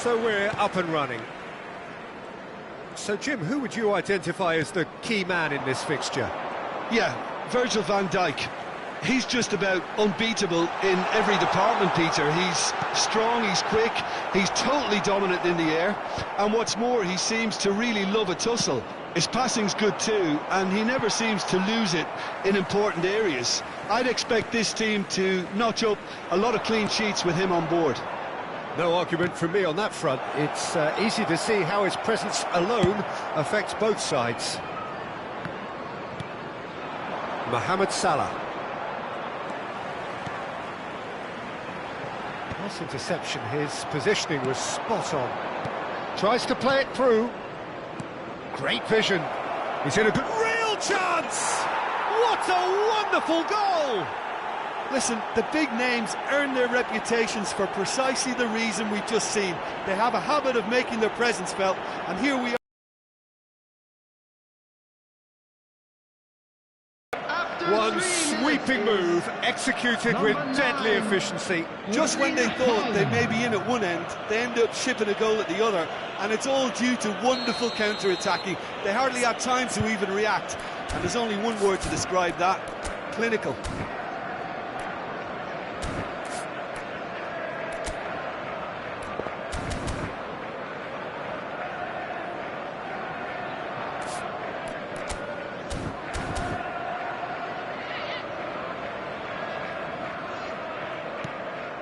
So we're up and running. So Jim, who would you identify as the key man in this fixture? Yeah, Virgil van Dijk. He's just about unbeatable in every department, Peter. He's strong, he's quick, he's totally dominant in the air, and what's more, he seems to really love a tussle. His passing's good too, and he never seems to lose it in important areas. I'd expect this team to notch up a lot of clean sheets with him on board. No argument from me on that front. It's easy to see how his presence alone affects both sides. Mohamed Salah. Nice interception, his positioning was spot on. Tries to play it through. Great vision. He's in a good... Real chance! What a wonderful goal! Listen, the big names earn their reputations for precisely the reason we've just seen. They have a habit of making their presence felt, and here we are. One sweeping move, executed with deadly efficiency. Just when they thought they may be in at one end, they end up shipping a goal at the other, and it's all due to wonderful counter-attacking. They hardly had time to even react, and there's only one word to describe that: clinical.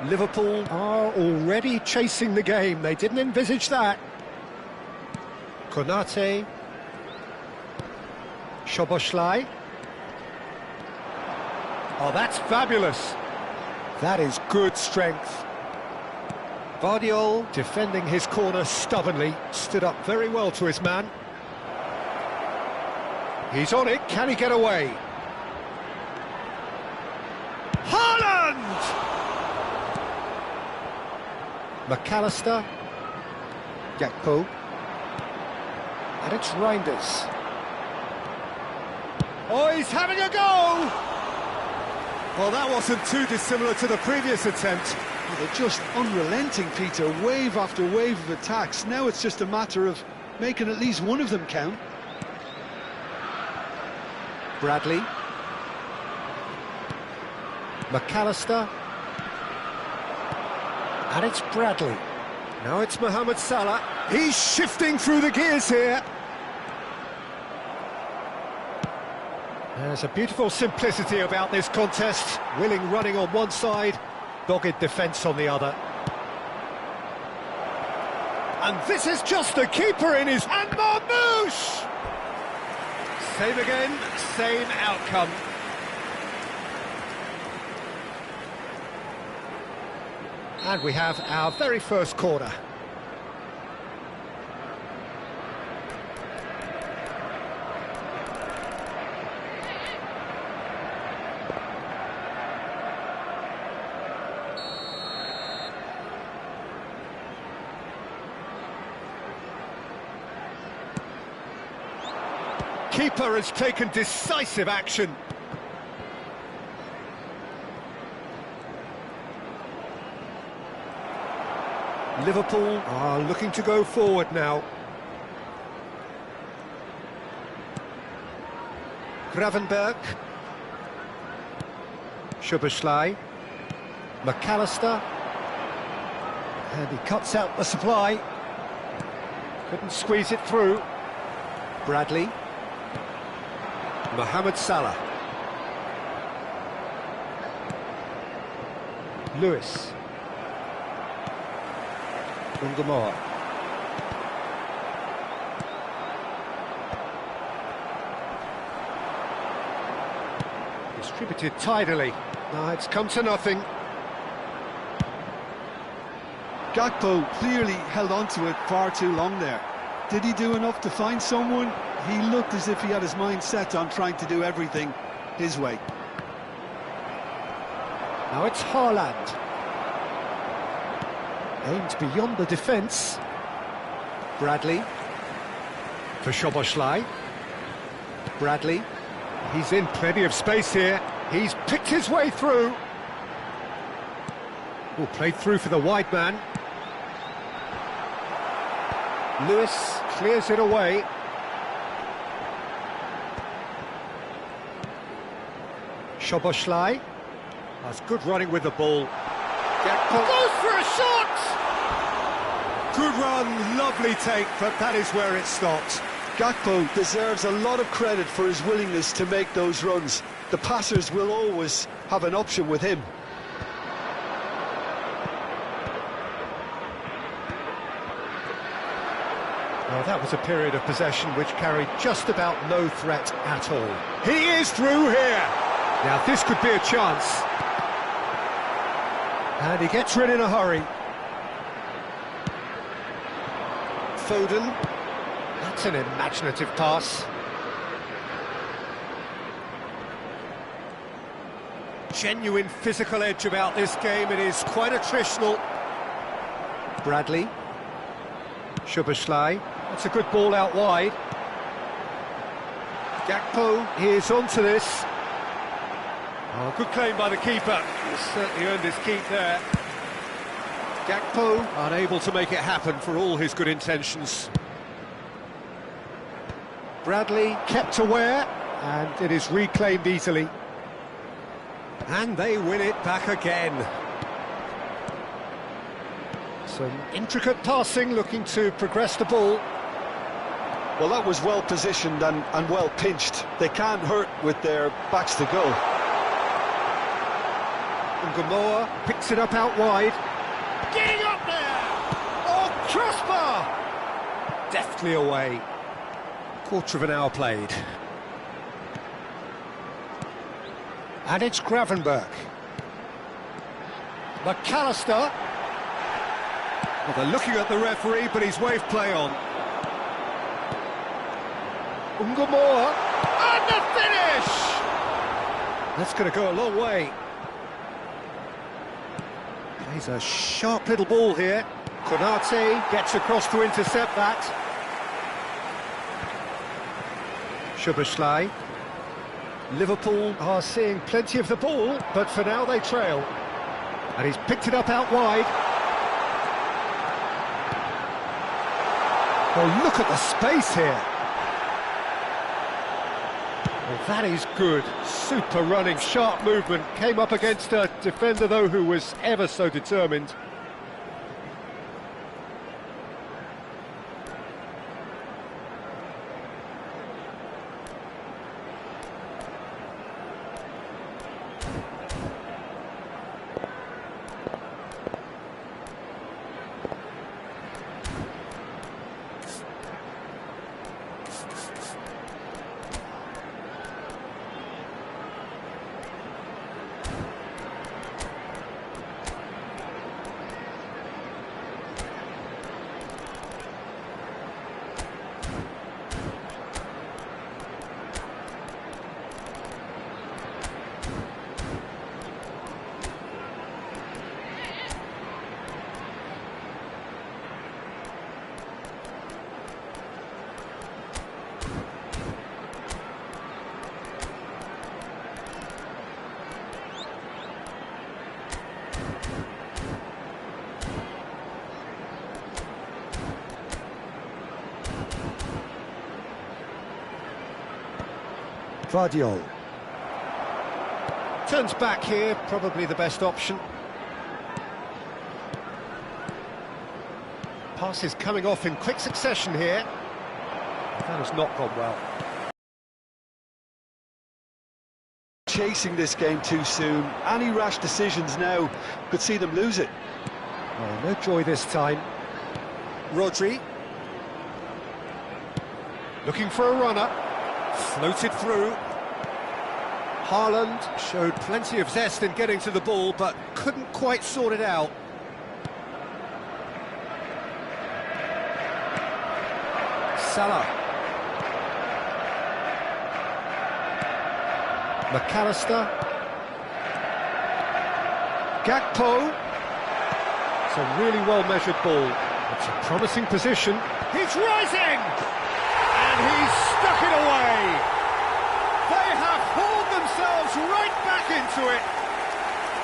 Liverpool are already chasing the game. They didn't envisage that. Konate. Szoboszlai. Oh, that's fabulous. That is good strength. Vardiol, defending his corner stubbornly, stood up very well to his man. He's on it. Can he get away? Haaland! McAllister, Gakpo, and it's Reinders. Oh, he's having a go! Well, that wasn't too dissimilar to the previous attempt. Oh, they're just unrelenting, Peter, wave after wave of attacks. Now it's just a matter of making at least one of them count. Bradley. McAllister. And it's Bradley. Now it's Mohamed Salah. He's shifting through the gears here. There's a beautiful simplicity about this contest. Willing running on one side, dogged defence on the other. And this is just the keeper in his... And Marmouche! Same again, same outcome. And we have our very first corner. Keeper has taken decisive action. Liverpool are looking to go forward now. Gravenberg. Szoboszlai. McAllister. And he cuts out the supply. Couldn't squeeze it through. Bradley. Mohamed Salah. Lewis. Ungamor. Distributed tidily. No, it's come to nothing. Gakpo clearly held on to it far too long there. Did he do enough to find someone? He looked as if he had his mind set on trying to do everything his way. Now it's Haaland. Aimed beyond the defence. Bradley. For Szoboszlai. Bradley. He's in plenty of space here. He's picked his way through. Oh, played through for the wide man. Lewis clears it away. Szoboszlai has good running with the ball. Gakpo goes for a shot! Good run, lovely take, but that is where it stopped. Gakpo deserves a lot of credit for his willingness to make those runs. The passers will always have an option with him. Well, that was a period of possession which carried just about no threat at all. He is through here! Now this could be a chance. And he gets rid in a hurry. Foden. That's an imaginative pass. Genuine physical edge about this game. It is quite attritional. Bradley. Szoboszlai. That's a good ball out wide. Gakpo is onto this. Oh, good claim by the keeper. He's certainly earned his keep there. Gakpo unable to make it happen for all his good intentions. Bradley kept aware, and it is reclaimed easily. And they win it back again. Some intricate passing, looking to progress the ball. Well, that was well positioned and well pinched. They can't hurt with their backs to goal. Gamoa picks it up out wide. Getting up there! Oh, crossbar! Deftly away. Quarter of an hour played. And it's Gravenberch. McAllister. Well, they're looking at the referee, but he's waved play on. Gamoa. And the finish! That's going to go a long way. Plays a sharp little ball here. Konate gets across to intercept that. Szoboszlai. Liverpool are seeing plenty of the ball, but for now they trail. And he's picked it up out wide. Oh, look at the space here. Well, that is good. Super running, sharp movement. Came up against a defender, though, who was ever so determined. Vardiol. Turns back here, probably the best option. Passes coming off in quick succession here. That has not gone well. Chasing this game too soon. Any rash decisions now could see them lose it. Oh, no joy this time. Rodri. Looking for a runner. Floated through. Haaland showed plenty of zest in getting to the ball, but couldn't quite sort it out. Salah. McAllister. Gakpo. It's a really well-measured ball. It's a promising position. He's rising! And he's stuck it away! They have hauled themselves right back into it!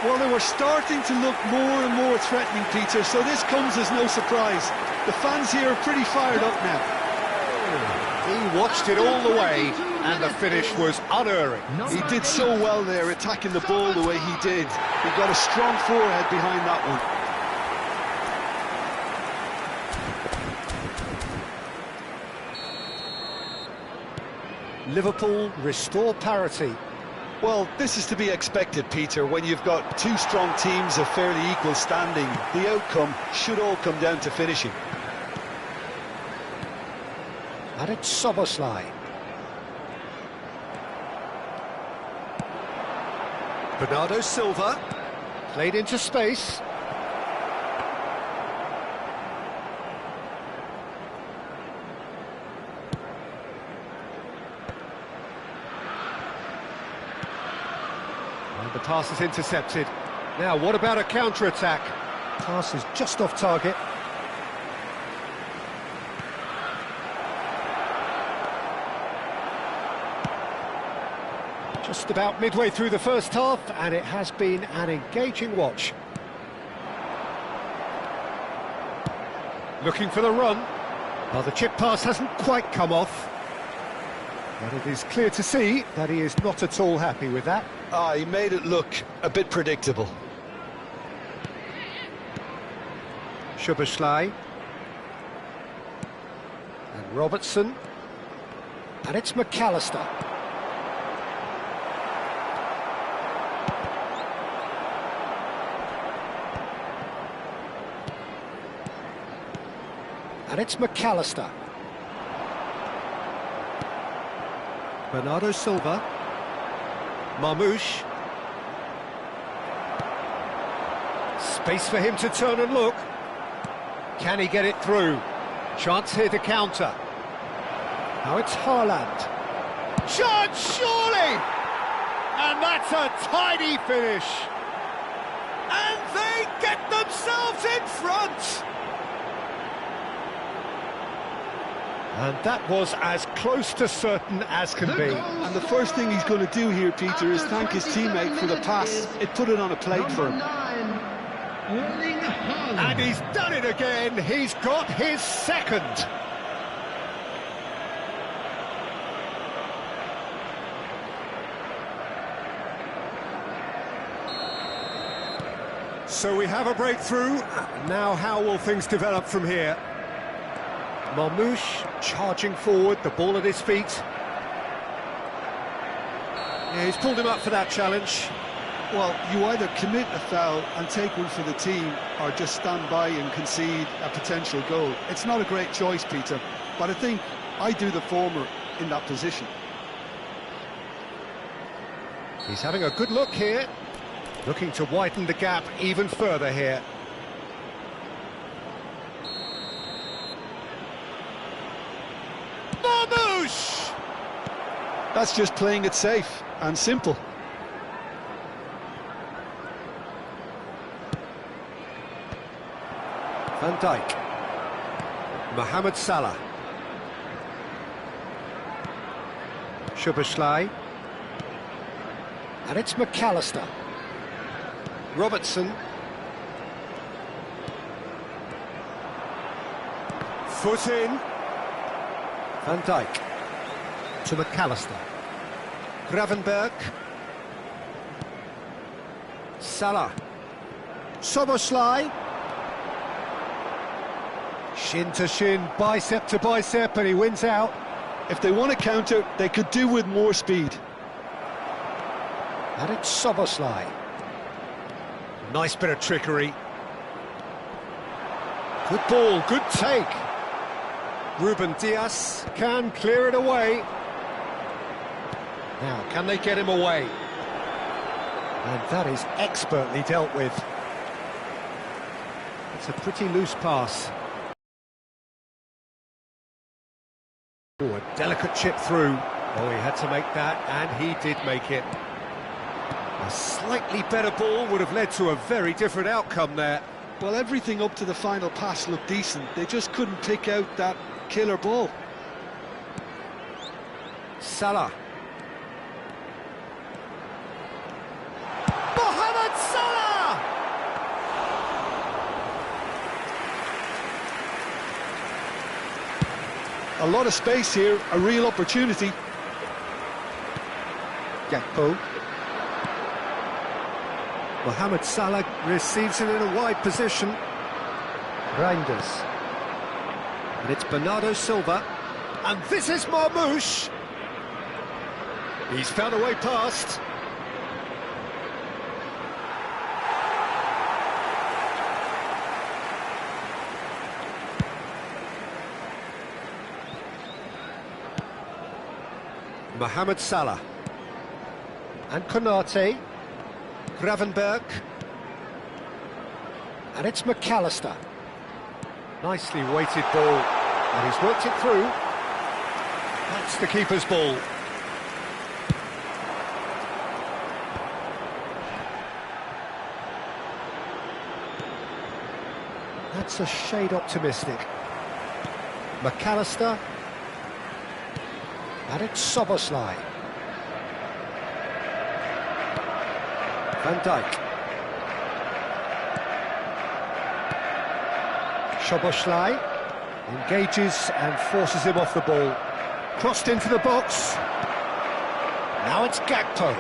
Well, they were starting to look more and more threatening, Peter, so this comes as no surprise. The fans here are pretty fired up now. He watched it all the way, and the finish was unerring. He did so well there, attacking the ball the way he did. He got a strong forehead behind that one. Liverpool restore parity. Well, this is to be expected, Peter. When you've got two strong teams of fairly equal standing, the outcome should all come down to finishing. And it's Szoboszlai. Bernardo Silva, played into space. And the pass is intercepted. Now, what about a counter-attack? Pass is just off target. Just about midway through the first half, and it has been an engaging watch. Looking for the run. Well, the chip pass hasn't quite come off. But it is clear to see that he is not at all happy with that. He made it look a bit predictable. Szoboszlai. And Robertson. And it's McAllister. And it's McAllister. Bernardo Silva. Marmoush. Space for him to turn and look. Can he get it through? Chance here to counter. Now it's Haaland. Chance, surely! And that's a tidy finish. And they get themselves in front. And that was as close to certain as can be. And the first thing he's going to do here, Peter, is thank his teammate for the pass. It put it on a plate for him. And he's done it again. He's got his second. So we have a breakthrough. Now how will things develop from here? Marmoush charging forward, the ball at his feet. Yeah, he's pulled him up for that challenge. Well, you either commit a foul and take one for the team, or just stand by and concede a potential goal. It's not a great choice, Peter, but I think I do the former in that position. He's having a good look here, looking to widen the gap even further here. Marmoush! That's just playing it safe and simple. Van Dijk. Mohamed Salah. Szoboszlai. And it's McAllister. Robertson. Foot in. Van Dijk. To McAllister. Gravenberg. Salah. Szoboszlai. Shin to shin, bicep to bicep, and he wins out. If they want to counter, they could do with more speed. And it's Szoboszlai. Nice bit of trickery. Good ball, good take. Ruben Dias can clear it away. Now, can they get him away? And that is expertly dealt with. It's a pretty loose pass. Oh, a delicate chip through. Oh, he had to make that, and he did make it. A slightly better ball would have led to a very different outcome there. Well, everything up to the final pass looked decent. They just couldn't pick out that killer ball. Salah. Mohamed Salah! A lot of space here, a real opportunity. Gakpo. Mohamed Salah receives it in a wide position. Reinders. And it's Bernardo Silva. And this is Marmoush. He's found a way past. Mohamed Salah. And Konate. Gravenberg. And it's McAllister. Nicely weighted ball. And he's worked it through. That's the keeper's ball. That's a shade optimistic. McAllister. And it's Szoboszlai. Van Dijk. Szoboszlai engages and forces him off the ball. Crossed into the box. Now it's Gakpo.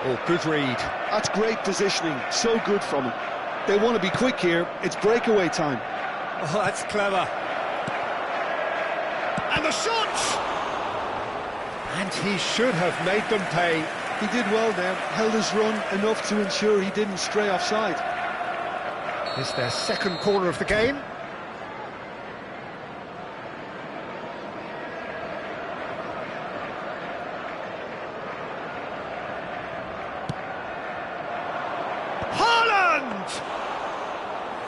Oh, good read. That's great positioning, so good from him. They want to be quick here, it's breakaway time. Oh, that's clever. And the shot! And he should have made them pay. He did well there, held his run enough to ensure he didn't stray offside. It's their second corner of the game. Haaland!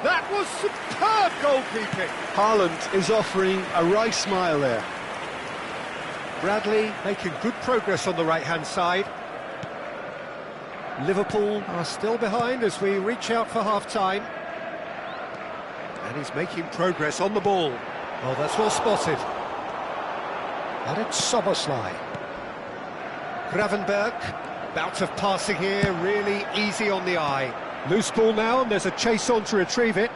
That was superb goalkeeping. Haaland is offering a right smile there. Bradley making good progress on the right-hand side. Liverpool are still behind as we reach out for half-time. And he's making progress on the ball. Oh, that's well spotted. And it's Szoboszlai. Gravenberg, bout of passing here, really easy on the eye. Loose ball now, and there's a chase on to retrieve it.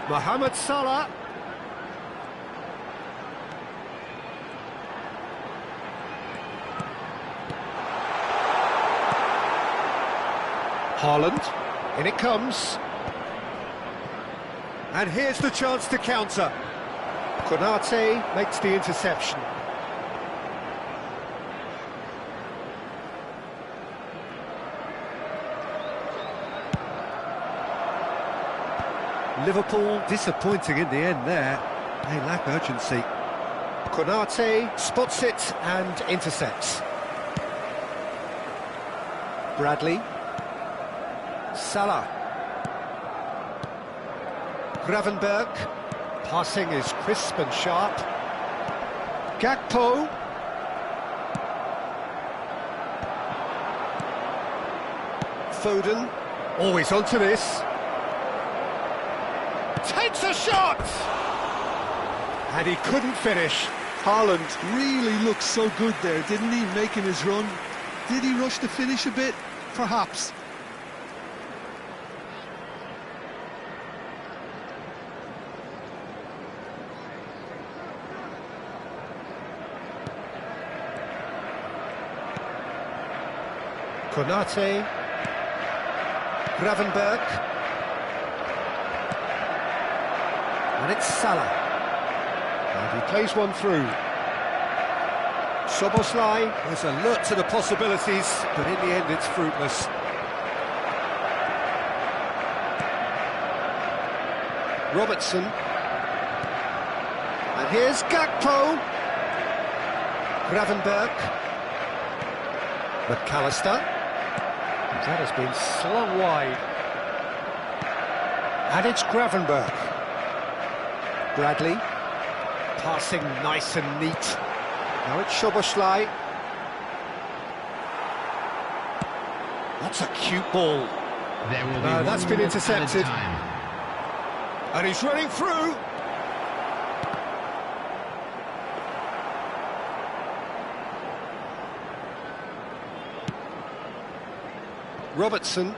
Mohamed Salah. Haaland, in it comes. And here's the chance to counter. Konate makes the interception. Liverpool disappointing in the end there. They lack urgency. Konate spots it and intercepts. Bradley. Salah. Gravenberg. Passing is crisp and sharp. Gakpo. Foden. Always onto this. Takes a shot! And he couldn't finish. Haaland really looked so good there, didn't he, making his run? Did he rush the finish a bit? Perhaps. Konate, Gravenberg, and it's Salah, and he plays one through. Szoboszlai is alert to the possibilities, but in the end it's fruitless. Robertson, and here's Gakpo, Gravenberg, McAllister. That has been slung wide. And it's Gravenberg. Bradley. Passing nice and neat. Now it's Szoboszlai. That's a cute ball. There will be that's been intercepted. And he's running through. Robertson.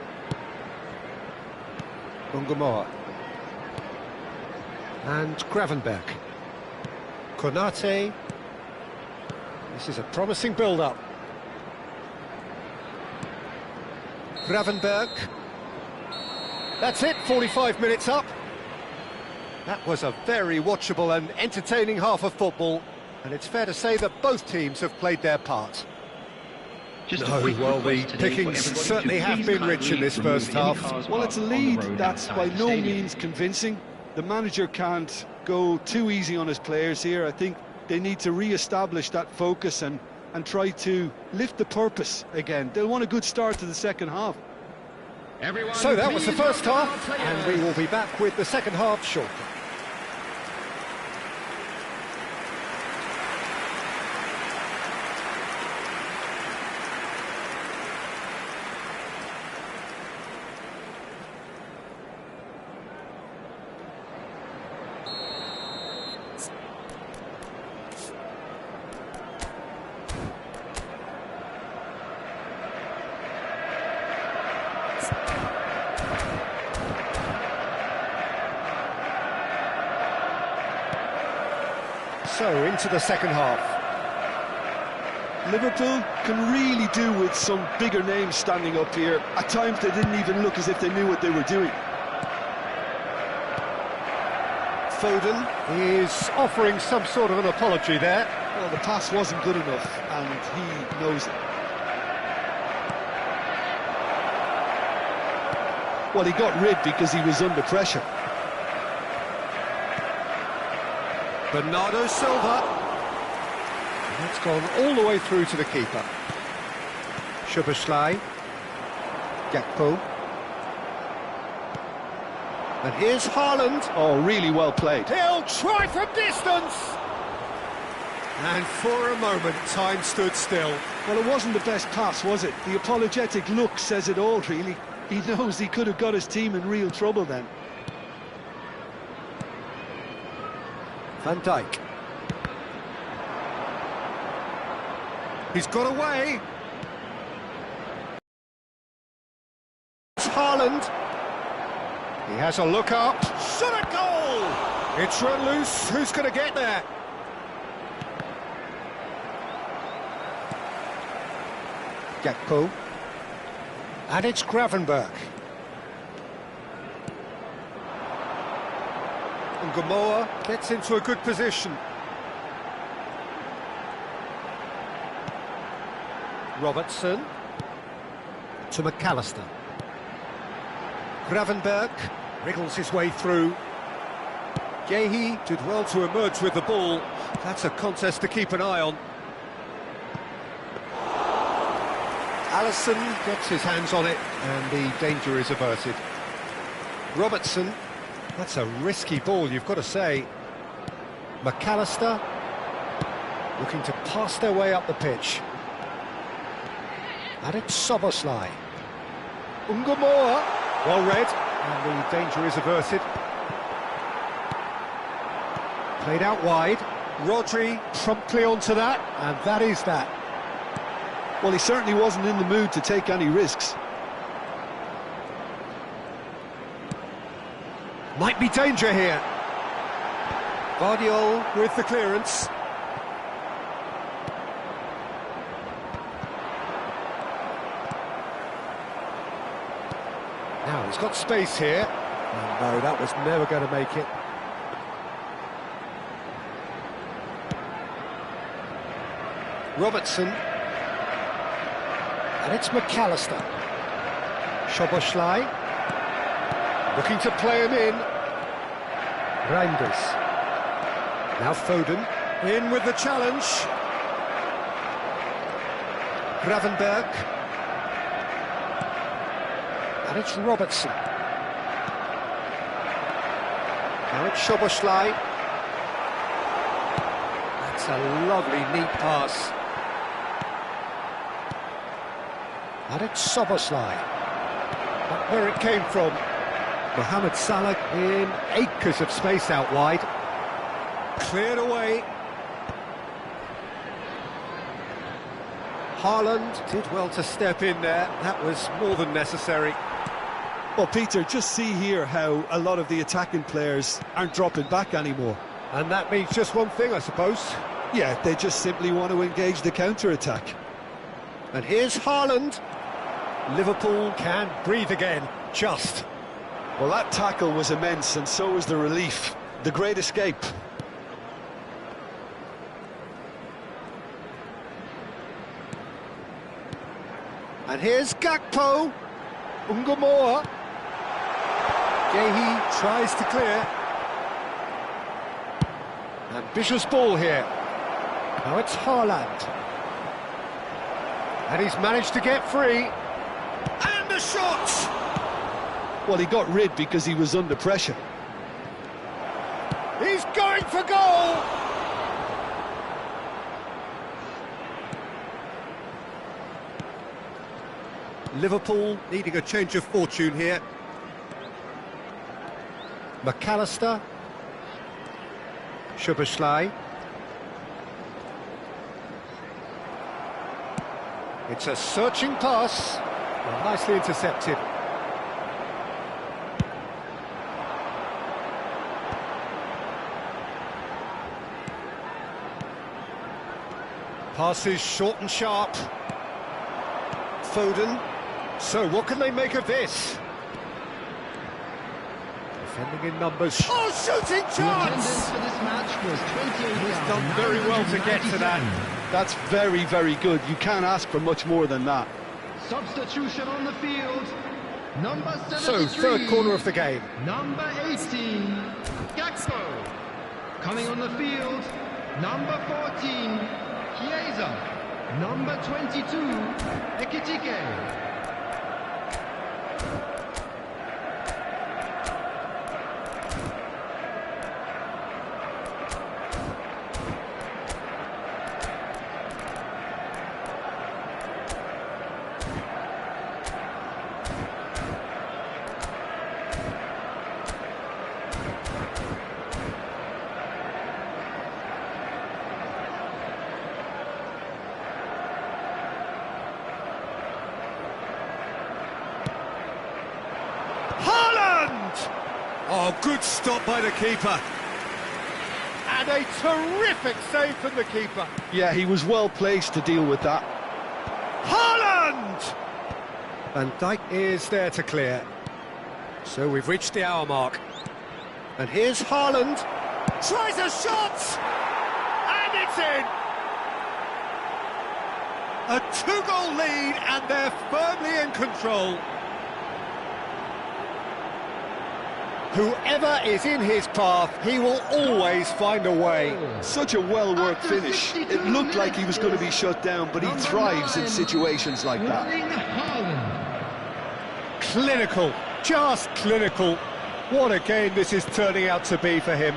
Ungamoa. And Gravenberg. Konate. This is a promising build-up. Gravenberg. That's it, 45 minutes up. That was a very watchable and entertaining half of football, and it's fair to say that both teams have played their part. Well, the pickings certainly have been rich in this first half. Well, it's a lead that's by no means convincing. The manager can't go too easy on his players here. I think they need to re-establish that focus and try to lift the purpose again. They'll want a good start to the second half. So that was the first half, and we will be back with the second half shortly. So, into the second half. Liverpool can really do with some bigger names standing up here. At times they didn't even look as if they knew what they were doing. Foden is offering some sort of an apology there. Well, the pass wasn't good enough, and he knows it. Well, he got rid because he was under pressure. Bernardo Silva. That's gone all the way through to the keeper. Szoboszlai. Gakpo. And here's Haaland. Oh, really well played. He'll try from distance. And for a moment, time stood still. Well, it wasn't the best pass, was it? The apologetic look says it all, really. He knows he could have got his team in real trouble then. Van Dijk. He's got away. It's Haaland. He has a look up. Shot a goal! It's run loose. Who's going to get there? Gakpo. And it's Gravenberg. And Gamoa gets into a good position. Robertson to McAllister. Gravenberg wriggles his way through. Gehi did well to emerge with the ball. That's a contest to keep an eye on. Alisson gets his hands on it, and the danger is averted. Robertson, that's a risky ball, you've got to say. McAllister looking to pass their way up the pitch. And it's Szoboszlai. Ungamoa, well read, and the danger is averted. Played out wide. Rodri promptly onto that, and that is that. Well, he certainly wasn't in the mood to take any risks. Might be danger here. Vardiol with the clearance. Now he's got space here. Oh, no, that was never going to make it. Robertson. And it's McAllister. Szoboszlai. Looking to play him in. Reinders. Now Foden. In with the challenge. Gravenberg. And it's Robertson. Now it's Szoboszlai. That's a lovely, neat pass. And it's Szoboszlai. Not where it came from. Mohamed Salah in acres of space out wide. Cleared away. Haaland did well to step in there. That was more than necessary. Well, Peter, just see here how a lot of the attacking players aren't dropping back anymore. And that means just one thing, I suppose. Yeah, they just simply want to engage the counter-attack. And here's Haaland. Liverpool can breathe again, just. Well, that tackle was immense, and so was the relief. The great escape. And here's Gakpo. Ungamoa. Gehi tries to clear. Ambitious ball here. Now it's Haaland. And he's managed to get free. And the shot! Well, he got rid because he was under pressure. He's going for goal! Liverpool needing a change of fortune here. McAllister. Szoboszlai. It's a searching pass. Well, nicely intercepted. Passes short and sharp. Foden. So, what can they make of this? Defending in numbers. Oh, shooting chance! For this match was 28. He's done very well to get to that. That's very, very good. You can't ask for much more than that. Substitution on the field. Number 73. So, third corner of the game. Number 18, Gakpo. Coming on the field, number 14, Chiesa. Number 22, Ekitike. Haaland! Oh, good stop by the keeper. And a terrific save from the keeper. Yeah, he was well placed to deal with that. Haaland! Van Dijk is there to clear. So we've reached the hour mark. And here's Haaland. Tries a shot! And it's in! A two-goal lead, and they're firmly in control. Whoever is in his path, he will always find a way. Such a well-worked finish. It looked like he was going to be shut down, but he thrives in situations like that. Clinical, just clinical. What a game this is turning out to be for him.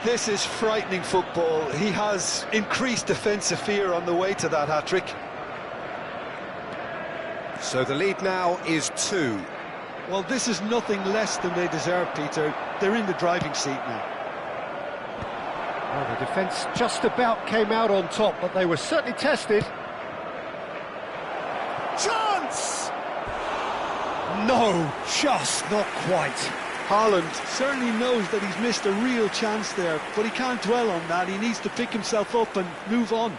This is frightening football. He has increased defensive fear on the way to that hat-trick. So the lead now is 2. Well, this is nothing less than they deserve, Peter. They're in the driving seat now. Well, the defence just about came out on top, but they were certainly tested. Chance! No, just not quite. Haaland certainly knows that he's missed a real chance there, but he can't dwell on that. He needs to pick himself up and move on.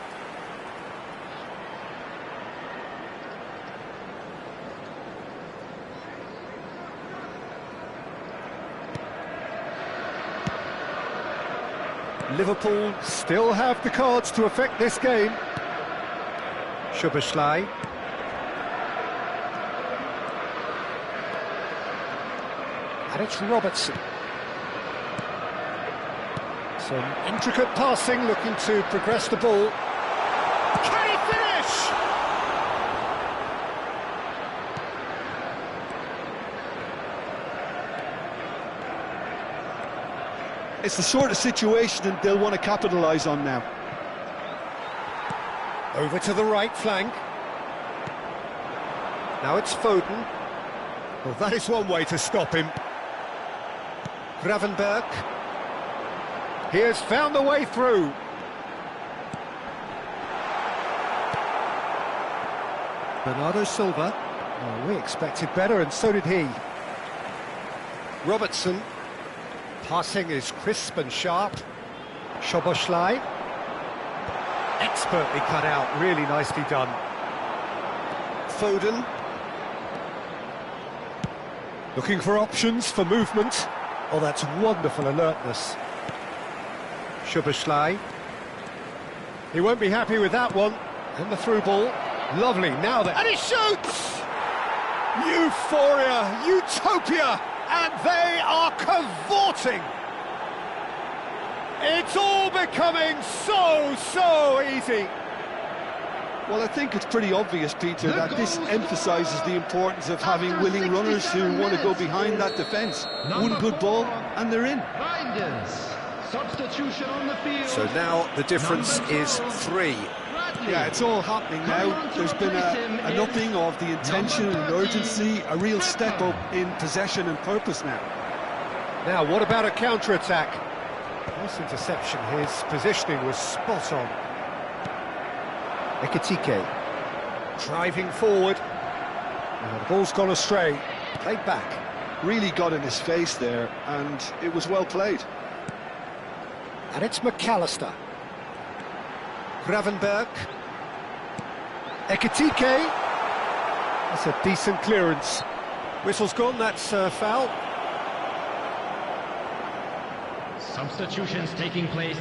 Liverpool still have the cards to affect this game. Szoboszlai. And it's Robertson. Some intricate passing, looking to progress the ball. Can he finish? It's the sort of situation that they'll want to capitalise on now. Over to the right flank. Now it's Foden. Well, that is one way to stop him. Gravenberg. He has found the way through. Bernardo Silva. Oh, we expected better, and so did he. Robertson. Passing is crisp and sharp. Szoboszlai. Expertly cut out, really nicely done. Foden. Looking for options for movement. Oh, that's wonderful alertness. Szoboszlai. He won't be happy with that one. And the through ball. Lovely, now that... And he shoots! Euphoria, utopia, and they are cavorting! It's all becoming so easy. Well, I think it's pretty obvious, Peter, that this emphasises the importance of having willing runners who want to go behind that defence. One good ball, and they're in. Substitution on the field. So now the difference is 3. Yeah, it's all happening now. There's been an upping of the intention and urgency, a real step up in possession and purpose now. Now, what about a counter-attack? Nice interception, his positioning was spot on. Ekitike, driving forward. Now the ball's gone astray, played back. Really got in his face there, and it was well played. And it's McAllister. Gravenberg. Ekitike. That's a decent clearance. Whistle's gone, that's foul. Substitutions taking place.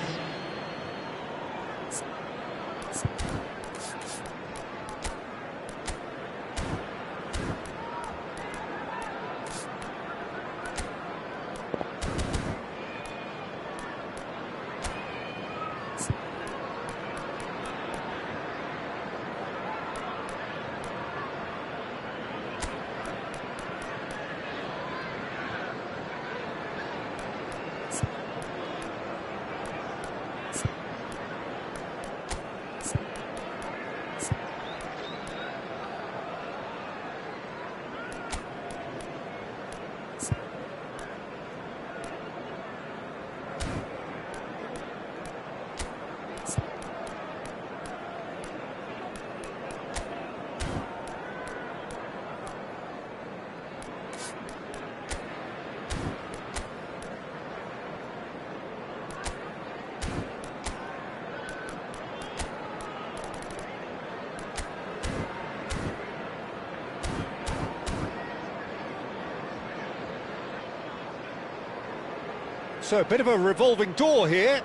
So a bit of a revolving door here.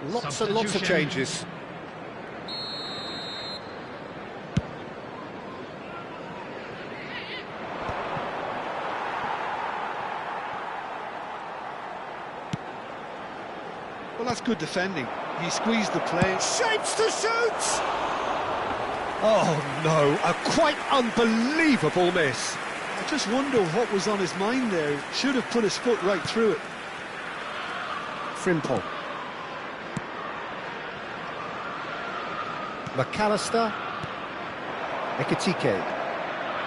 Lots and lots of changes. Well, that's good defending. He squeezed the play. Shapes to shoot! Oh no, a quite unbelievable miss. I just wonder what was on his mind there. Should have put his foot right through it. Frimpong. McAllister. Ekitike.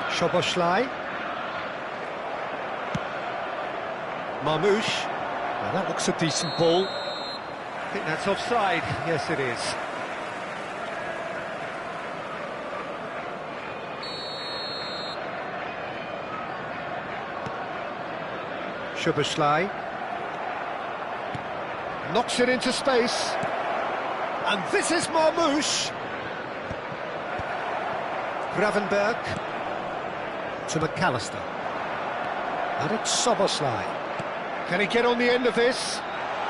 Szoboszlai. Marmouche. Now that looks a decent ball. I think that's offside. Yes, it is. Szoboszlai. Knocks it into space. And this is Marmouche. Gravenberg. To McAllister. And it's Szoboszlai. Can he get on the end of this?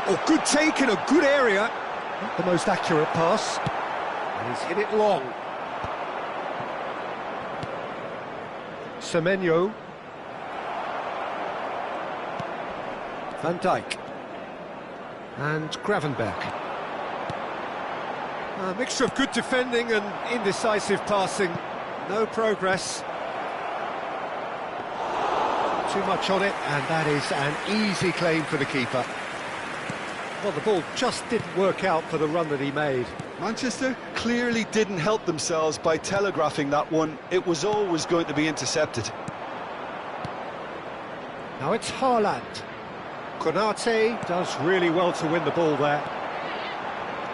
Oh, good take in a good area. Not the most accurate pass. And he's hit it long. Semenyo. Van Dijk. And Gravenberg. A mixture of good defending and indecisive passing. No progress. Too much on it, and that is an easy claim for the keeper. Well, the ball just didn't work out for the run that he made. Manchester clearly didn't help themselves by telegraphing that one. It was always going to be intercepted. Now it's Haaland. Konate does really well to win the ball there.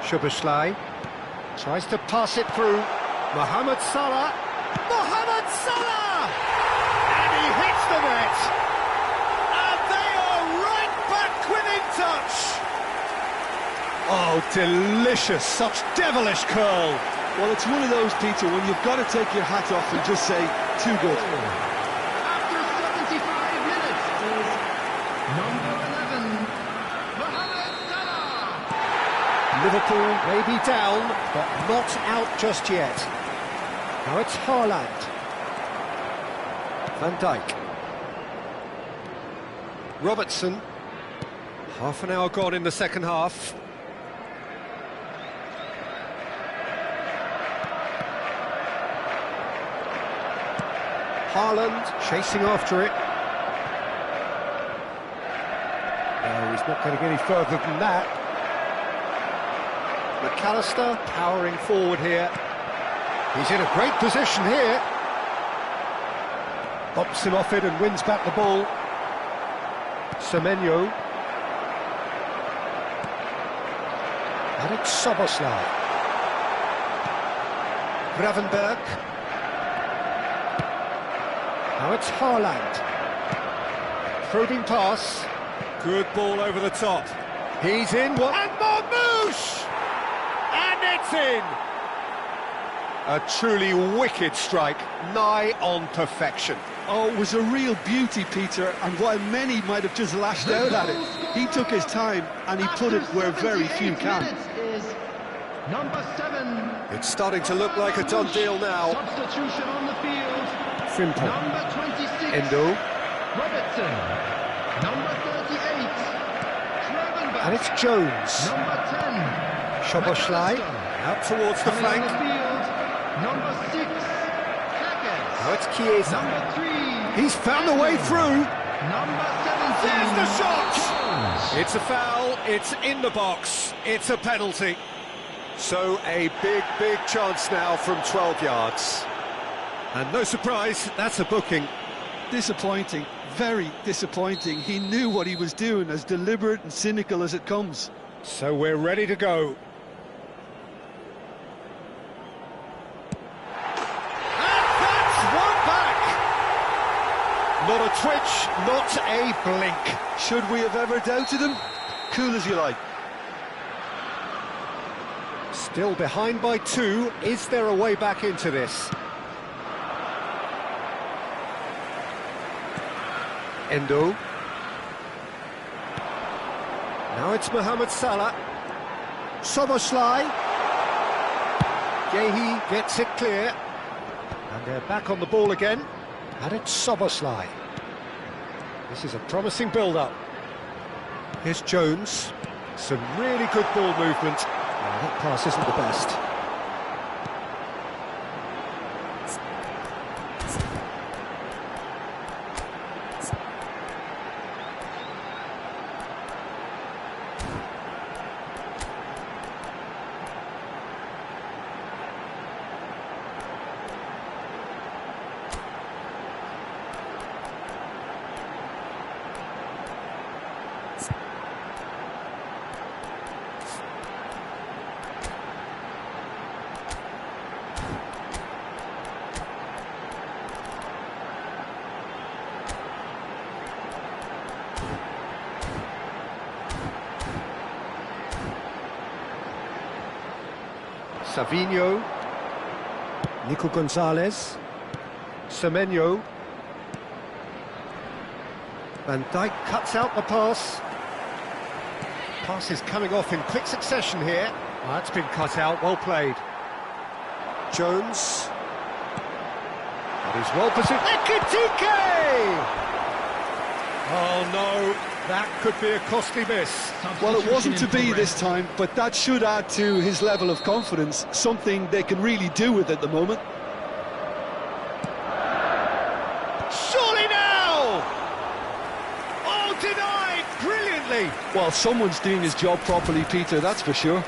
Szoboszlai tries to pass it through. Mohamed Salah. Mohamed Salah! And he hits the net. And they are touch! Oh, delicious, such devilish curl! Well, it's one of those, Peter, when you've got to take your hat off and just say, too good. After 75 minutes is number 11, Mohamed Salah. Liverpool may be down, but not out just yet. Now it's Haaland. Van Dijk. Robertson. Half an hour gone in the second half. Haaland chasing after it. No, he's not getting any further than that. McAllister powering forward here. He's in a great position here. Bops him off it and wins back the ball. Semenyo. And it's Szoboszlai. Gravenberg. Now it's Haaland. Probing pass. Good ball over the top. He's in. And Marmoush! And it's in! A truly wicked strike, nigh on perfection. Oh, it was a real beauty, Peter, and while many might have just lashed out at it, he took his time and he put it where very few can. Is number 7. It's starting to look like a done deal now. Substitution on the field. Simple. Number 26. Endo. Robertson. Number 38. Gravenberch. And it's Jones. Number 10. Szoboszlai. McAllister. Out towards the Coming on flank. the field. Number 6. Hackett. Now it's Chiesa. Number 3. He's found a way through. Number 17. There's the shot! Jones. It's a foul, it's in the box, it's a penalty. So a big chance now from 12 yards. And no surprise, that's a booking. Disappointing, very disappointing. He knew what he was doing, as deliberate and cynical as it comes. So we're ready to go. And that's one back! Not a twitch, not a blink. Should we have ever doubted him? Cool as you like. Still behind by 2. Is there a way back into this? Endo. Now it's Mohamed Salah. Szoboszlai. Gehi gets it clear. And they're back on the ball again. And it's Szoboszlai. This is a promising build-up. Here's Jones. Some really good ball movement. That pass isn't the best. Savinho, Nico Gonzalez, Semenyo, Van Dijk cuts out the pass. Pass is coming off in quick succession here. Oh, that's been cut out, well played. Jones, and he's well positioned. Ekitike! Oh no, that could be a costly miss. Well, it wasn't to be this time, but that should add to his level of confidence, something they can really do with at the moment. Surely now! Oh, denied brilliantly! Well, someone's doing his job properly, Peter, that's for sure.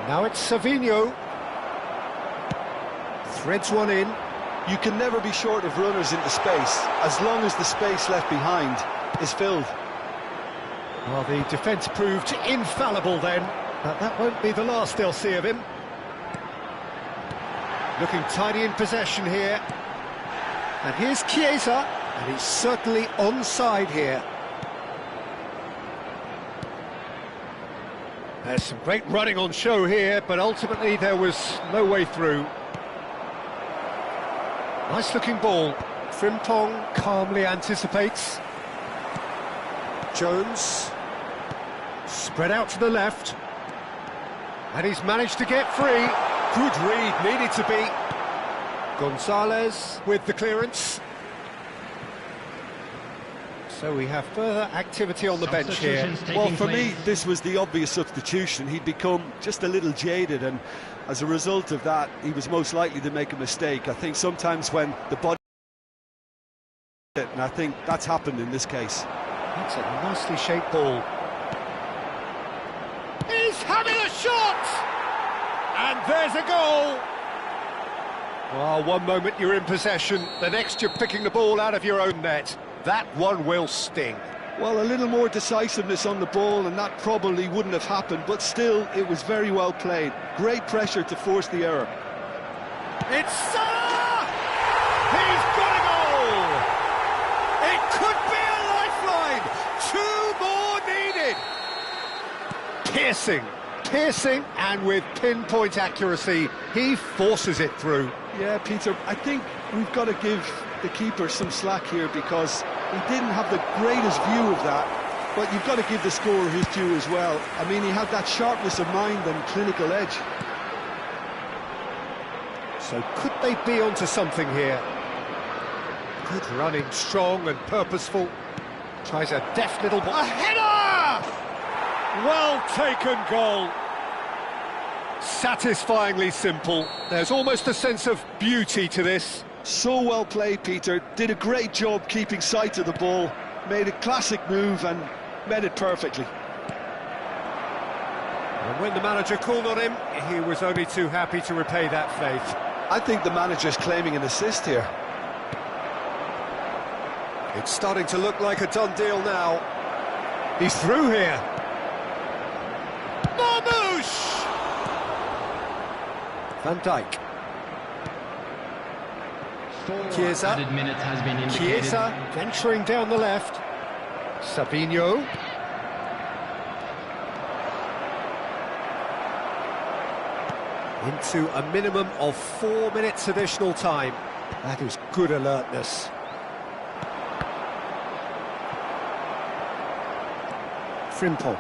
Now it's Savinho. Threads one in. You can never be short of runners into space, as long as the space left behind is filled. Well, the defence proved infallible then, but that won't be the last they'll see of him. Looking tidy in possession here. And here's Chiesa, and he's certainly onside here. There's some great running on show here, but ultimately there was no way through. Nice looking ball. Frimpong calmly anticipates. Jones. Spread out to the left. And he's managed to get free. Good read, needed to be. Gonzalez with the clearance. So we have further activity on the bench here. Well, for me, this was the obvious substitution. He'd become just a little jaded, and as a result of that, he was most likely to make a mistake. I think sometimes when the body... and I think that's happened in this case. That's a nicely shaped ball. He's having a shot! And there's a goal! Well, one moment you're in possession, the next you're picking the ball out of your own net. That one will sting. Well, a little more decisiveness on the ball and that probably wouldn't have happened, but still, it was very well played. Great pressure to force the error. It's Salah! He's got a goal! It could be a lifeline! 2 more needed! Piercing, and with pinpoint accuracy, he forces it through. Yeah, Peter, I think we've got to give the keeper some slack here because he didn't have the greatest view of that, but you've got to give the scorer his due as well. I mean, he had that sharpness of mind and clinical edge. So could they be onto something here? Good running, strong and purposeful. Tries a deft little ball. A header! Well taken goal. Satisfyingly simple. There's almost a sense of beauty to this. So well played, Peter. Did a great job keeping sight of the ball. Made a classic move and met it perfectly. And when the manager called on him, he was only too happy to repay that faith. I think the manager's claiming an assist here. It's starting to look like a done deal now. He's through here. Marmouche! Van Dijk. Chiesa. Chiesa venturing down the left. Savinho. Into a minimum of 4 minutes additional time. That is good alertness. Frimpong.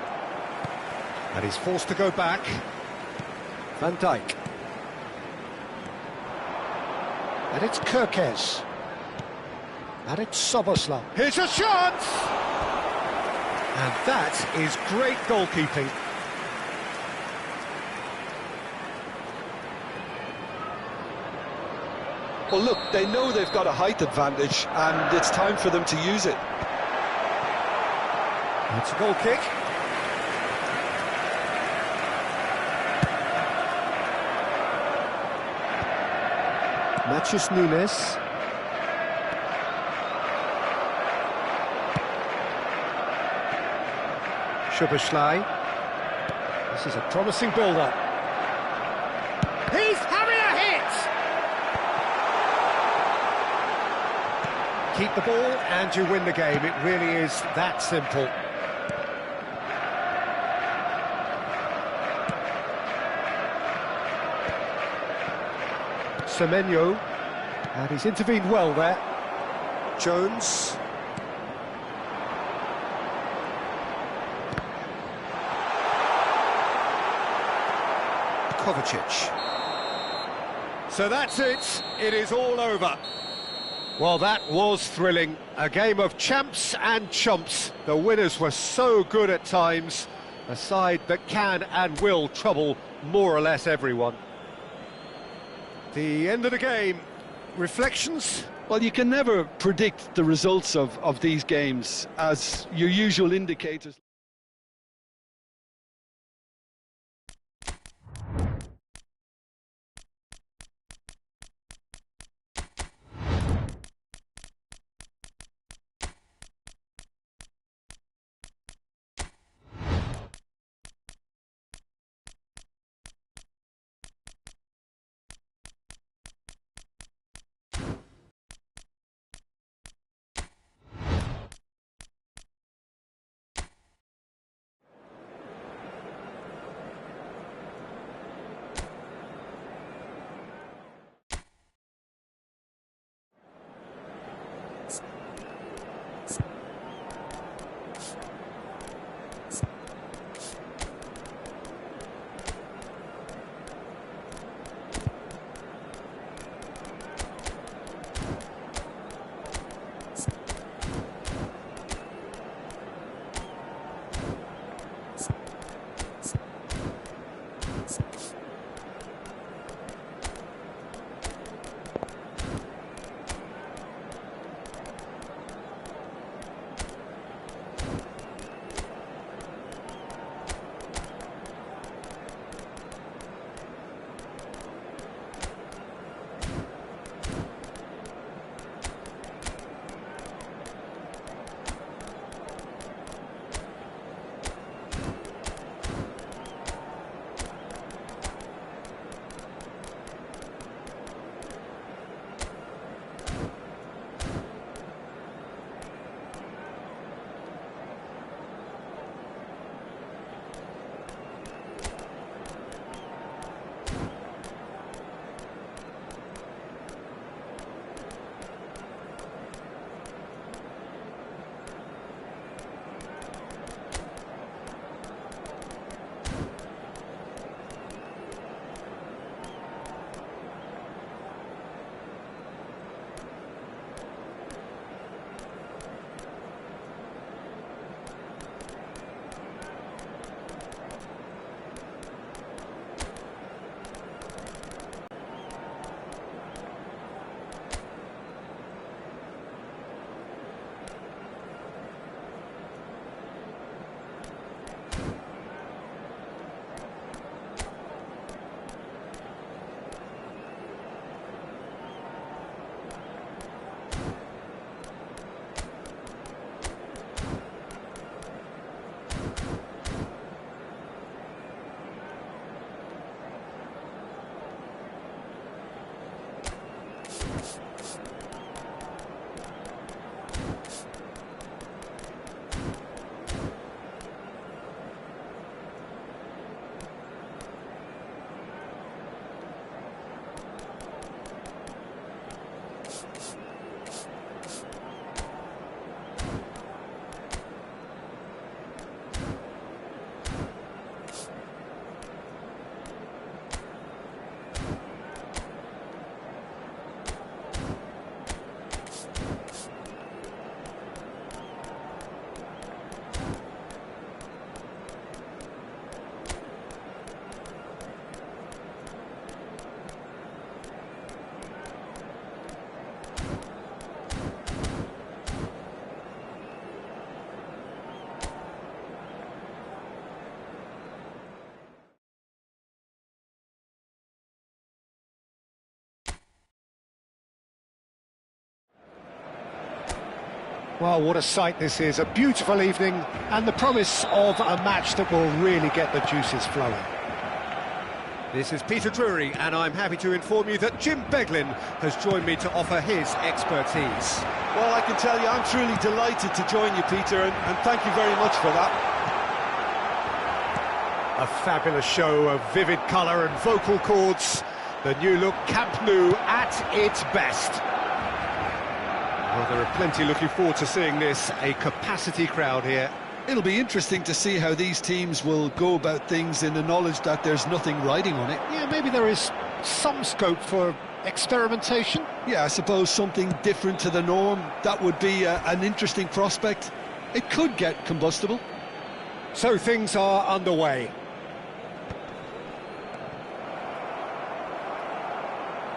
And he's forced to go back. Van Dijk. And it's Kirkes. And it's Soboslai. Here's a chance! And that is great goalkeeping. Well, look, they know they've got a height advantage, and it's time for them to use it. It's a goal kick. Matthews Nunes. Soboslai. This is a promising build-up. He's having a hit! Keep the ball and you win the game. It really is that simple. Semenyo, and he's intervened well there. Jones. Kovacic. So that's it. It is all over. Well, that was thrilling. A game of champs and chumps. The winners were so good at times. A side that can and will trouble more or less everyone. The end of the game. Reflections? Well, you can never predict the results of these games, as your usual indicators. Well, what a sight this is, a beautiful evening and the promise of a match that will really get the juices flowing. This is Peter Drury, and I'm happy to inform you that Jim Beglin has joined me to offer his expertise. Well, I can tell you I'm truly delighted to join you, Peter, and thank you very much for that. A fabulous show of vivid colour and vocal cords. The new look Camp Nou at its best. Well, there are plenty looking forward to seeing this, a capacity crowd here. It'll be interesting to see how these teams will go about things in the knowledge that there's nothing riding on it. Yeah, maybe there is some scope for experimentation. Yeah, I suppose something different to the norm. That would be an interesting prospect. It could get combustible. So things are underway.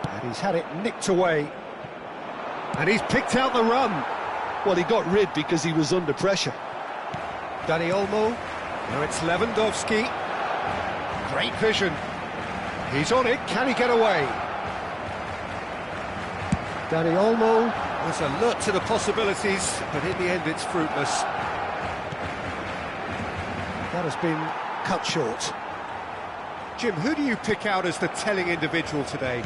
And he's had it nicked away. And he's picked out the run. Well, he got rid because he was under pressure. Dani Olmo. Now it's Lewandowski. Great vision. He's on it. Can he get away? Dani Olmo was alert to the possibilities, but in the end it's fruitless. That has been cut short. Jim, who do you pick out as the telling individual today?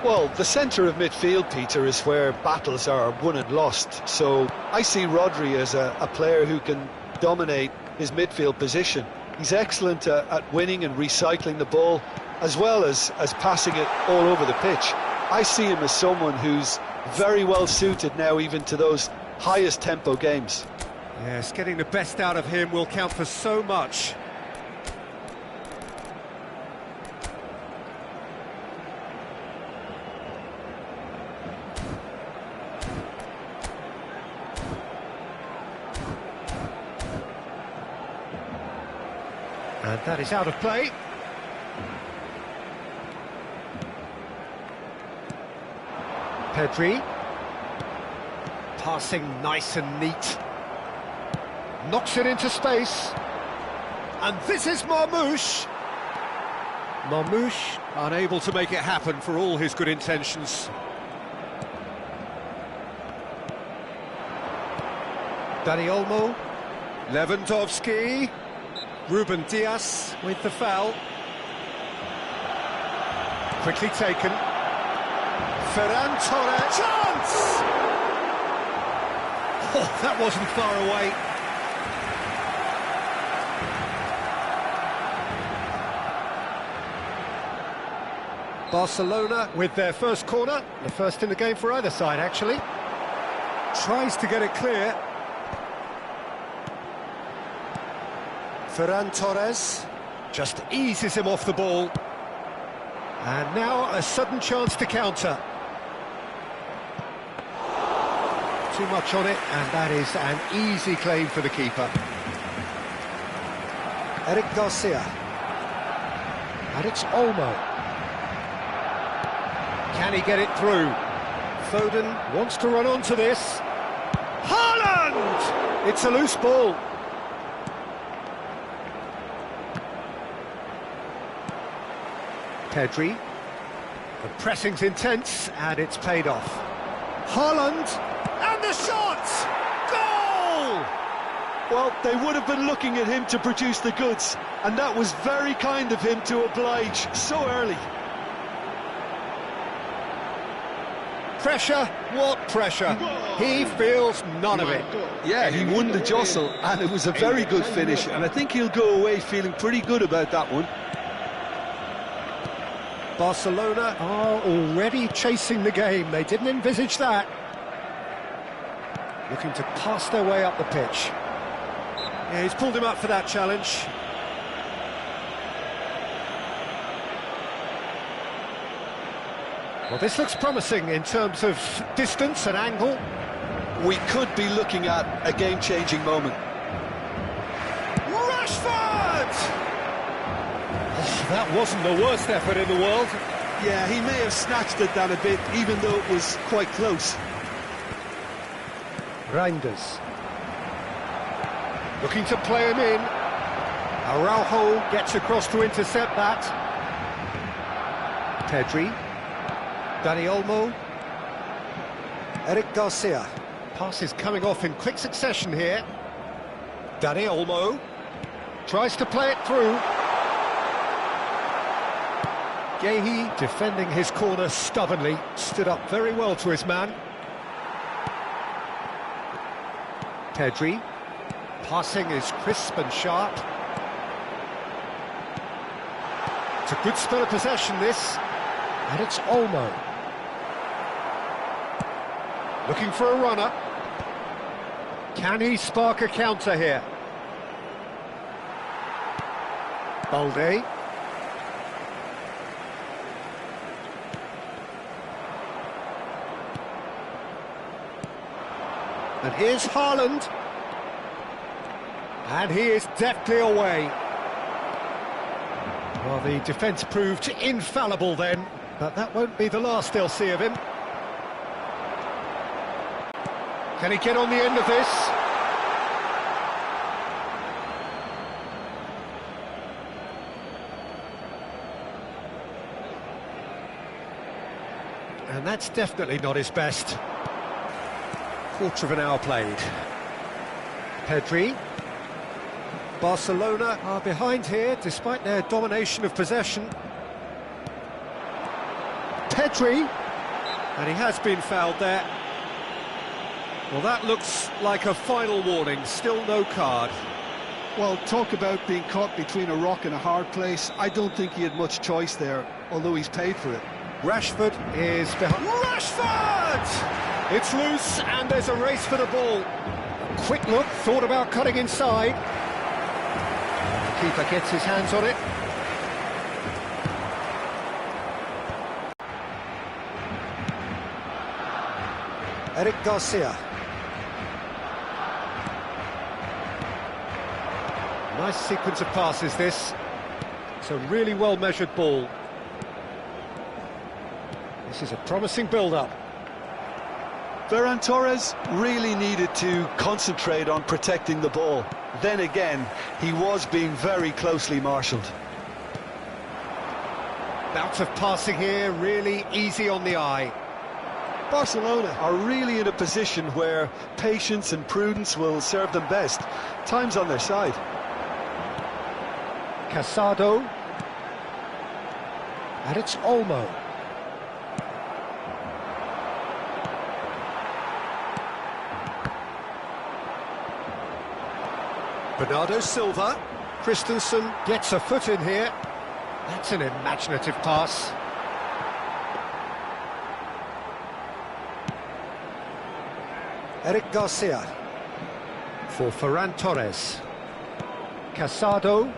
Well, the centre of midfield, Peter, is where battles are won and lost. So I see Rodri as a player who can dominate his midfield position. He's excellent at winning and recycling the ball, as well as passing it all over the pitch. I see him as someone who's very well suited now even to those highest tempo games. Yes, getting the best out of him will count for so much. And that is out of play. Pedri. Passing nice and neat. Knocks it into space. And this is Marmoush. Marmoush unable to make it happen for all his good intentions. Dani Olmo. Lewandowski. Ruben Dias with the foul. Quickly taken. Ferran Torres. Chance! Oh, that wasn't far away. Barcelona with their first corner. The first in the game for either side, actually. Tries to get it clear. Ferran Torres just eases him off the ball. And now a sudden chance to counter. Too much on it, and that is an easy claim for the keeper. Eric Garcia. And it's Olmo. Can he get it through? Foden wants to run onto this. Haaland! It's a loose ball. Pedri. The pressing's intense, and it's paid off. Haaland, and the shot! Goal! Well, they would have been looking at him to produce the goods, and that was very kind of him to oblige so early. Pressure? What pressure? He feels none of it. Yeah, he won the jostle, and it was a very good finish, and I think he'll go away feeling pretty good about that one. Barcelona are already chasing the game. They didn't envisage that. Looking to pass their way up the pitch. Yeah, he's pulled him up for that challenge. Well, this looks promising in terms of distance and angle. We could be looking at a game-changing moment. Rashford! Oh, that wasn't the worst effort in the world. Yeah, he may have snatched it down a bit, even though it was quite close. Reinders. Looking to play him in. Araujo gets across to intercept that. Pedri. Dani Olmo. Eric Garcia. Passes coming off in quick succession here. Dani Olmo tries to play it through. Gehi defending his corner stubbornly, stood up very well to his man. Pedri, passing is crisp and sharp. It's a good spell of possession, this, and it's Olmo. Looking for a runner. Can he spark a counter here? Balde. And here's Haaland. And he is deftly away. Well, the defence proved infallible then, but that won't be the last they'll see of him. Can he get on the end of this? And that's definitely not his best. Quarter of an hour played. Pedri. Barcelona are behind here, despite their domination of possession. Pedri. And he has been fouled there. Well, that looks like a final warning, still no card. Well, talk about being caught between a rock and a hard place. I don't think he had much choice there, although he's paid for it. Rashford is behind. Rashford! It's loose, and there's a race for the ball. A quick look, thought about cutting inside. The keeper gets his hands on it. Eric Garcia. Nice sequence of passes, this. It's a really well-measured ball. This is a promising build-up. Ferran Torres really needed to concentrate on protecting the ball. Then again, he was being very closely marshalled. Bout of passing here, really easy on the eye. Barcelona are really in a position where patience and prudence will serve them best. Time's on their side. Casado. And it's Olmo. Bernardo Silva. Christensen gets a foot in here. That's an imaginative pass. Eric Garcia. For Ferran Torres. Casado.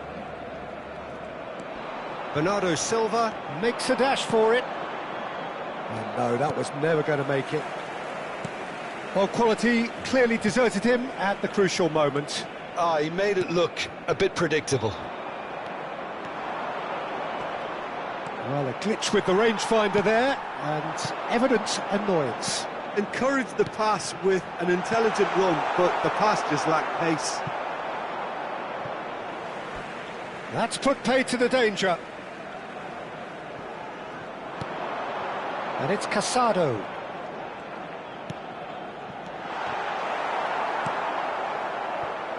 Bernardo Silva makes a dash for it. And no, that was never going to make it. Well, quality clearly deserted him at the crucial moment. He made it look a bit predictable. Well, a glitch with the rangefinder there, and evident annoyance. Encouraged the pass with an intelligent run, but the pass just lacked pace. That's put pay to the danger. And it's Casado.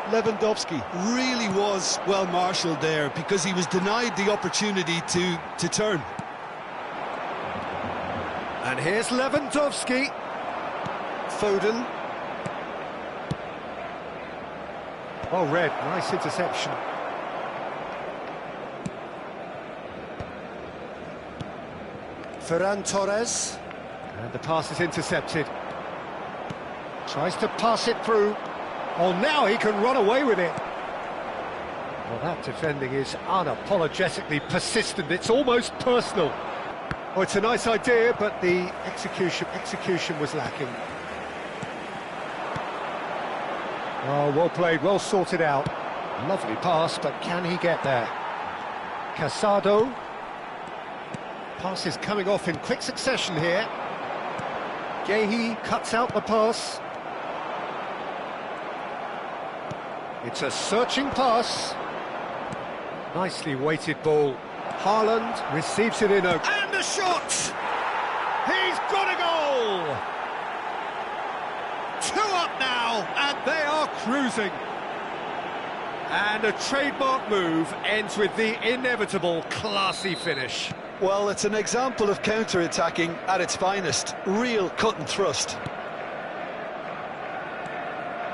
Lewandowski really was well marshalled there because he was denied the opportunity to turn. And here's Lewandowski. Foden. Oh, red, nice interception. Ferran Torres. And the pass is intercepted. Tries to pass it through. Oh, now he can run away with it. Well, that defending is unapologetically persistent. It's almost personal. Oh, it's a nice idea, but the execution was lacking. Oh, well played, well sorted out. Lovely pass, but can he get there? Casado. Pass is coming off in quick succession here. Gehi cuts out the pass. It's a searching pass. Nicely weighted ball. Haaland receives it in a... And a shot! He's got a goal! 2-0! cruising. And a trademark move ends with the inevitable classy finish. Well, it's an example of counter-attacking at its finest. Real cut and thrust.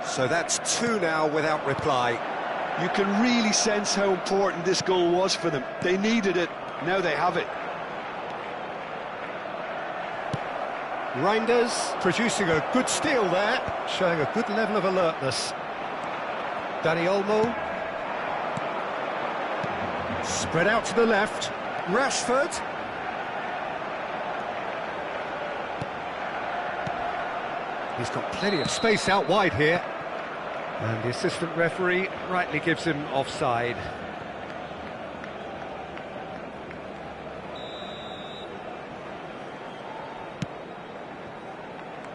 So that's two now without reply. You can really sense how important this goal was for them. They needed it, now they have it. Reinders producing a good steal there, showing a good level of alertness. Dani Olmo. Spread out to the left. Rashford. He's got plenty of space out wide here. And the assistant referee rightly gives him offside.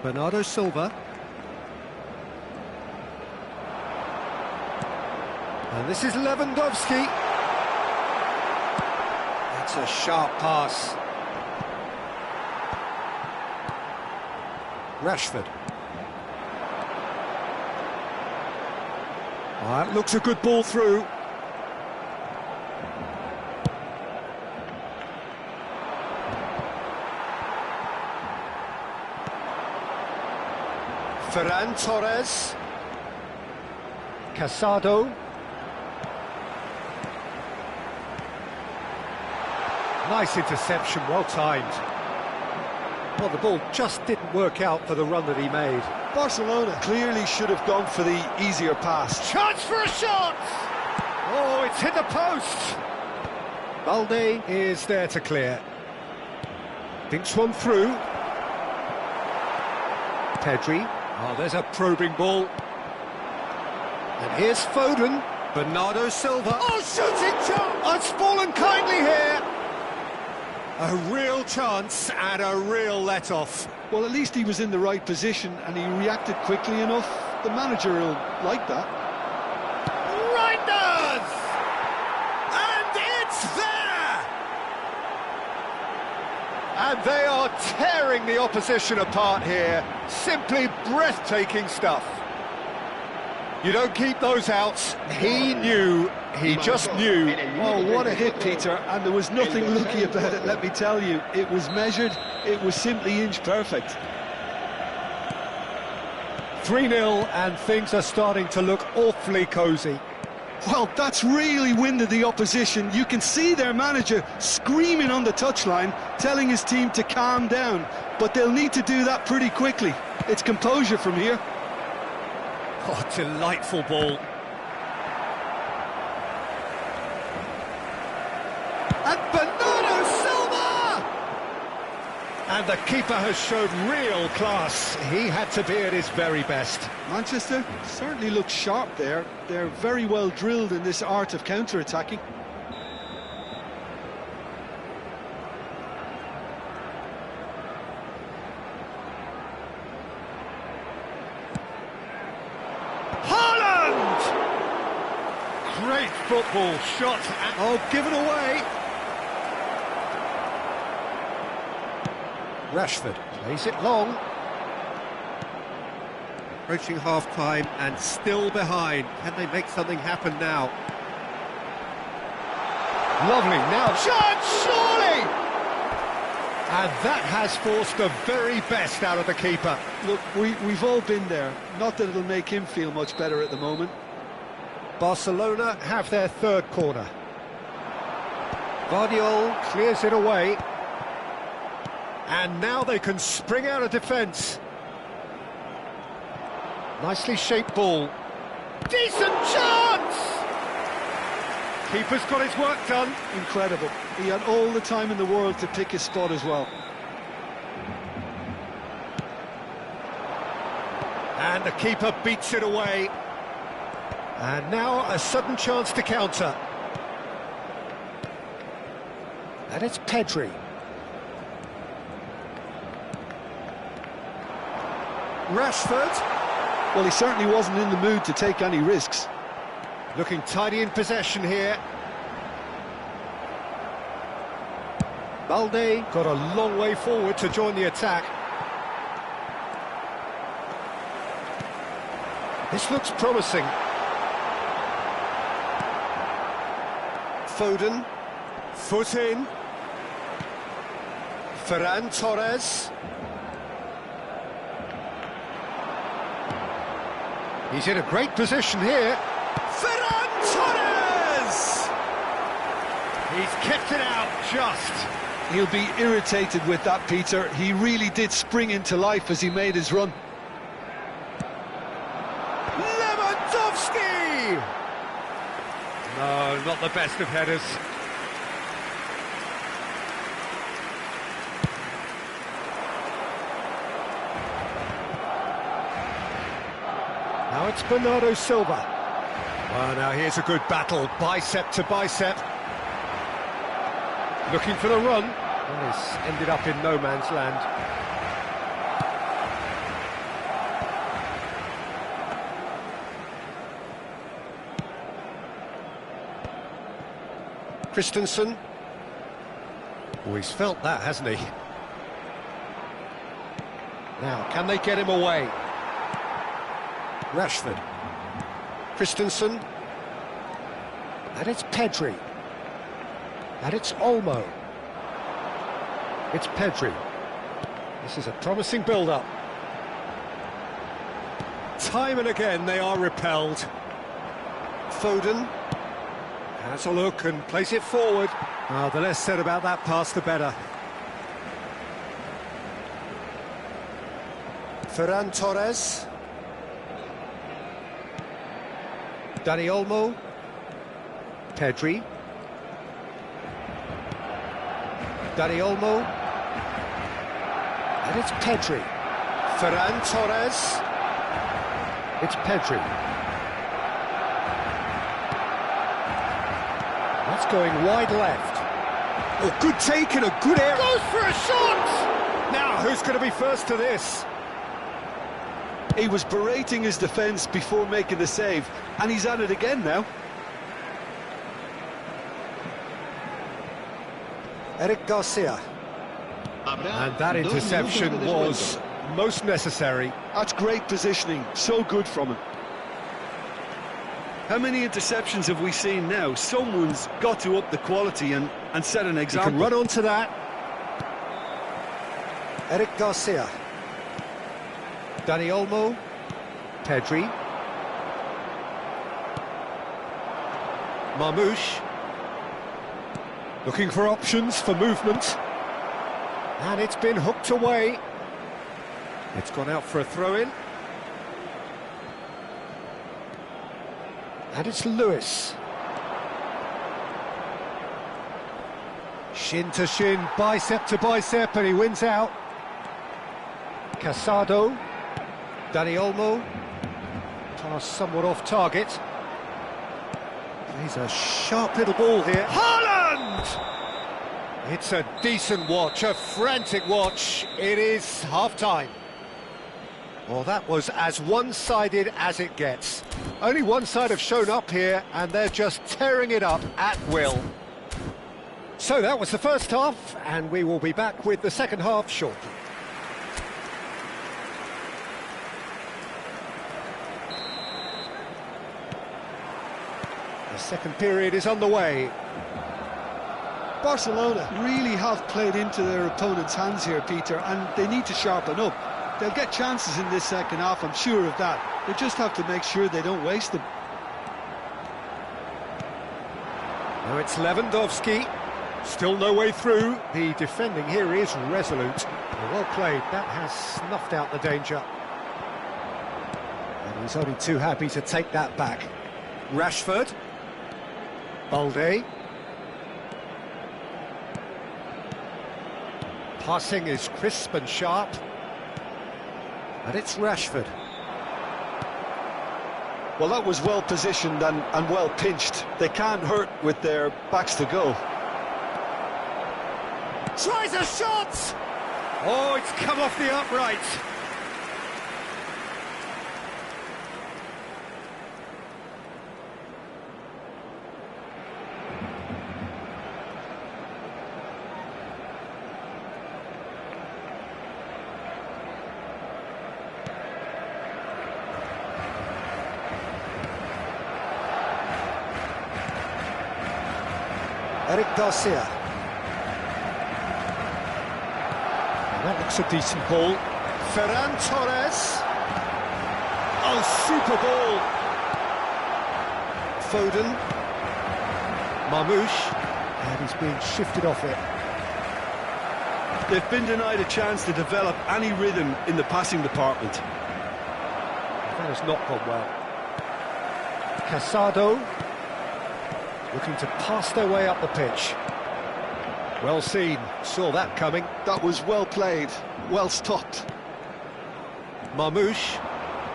Bernardo Silva. And this is Lewandowski. That's a sharp pass. Rashford. That looks a good ball through. Ferran Torres. Casado. Nice interception, well timed. Well, the ball just didn't work out for the run that he made. Barcelona clearly should have gone for the easier pass. Chance for a shot! Oh, it's hit the post! Balde is there to clear. Thinks one through. Pedri. Oh, there's a probing ball. And here's Foden. Bernardo Silva. Oh, shooting chance! Oh, it's fallen kindly here. A real chance and a real let-off. Well, at least he was in the right position and he reacted quickly enough. The manager will like that. Reinders! And it's there! And they are tearing the opposition apart here. Simply breathtaking stuff. You don't keep those outs. He knew, he just knew. Oh, what a hit, Peter, and there was nothing lucky about it, let me tell you. It was measured, it was simply inch perfect. 3-0 and things are starting to look awfully cosy. Well, that's really winded the opposition. You can see their manager screaming on the touchline, telling his team to calm down. But they'll need to do that pretty quickly. It's composure from here. Oh, delightful ball. And Bernardo Silva! And the keeper has showed real class. He had to be at his very best. Manchester certainly looks sharp there. They're very well drilled in this art of counter-attacking. Great football shot. Oh, given away. Rashford plays it long. Approaching half-time and still behind. Can they make something happen now? Lovely, now chance, surely! And that has forced the very best out of the keeper. Look, we've all been there. Not that it'll make him feel much better at the moment. Barcelona have their third corner. Guardiola clears it away. And now they can spring out of defence. Nicely shaped ball. Decent chance! Keeper's got his work done. Incredible. He had all the time in the world to pick his spot as well. And the keeper beats it away. And now a sudden chance to counter. And it's Pedri. Rashford. Well, he certainly wasn't in the mood to take any risks. Looking tidy in possession here. Balde got a long way forward to join the attack. This looks promising. Foden. Foot in. Ferran Torres. He's in a great position here. Ferran Torres! He's kept it out just. He'll be irritated with that, Peter. He really did spring into life as he made his run. Lewandowski! No, not the best of headers. Now it's Bernardo Silva. Well, now here's a good battle, bicep to bicep. Looking for the run. Well, he's ended up in no man's land. Christensen. Oh, he's felt that, hasn't he? Now, can they get him away? Rashford. Christensen. And it's Pedri. And it's Olmo. It's Pedri. This is a promising build-up. Time and again they are repelled. Foden. Has a look and plays it forward. Oh, the less said about that pass, the better. Ferran Torres. Dani Olmo. Pedri. Dani Olmo. And it's Pedri. Ferran Torres. It's Pedri. That's going wide left. Oh, good take in a good area. Goes for a shot! Now, who's going to be first to this? He was berating his defence before making the save, and he's at it again now. Eric Garcia. And that interception was most necessary. That's great positioning, so good from him. How many interceptions have we seen now? Someone's got to up the quality and set an He example. can run onto that. Eric Garcia. Dani Olmo. Pedri. Marmoush. Looking for options for movement. And it's been hooked away. It's gone out for a throw-in. And it's Lewis. Shin to shin, bicep to bicep, and he wins out. Casado. Dani Olmo. Pass somewhat off target. He's a sharp little ball here. Haaland! It's a decent watch, a frantic watch. It is half-time. Well, that was as one-sided as it gets. Only one side have shown up here, and they're just tearing it up at will. So that was the first half, and we will be back with the second half shortly. The second period is underway. Barcelona really have played into their opponent's hands here, Peter, and they need to sharpen up. They'll get chances in this second half, I'm sure of that. They just have to make sure they don't waste them. Now it's Lewandowski. Still no way through. The defending here is resolute. Well played. That has snuffed out the danger. And he's only too happy to take that back. Rashford. Balde. Passing is crisp and sharp. And it's Rashford. Well, that was well positioned and well pinched. They can't hurt with their backs to go. Tries a shot! Oh, it's come off the upright. Eric Garcia. And that looks a decent ball. Ferran Torres. Oh, super ball. Foden. Marmoush. And he's being shifted off it. They've been denied a chance to develop any rhythm in the passing department. That has not gone well. Casado. Looking to pass their way up the pitch. Well seen, saw that coming. That was well played, well stopped. Marmoush.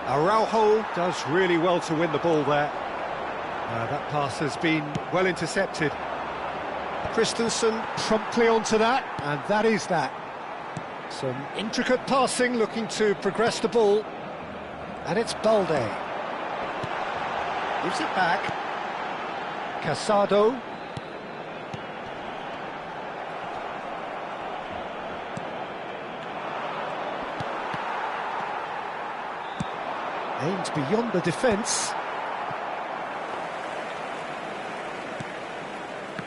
Araujo does really well to win the ball there. That pass has been well intercepted. Christensen promptly onto that, and that is that. Some intricate passing, looking to progress the ball. And it's Balde. Gives it back. Casado. Aims beyond the defence.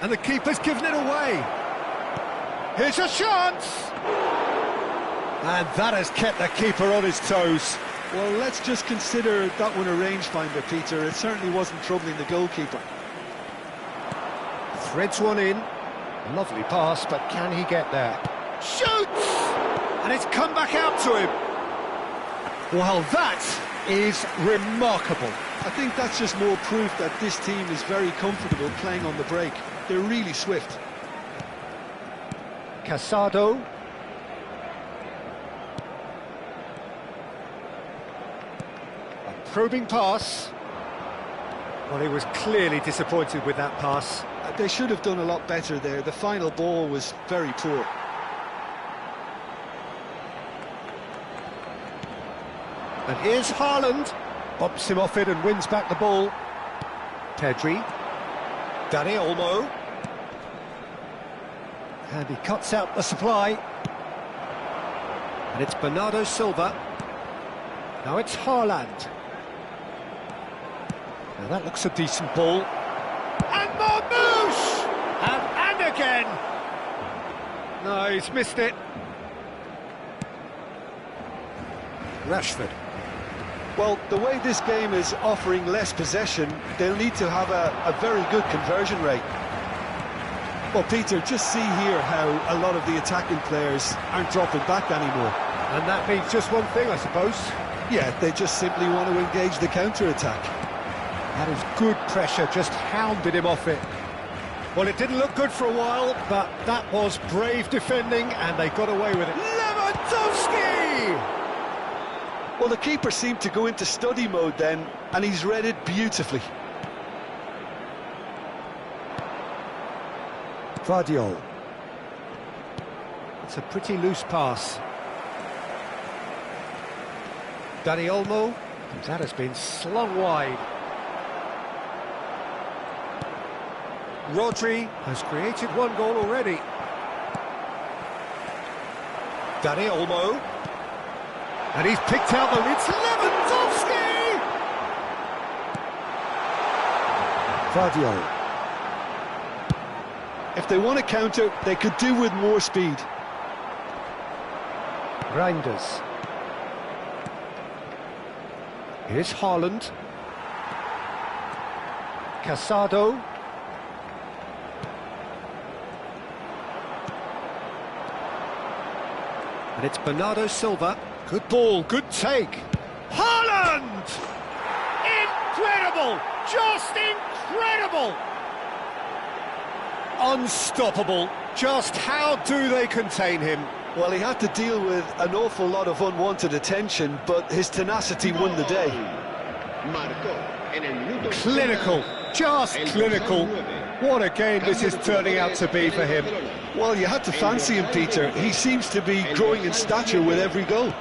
And the keeper's given it away. Here's a chance! And that has kept the keeper on his toes. Well, let's just consider that one a rangefinder, Peter. It certainly wasn't troubling the goalkeeper. Threads one in. Lovely pass, but can he get there? Shoots! And it's come back out to him. Well, that is remarkable. I think that's just more proof that this team is very comfortable playing on the break. They're really swift. Casado. A probing pass. Well, he was clearly disappointed with that pass. They should have done a lot better there. The final ball was very poor. And here's Haaland. Bumps him off it and wins back the ball. Pedri. Dani Olmo. And he cuts out the supply. And it's Bernardo Silva. Now it's Haaland. Now that looks a decent ball. And Marmoush! And again! No, he's missed it. Rashford. Well, the way this game is offering less possession, they'll need to have a very good conversion rate. Well, Peter, just see here how a lot of the attacking players aren't dropping back anymore. And that means just one thing, I suppose. Yeah, they just simply want to engage the counter-attack. That is good pressure, just hounded him off it. Well, it didn't look good for a while, but that was brave defending, and they got away with it. Lewandowski! Well, the keeper seemed to go into study mode then, and he's read it beautifully. Vardiol. It's a pretty loose pass. Dani Olmo. That has been slung wide. Rodri has created one goal already. Dani Olmo. And he's picked out the... It's Lewandowski! Vardiol. If they want to counter, they could do with more speed. Reinders. Here's Haaland. Casado. And it's Bernardo Silva. Good ball, good take. Haaland! Incredible! Just incredible! Unstoppable. Just how do they contain him? Well, he had to deal with an awful lot of unwanted attention, but his tenacity won the day. Clinical, just clinical. What a game this is turning out to be for him. Well, you had to fancy him, Peter. He seems to be growing in stature with every goal.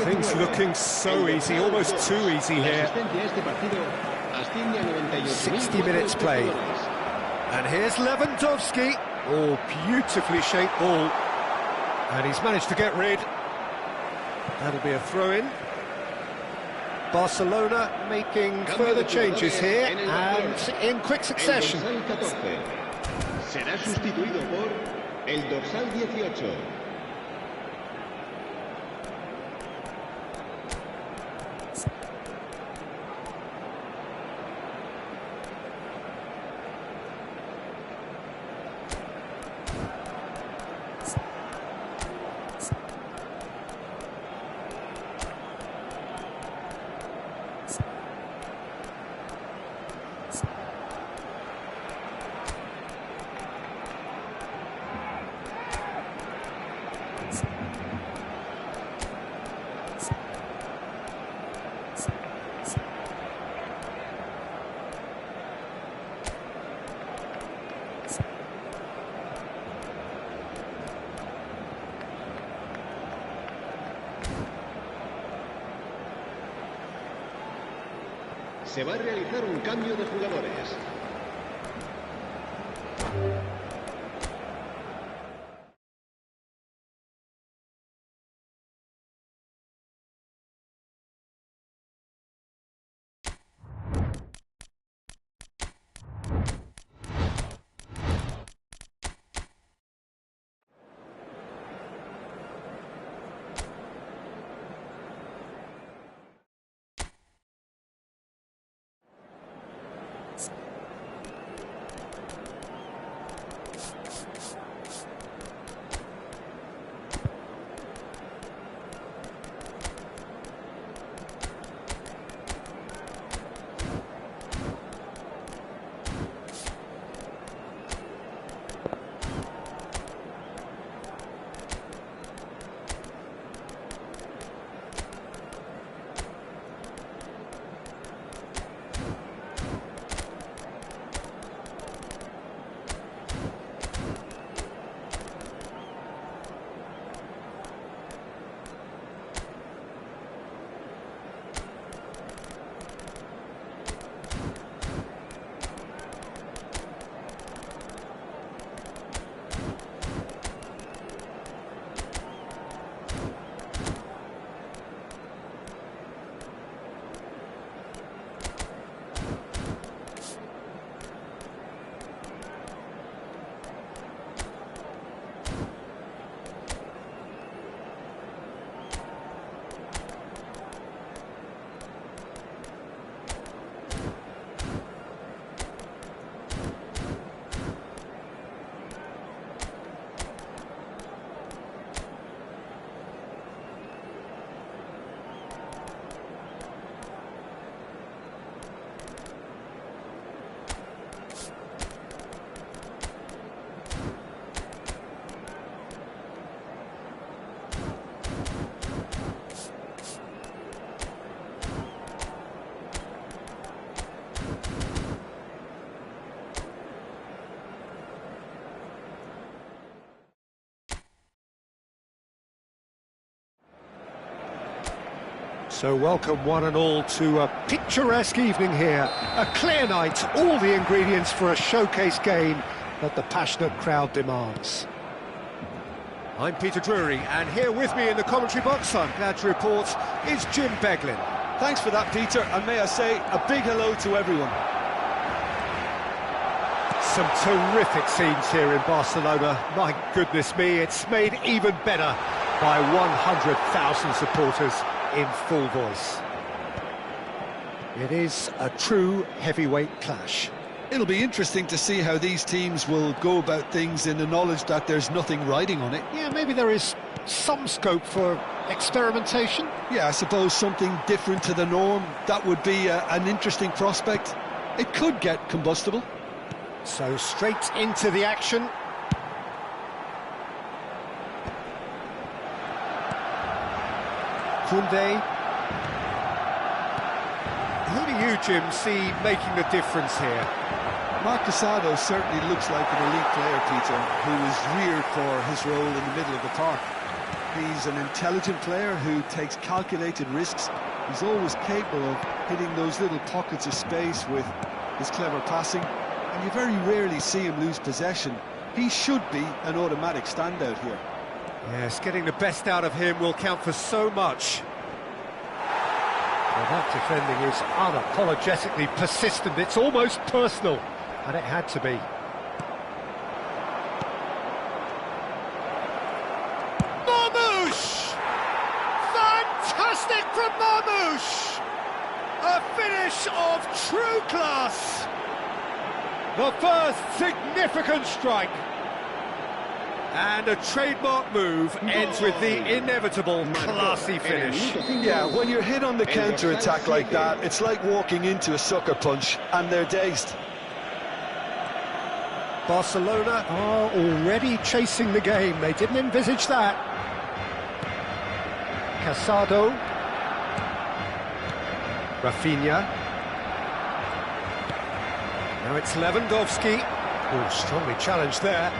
Things looking so easy, almost too easy here. 60 minutes played. And here's Lewandowski. Oh, beautifully shaped ball. And he's managed to get rid. That'll be a throw-in. Barcelona making further changes here and in quick succession. Será sustituido por el dorsal 18. Se va a realizar un cambio de jugadores. So welcome one and all to a picturesque evening here. A clear night, all the ingredients for a showcase game that the passionate crowd demands. I'm Peter Drury, and here with me in the commentary box, I'm glad to report, is Jim Beglin. Thanks for that, Peter, and may I say a big hello to everyone. Some terrific scenes here in Barcelona. My goodness me, it's made even better by 100,000 supporters in full voice. It is a true heavyweight clash. It'll be interesting to see how these teams will go about things in the knowledge that there's nothing riding on it. Yeah, maybe there is some scope for experimentation. Yeah, I suppose something different to the norm. That would be an interesting prospect. It could get combustible. So straight into the action. Koundé. Who do you, Jim, see making the difference here? Marcasado certainly looks like an elite player, Peter, who is reared for his role in the middle of the park. He's an intelligent player who takes calculated risks. He's always capable of hitting those little pockets of space with his clever passing, and you very rarely see him lose possession. He should be an automatic standout here. Yes, getting the best out of him will count for so much. Well, that defending is unapologetically persistent. It's almost personal, and it had to be. Marmoush! Fantastic from Marmoush! A finish of true class! The first significant strike. And a trademark move ends with the inevitable classy finish. Yeah, when you're hit on the counter-attack like that, it's like walking into a sucker punch, and they're dazed. Barcelona are already chasing the game. They didn't envisage that. Casado. Rafinha. Now it's Lewandowski. Oh, strongly challenged there.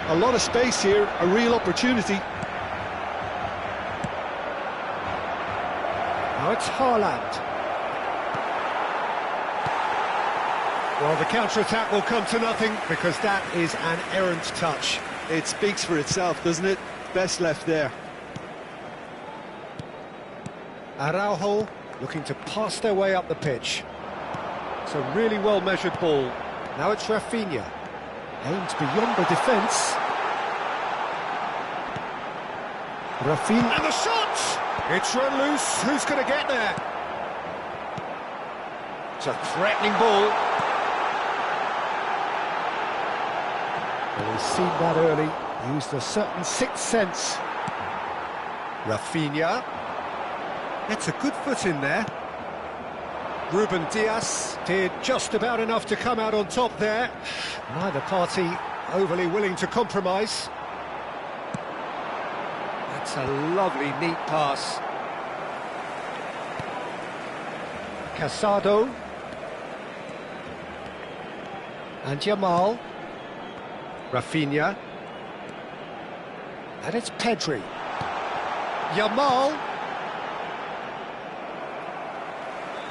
A lot of space here, a real opportunity. Now it's Haaland. Well, the counter-attack will come to nothing because that is an errant touch. It speaks for itself, doesn't it? Best left there. Araujo looking to pass their way up the pitch. It's a really well-measured ball. Now it's Rafinha. Aimed beyond the defence. Rafinha. And the shot! It's run loose. Who's going to get there? It's a threatening ball. Well, he's seen that early. Used a certain sixth sense. Rafinha. It's a good foot in there. Ruben Dias did just about enough to come out on top there. Neither party overly willing to compromise. That's a lovely, neat pass. Casado. And Yamal. Rafinha. And it's Pedri. Yamal.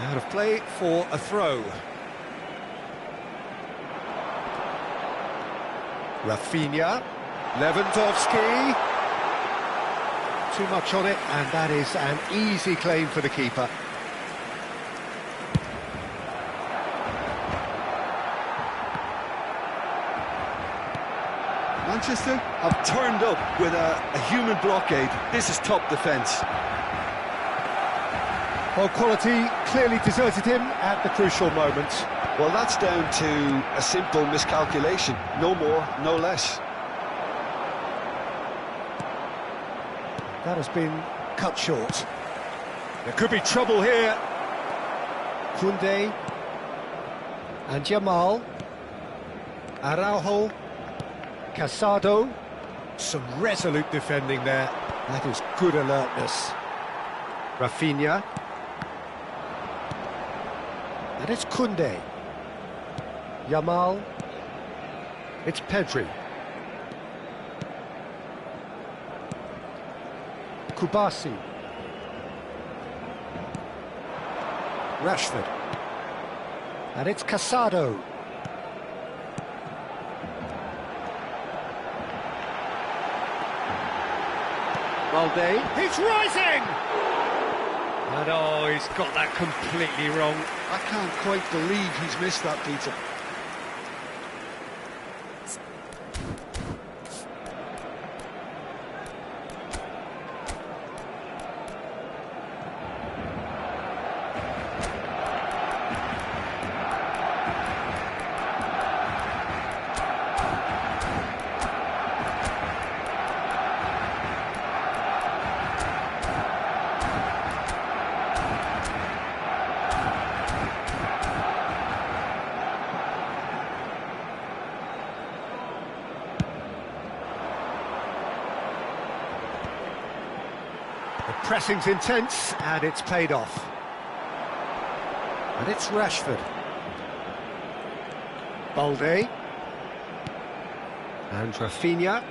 Out of play for a throw. Rafinha. Lewandowski. Too much on it, and that is an easy claim for the keeper. Manchester have turned up with a human blockade. This is top defence. Well, quality clearly deserted him at the crucial moment. Well, that's down to a simple miscalculation. No more, no less. That has been cut short. There could be trouble here. Koundé. And Yamal. Araujo. Casado. Some resolute defending there. That is good alertness. Rafinha. And it's Koundé. Yamal. It's Pedri. Kubasi. Rashford. And it's Casado. Balde. He's rising! And oh, he's got that completely wrong. I can't quite believe he's missed that, Peter. The pressing's intense, and it's paid off. And it's Rashford. Balde. And Rafinha.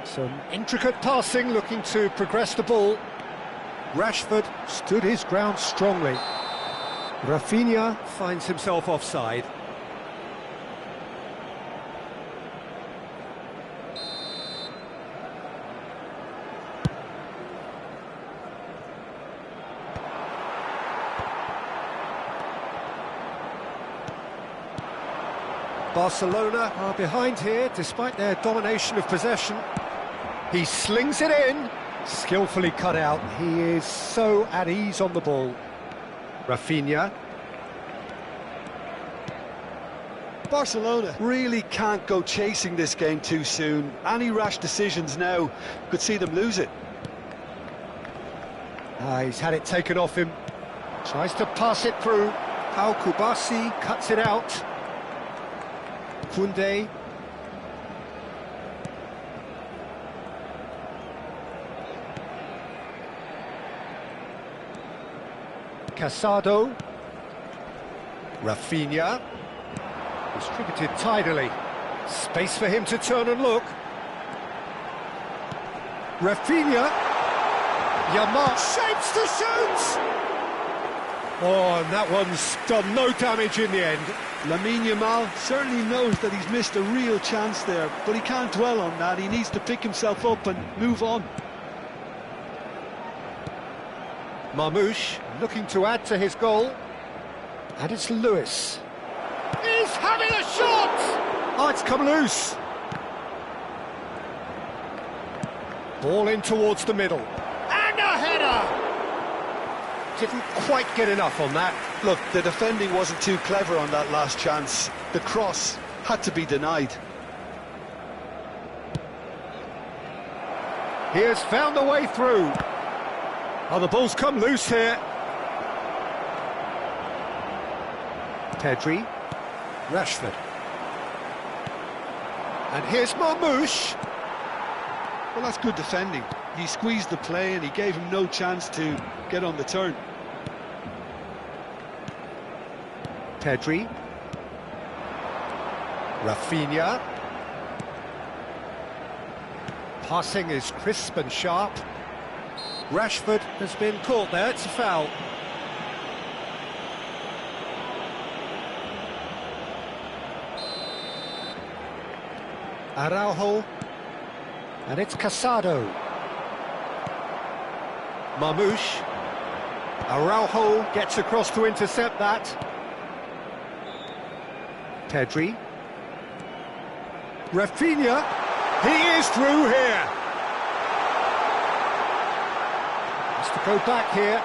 Some intricate passing, looking to progress the ball. Rashford stood his ground strongly. Rafinha finds himself offside. Barcelona are behind here, despite their domination of possession. He slings it in, skillfully cut out. He is so at ease on the ball. Rafinha. Barcelona really can't go chasing this game too soon. Any rash decisions now could see them lose it. He's had it taken off him. Tries to pass it through. Pau Kubasi cuts it out. Koundé. Casado. Rafinha. Distributed tidily. Space for him to turn and look. Rafinha. Yamal shapes to shoot! Oh, and that one's done no damage in the end. Lamine Yamal certainly knows that he's missed a real chance there, but he can't dwell on that. He needs to pick himself up and move on. Marmoush looking to add to his goal. And it's Lewis. He's having a shot! Oh, it's come loose. Ball in towards the middle. And a header! Didn't quite get enough on that. Look, the defending wasn't too clever on that last chance. The cross had to be denied. He has found a way through. Oh, the ball's come loose here. Pedri. Rashford. And here's Marmoush. Well, that's good defending. He squeezed the play and he gave him no chance to get on the turn. Pedri. Rafinha. Passing is crisp and sharp. Rashford has been caught there, it's a foul. Araujo. And it's Casado. Marmoush. Araujo gets across to intercept that. Pedri. Rafinha. He is through here. Has to go back here.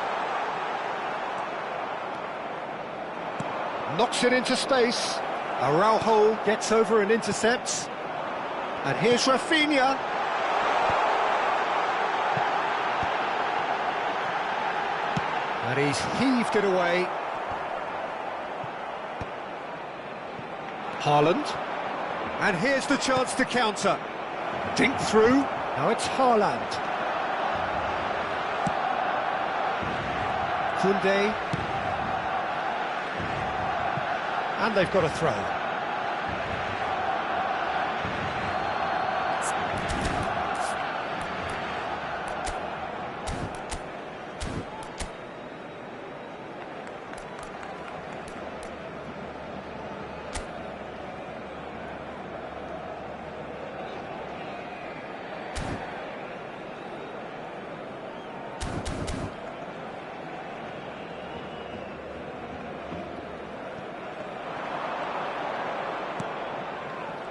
Knocks it into space. Araujo gets over and intercepts. And here's Rafinha. And he's heaved it away. Haaland. And here's the chance to counter. Dink through. Now it's Haaland. Koundé. And they've got a throw.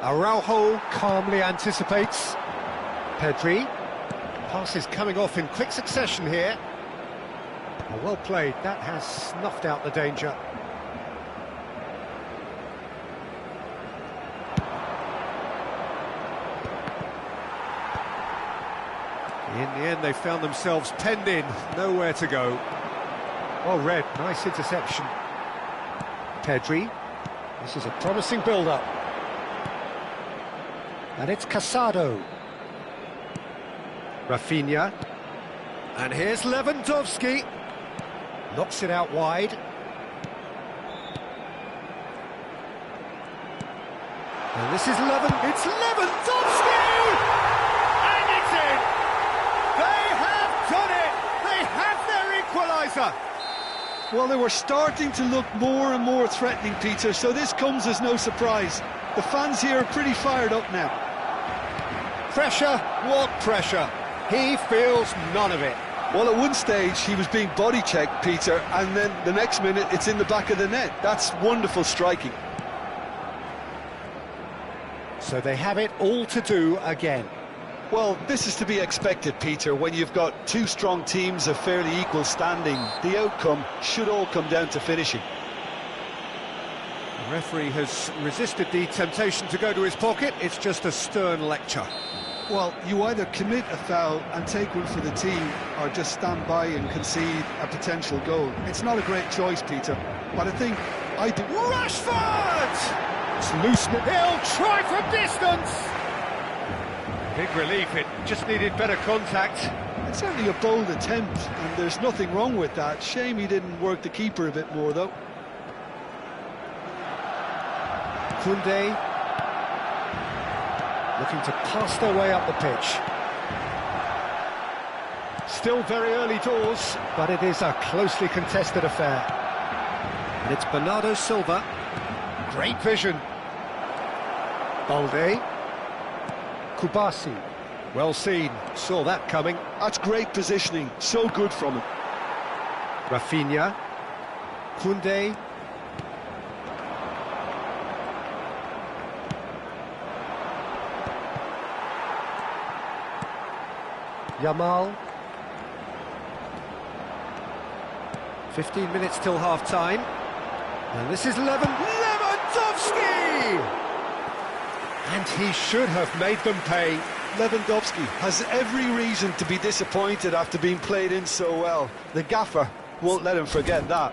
Araujo calmly anticipates. Pedri. Pass is coming off in quick succession here. Oh, well played, that has snuffed out the danger. In the end, they found themselves penned in, nowhere to go. Well read, nice interception. Pedri. This is a promising build-up. And it's Casado. Rafinha. And here's Lewandowski. Knocks it out wide. And this is it's Lewandowski! And it's in! They have done it! They have their equaliser! Well, they were starting to look more and more threatening, Peter, so this comes as no surprise. The fans here are pretty fired up now. Pressure? What pressure? He feels none of it. Well, at one stage he was being body checked, Peter, and then the next minute it's in the back of the net. That's wonderful striking. So they have it all to do again. Well, this is to be expected, Peter. When you've got two strong teams of fairly equal standing, the outcome should all come down to finishing. The referee has resisted the temptation to go to his pocket. It's just a stern lecture. Well, you either commit a foul and take one for the team, or just stand by and concede a potential goal. It's not a great choice, Peter, but I think I do. Rashford! It's loose. He'll try from distance. Big relief, it just needed better contact. It's certainly a bold attempt, and there's nothing wrong with that. Shame he didn't work the keeper a bit more, though. Koundé looking to pass their way up the pitch. Still very early doors, but it is a closely contested affair. And it's Bernardo Silva. Great vision. Balde. Kubasi. Well seen, saw that coming. That's great positioning, so good from him. Rafinha. Koundé. Yamal. 15 minutes till half-time. And this is Lewandowski! And he should have made them pay. Lewandowski has every reason to be disappointed after being played in so well. The gaffer won't let him forget that.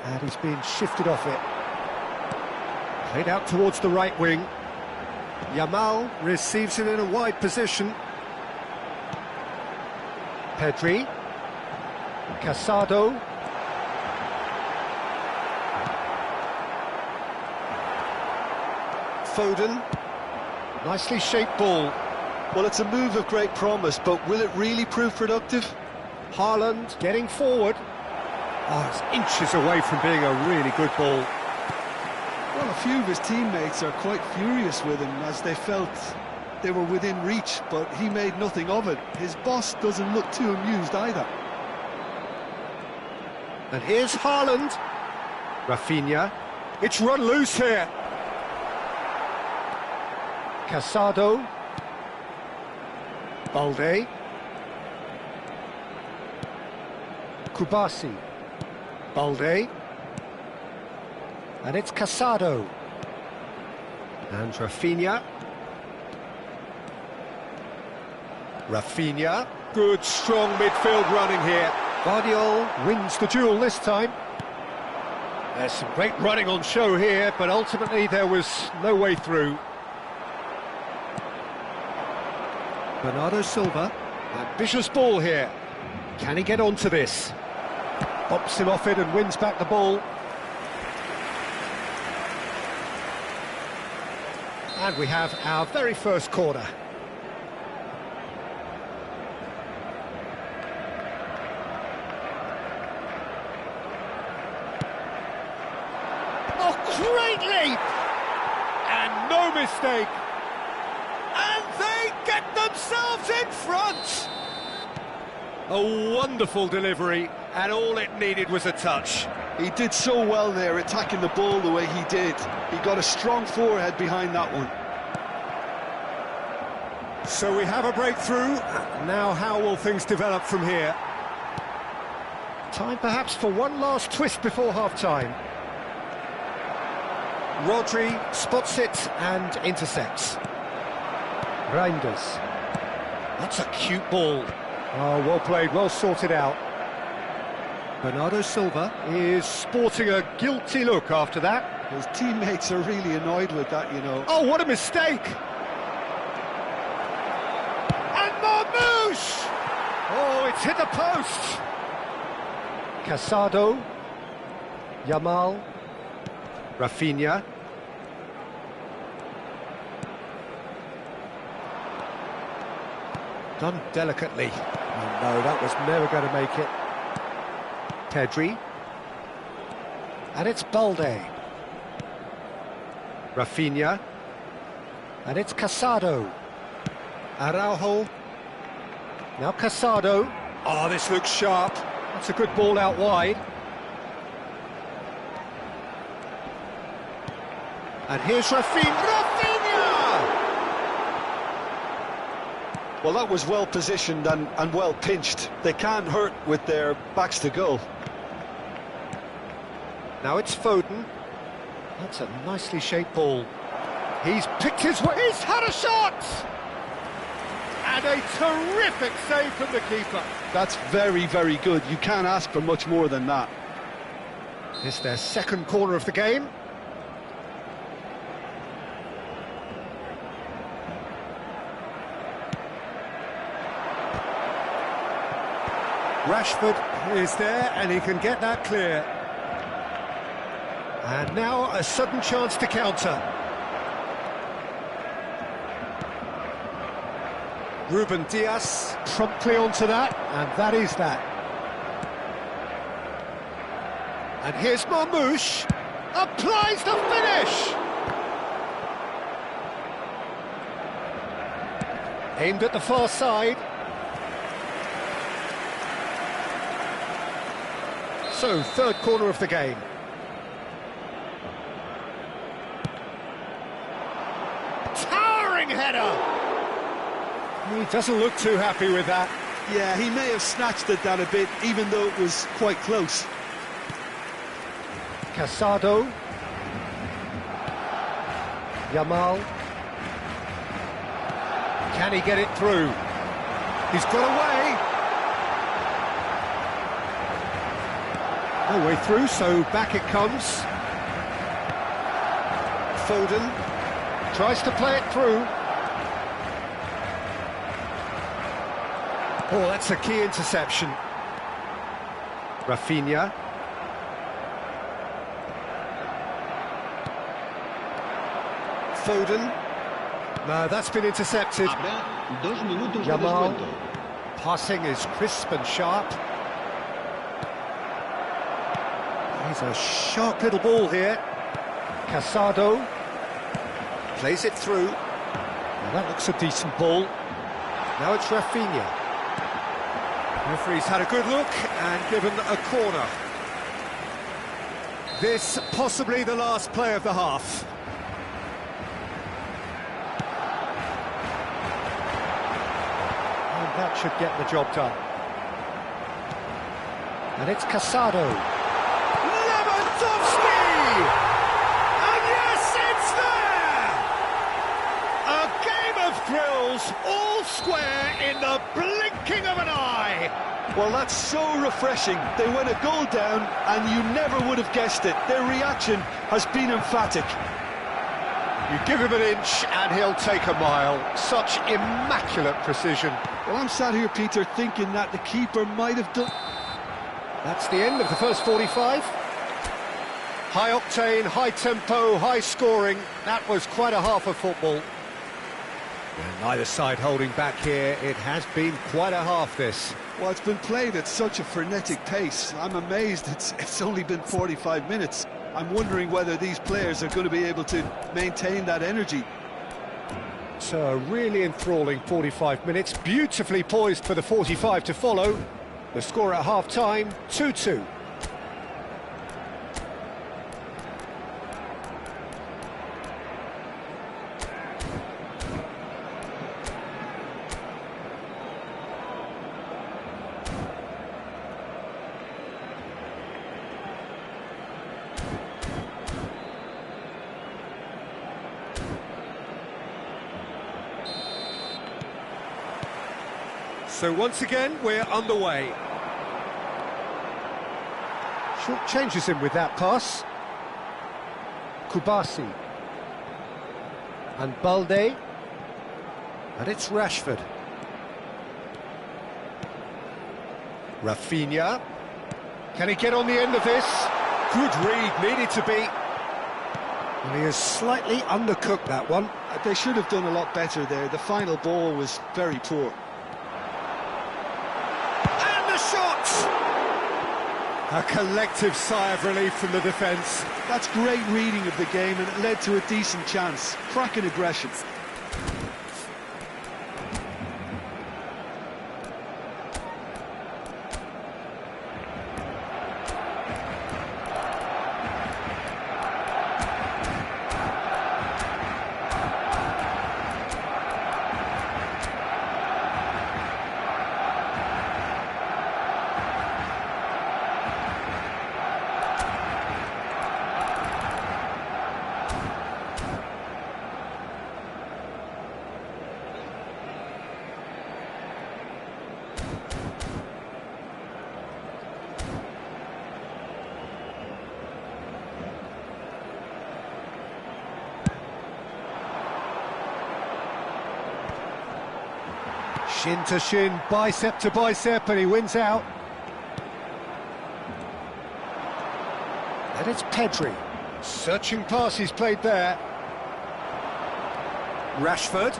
And he's been shifted off it. Played out towards the right wing. Yamal receives it in a wide position. Pedri. Casado. Foden. Nicely shaped ball. Well, it's a move of great promise, but will it really prove productive? Haaland getting forward. Oh, it's inches away from being a really good ball. Well, a few of his teammates are quite furious with him as they felt they were within reach, but he made nothing of it. His boss doesn't look too amused either. And here's Haaland. Rafinha. It's run loose here. Casado. Balde. Kubasi. Balde. And it's Casado. And Rafinha. Rafinha. Good, strong midfield running here. Guardiola wins the duel this time. There's some great running on show here, but ultimately there was no way through. Bernardo Silva. Ambitious ball here. Can he get onto this? Bops him off it and wins back the ball. And we have our very first corner. Oh, great leap! And no mistake. And they get themselves in front! A wonderful delivery, and all it needed was a touch. He did so well there, attacking the ball the way he did. He got a strong forehead behind that one. So we have a breakthrough. Now how will things develop from here? Time perhaps for one last twist before half-time. Rodri spots it and intercepts. Reinders. That's a cute ball. Oh, well played, well sorted out. Bernardo Silva is sporting a guilty look after that. His teammates are really annoyed with that, you know. Oh, what a mistake! And Marmouche! Oh, it's hit the post! Casado. Yamal. Rafinha. Done delicately. Oh no, that was never going to make it. Pedri. And it's Balde. Rafinha. And it's Casado. Araujo. Now Casado. Oh, this looks sharp. That's a good ball out wide. And here's Rafinha. Well, that was well positioned and well pinched. They can't hurt with their backs to goal. Now it's Foden. That's a nicely shaped ball. He's picked his way. He's had a shot! And a terrific save from the keeper. That's very, very good. You can't ask for much more than that. It's their second corner of the game. Rashford is there and he can get that clear. And now a sudden chance to counter. Ruben Dias promptly onto that, and that is that. And here's Marmouche, applies the finish! Aimed at the far side. So, third corner of the game. Towering header! He doesn't look too happy with that. Yeah, he may have snatched at that a bit, even though it was quite close. Casado. Yamal. Can he get it through? He's got away. No way through, so back it comes. Foden tries to play it through. Oh, that's a key interception. Rafinha. Foden. No, that's been intercepted. Habrá 2 minutos de Yamal. descuento. Passing is crisp and sharp. He's a sharp little ball here. Casado. Plays it through. Well, that looks a decent ball. Now it's Rafinha. Referee's had a good look and given a corner. This possibly the last play of the half. And that should get the job done. And it's Casado. Lewandowski! And yes, it's there! A game of thrills, all square in the blinking of an eye. Well, that's so refreshing. They went a goal down, and you never would have guessed it. Their reaction has been emphatic. You give him an inch and he'll take a mile. Such immaculate precision. Well, I'm sat here, Peter, thinking that the keeper might have done... That's the end of the first 45. High octane, high tempo, high scoring. That was quite a half of football. And neither side holding back here. It has been quite a half, this. Well, it's been played at such a frenetic pace. I'm amazed it's only been 45 minutes. I'm wondering whether these players are going to be able to maintain that energy. So a really enthralling 45 minutes, beautifully poised for the 45 to follow. The score at half-time, 2-2. So once again, we're underway. Short changes him with that pass. Kubasi. And Balde. And it's Rashford. Rafinha. Can he get on the end of this? Good read, needed to be. And he has slightly undercooked that one. They should have done a lot better there. The final ball was very poor. And the shot! A collective sigh of relief from the defence. That's great reading of the game, and it led to a decent chance. Cracking aggression. Shin to shin, bicep to bicep, and he wins out. And it's Pedri. Searching pass he's played there. Rashford.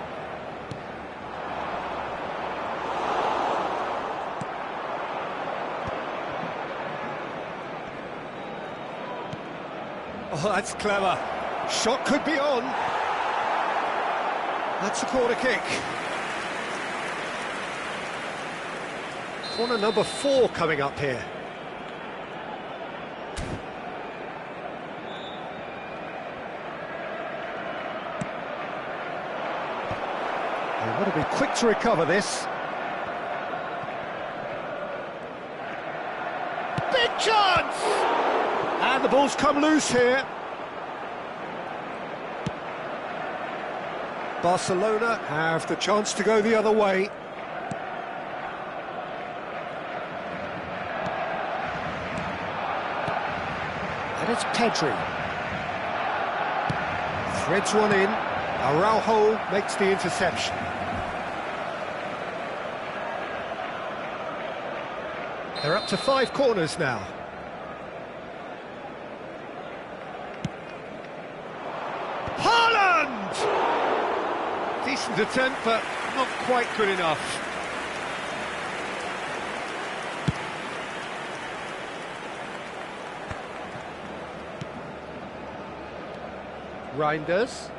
Oh, that's clever. Shot could be on. That's a corner kick. Corner number 4 coming up here. They want to be quick to recover this. Big chance! And the ball's come loose here. Barcelona have the chance to go the other way. And it's Pedri. Threads one in. Araujo makes the interception. They're up to 5 corners now. Haaland! Decent attempt, but not quite good enough. Reinders.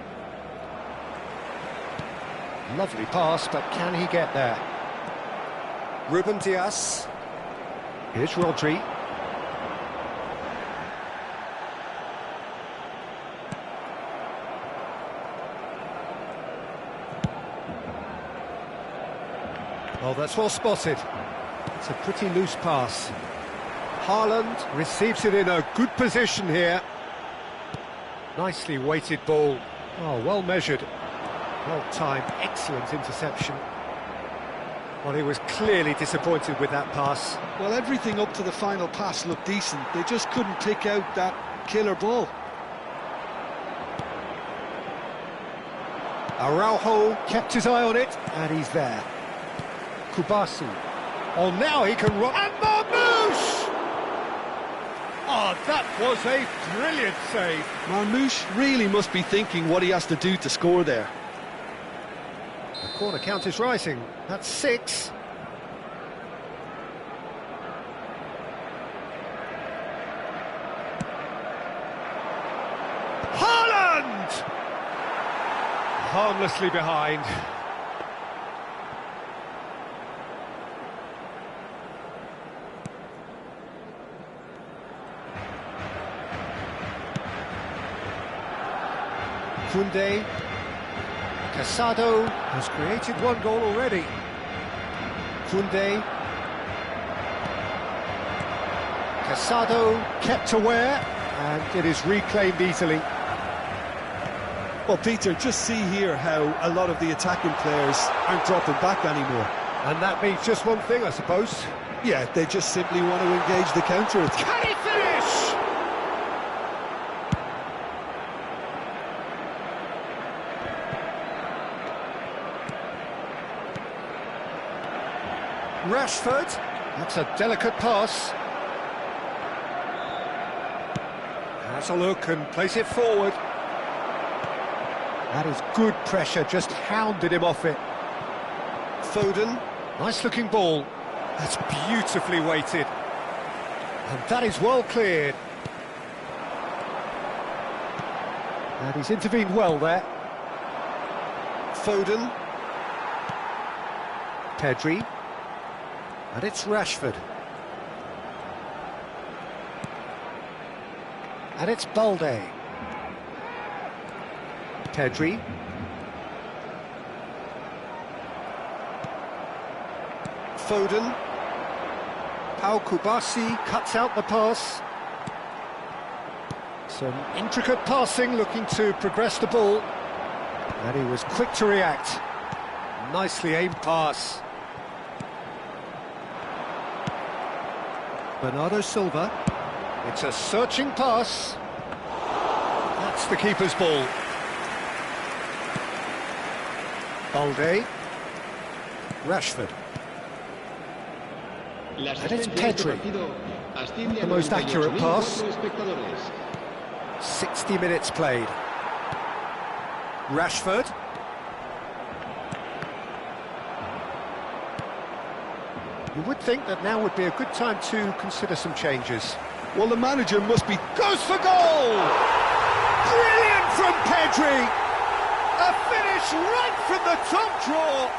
Lovely pass, but can he get there? Ruben Dias. Here's Rodri. Oh, that's well spotted. It's a pretty loose pass. Haaland receives it in a good position here. Nicely weighted ball. Oh, well measured. Well timed, excellent interception. Well, he was clearly disappointed with that pass. Well, everything up to the final pass looked decent. They just couldn't pick out that killer ball. Araujo kept his eye on it, and he's there. Kubasi. Oh, now he can run. And Marmoush! Oh, that was a brilliant save. Marmoush really must be thinking what he has to do to score there. The corner count is rising. That's 6. Haaland! Harmlessly behind. Koundé. Casado has created 1 goal already. Koundé. Casado kept aware, and it is reclaimed easily. Well, Peter, just see here how a lot of the attacking players aren't dropping back anymore. And that means just one thing, I suppose. Yeah, they just simply want to engage the counter-attack. Can he finish? Rashford, that's a delicate pass. Has a look and plays it forward. That is good pressure, just hounded him off it. Foden. Nice looking ball. That's beautifully weighted. And that is well cleared. And he's intervened well there. Foden. Pedri. And it's Rashford. And it's Balde. Pedri. Foden. Pau Kubasi cuts out the pass. Some intricate passing, looking to progress the ball. And he was quick to react. Nicely aimed pass. Bernardo Silva. It's a searching pass. That's the keeper's ball. Balde. Rashford. And it's Pedri. The most accurate pass. 60 minutes played. Rashford. You would think that now would be a good time to consider some changes. Well, the manager must be... Goes for goal! Brilliant from Pedri! A finish right from the top draw!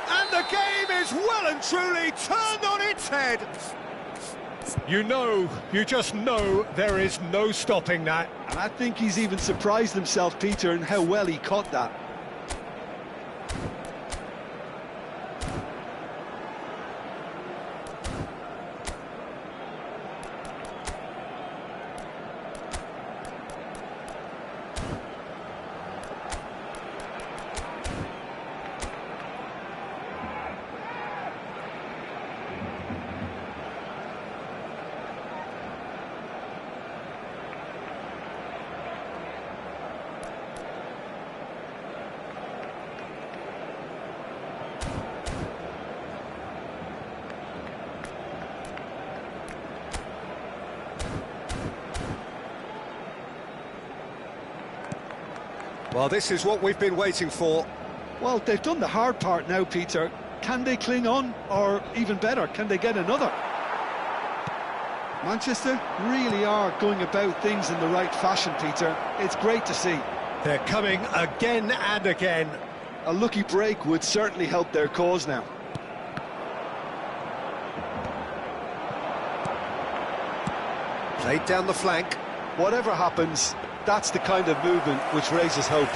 And the game is well and truly turned on its head. You just know there is no stopping that. And I think he's even surprised himself, Peter, in how well he caught that. Well, this is what we've been waiting for. Well, they've done the hard part now, Peter. Can they cling on? Or, even better, can they get another? Manchester really are going about things in the right fashion, Peter. It's great to see. They're coming again and again. A lucky break would certainly help their cause now. Played down the flank. Whatever happens, that's the kind of movement which raises hope.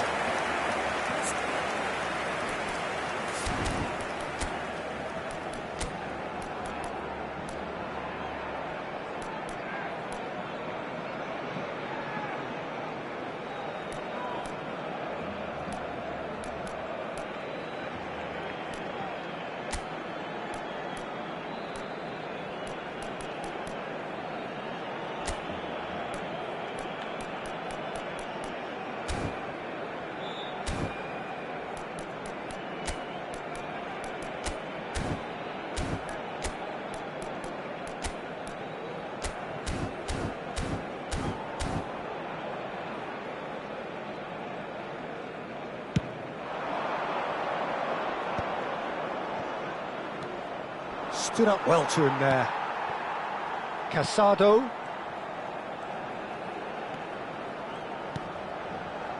Stood up well to him there. Casado.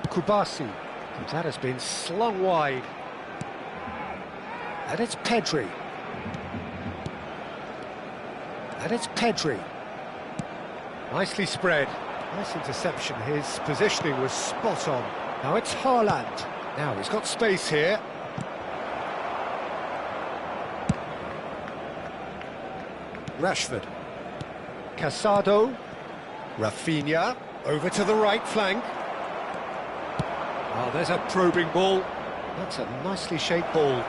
Kubasi. And that has been slung wide. And it's Pedri. And it's Pedri. Nicely spread. Nice interception. His positioning was spot on. Now it's Haaland. Now he's got space here. Rashford. Casado. Rafinha. Over to the right flank. Oh, there's a probing ball. That's a nicely shaped ball.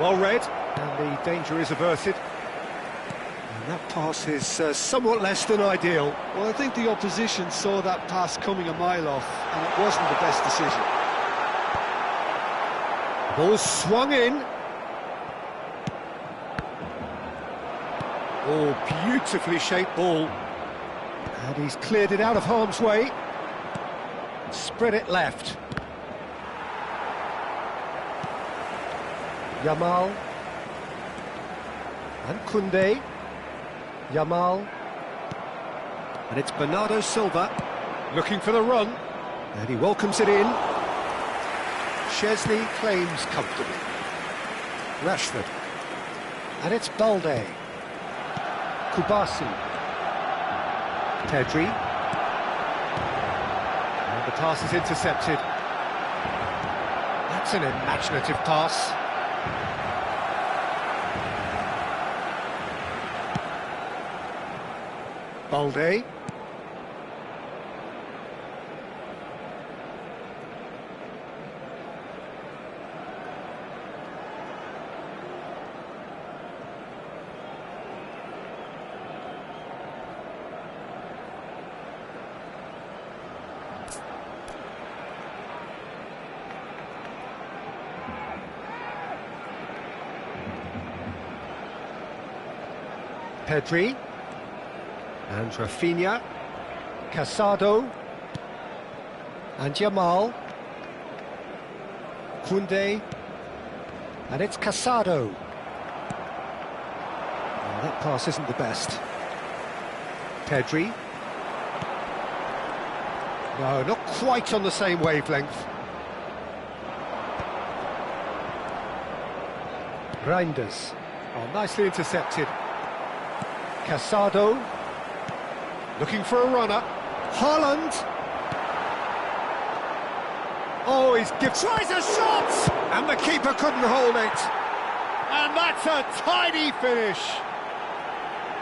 Well read. And the danger is averted. And that pass is somewhat less than ideal. Well, I think the opposition saw that pass coming a mile off, and it wasn't the best decision. Ball swung in. Oh, beautifully shaped ball. And he's cleared it out of harm's way. Spread it left. Yamal. And Koundé. Yamal. And it's Bernardo Silva looking for the run. And he welcomes it in. Chesney claims comfortably. Rashford. And it's Balde. Kubasi. Pedri. And the pass is intercepted. That's an imaginative pass. Balde. Pedri. And Rafinha, Casado, and Yamal, Koundé, and it's Casado. Oh, that pass isn't the best. Pedri. No, not quite on the same wavelength. Reinders. Oh, nicely intercepted. Casado. Looking for a runner. Haaland. Oh, tries a shot! And the keeper couldn't hold it. And that's a tidy finish.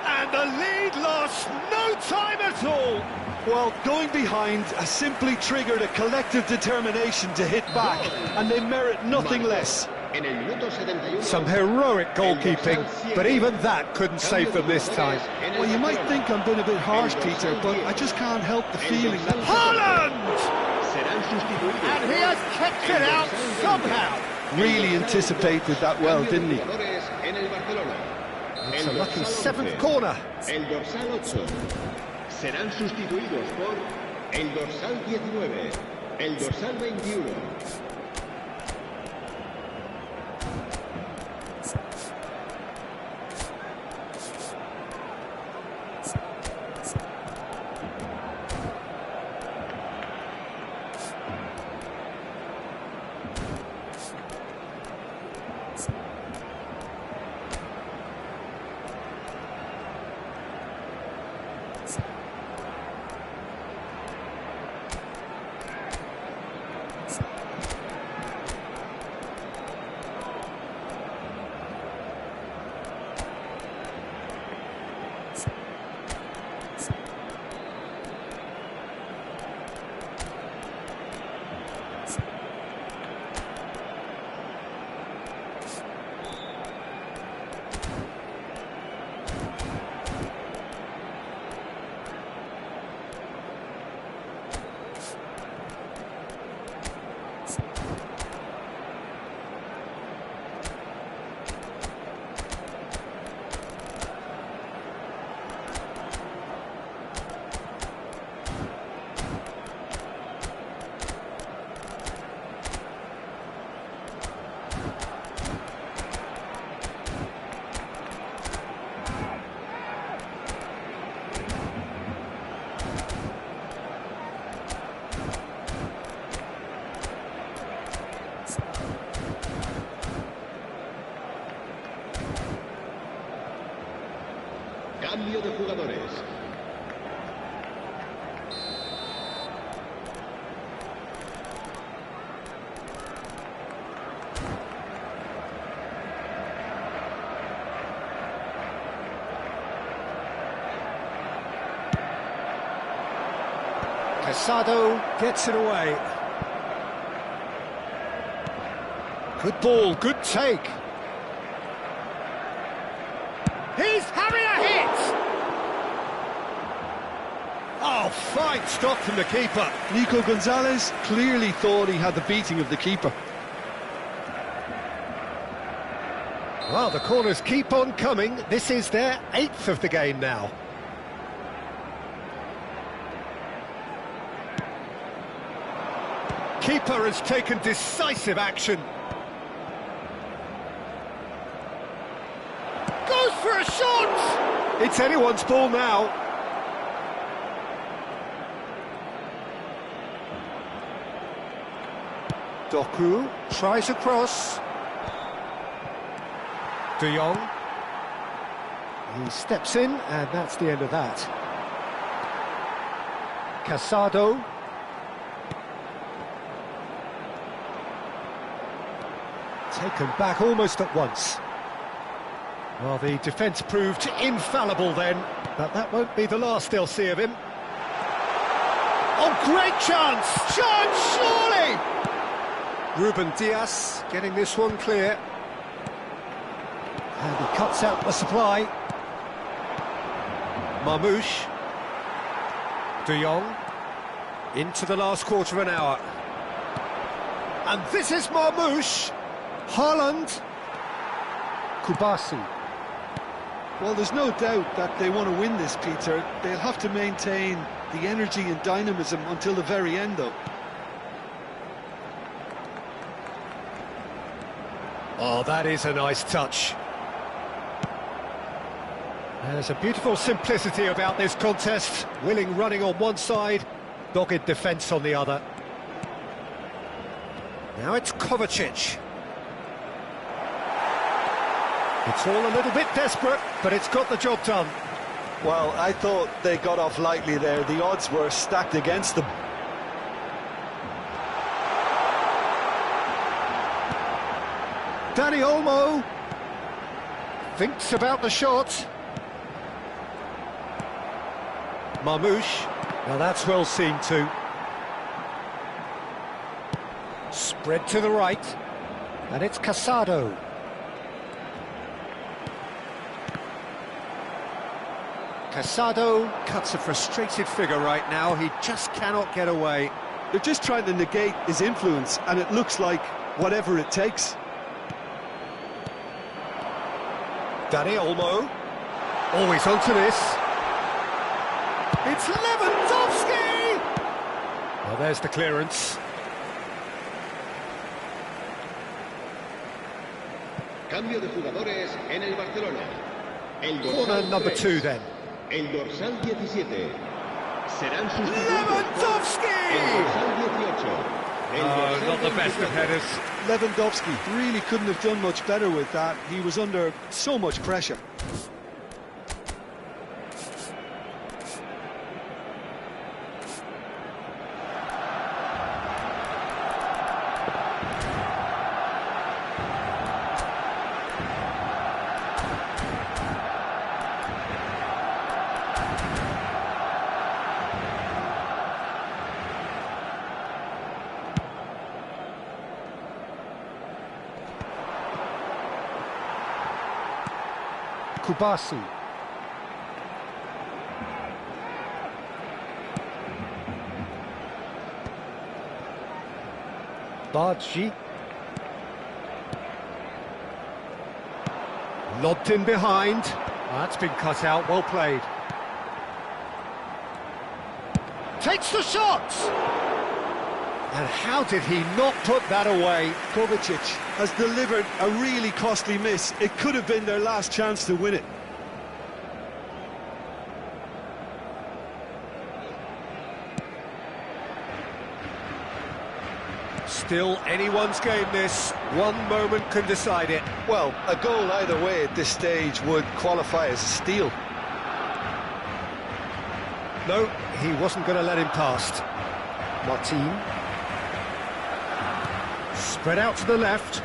And the lead lost no time at all. Well, going behind has simply triggered a collective determination to hit back, and they merit nothing less. Some heroic goalkeeping, but even that couldn't save them this time. Well, you might think I'm being a bit harsh, Peter, but I just can't help the feeling that... Haaland! And he has kept it out somehow. Really anticipated that well, didn't he? It's a lucky seventh corner. El dorsal 8 serán sustituidos por el dorsal 19, el dorsal 21. Cambio de jugadores. Casado gets it away. Good ball, good take. having a hit! Oh, fine stop from the keeper. Nico Gonzalez clearly thought he had the beating of the keeper. Well, the corners keep on coming. This is their 8th of the game now. Keeper has taken decisive action. Goes for a shot! It's anyone's ball now. Doku tries a cross. De Jong. He steps in, and that's the end of that. Casado. Taken back almost at once. Well, the defence proved infallible then, but that won't be the last they'll see of him. Oh, great chance! Chance, surely! Ruben Diaz getting this one clear. And he cuts out the supply. Marmoush. De Jong. Into the last quarter of an hour. And this is Marmoush. Haaland. Kubasi. Well, there's no doubt that they want to win this, Peter. They'll have to maintain the energy and dynamism until the very end, though. Oh, that is a nice touch. There's a beautiful simplicity about this contest. Willing running on one side, dogged defence on the other. Now it's Kovacic. It's all a little bit desperate, but it's got the job done. Well, I thought they got off lightly there. The odds were stacked against them. Dani Olmo thinks about the shot. Marmoush, now that's well seen too. Spread to the right, and it's Casado. Casado cuts a frustrated figure right now, he just cannot get away. They're just trying to negate his influence, and it looks like whatever it takes. Dani Olmo, always onto this. It's Lewandowski! Well, there's the clearance. Cambio de jugadores en el Barcelona. El Corner dorsal number 3. 2 then. El dorsal 17. Serán sustituidos Lewandowski! el dorsal 18. El dorsal Not the best of 24. headers. Lewandowski really couldn't have done much better with that. He was under so much pressure. Kubasi. Badji. Lobbed in behind. That's been cut out, well played. Takes the shot! And how did he not put that away? Kovacic has delivered a really costly miss. It could have been their last chance to win it. Still anyone's game this. One moment can decide it. Well, a goal either way at this stage would qualify as a steal. No, he wasn't going to let him past. Martin. Spread out to the left.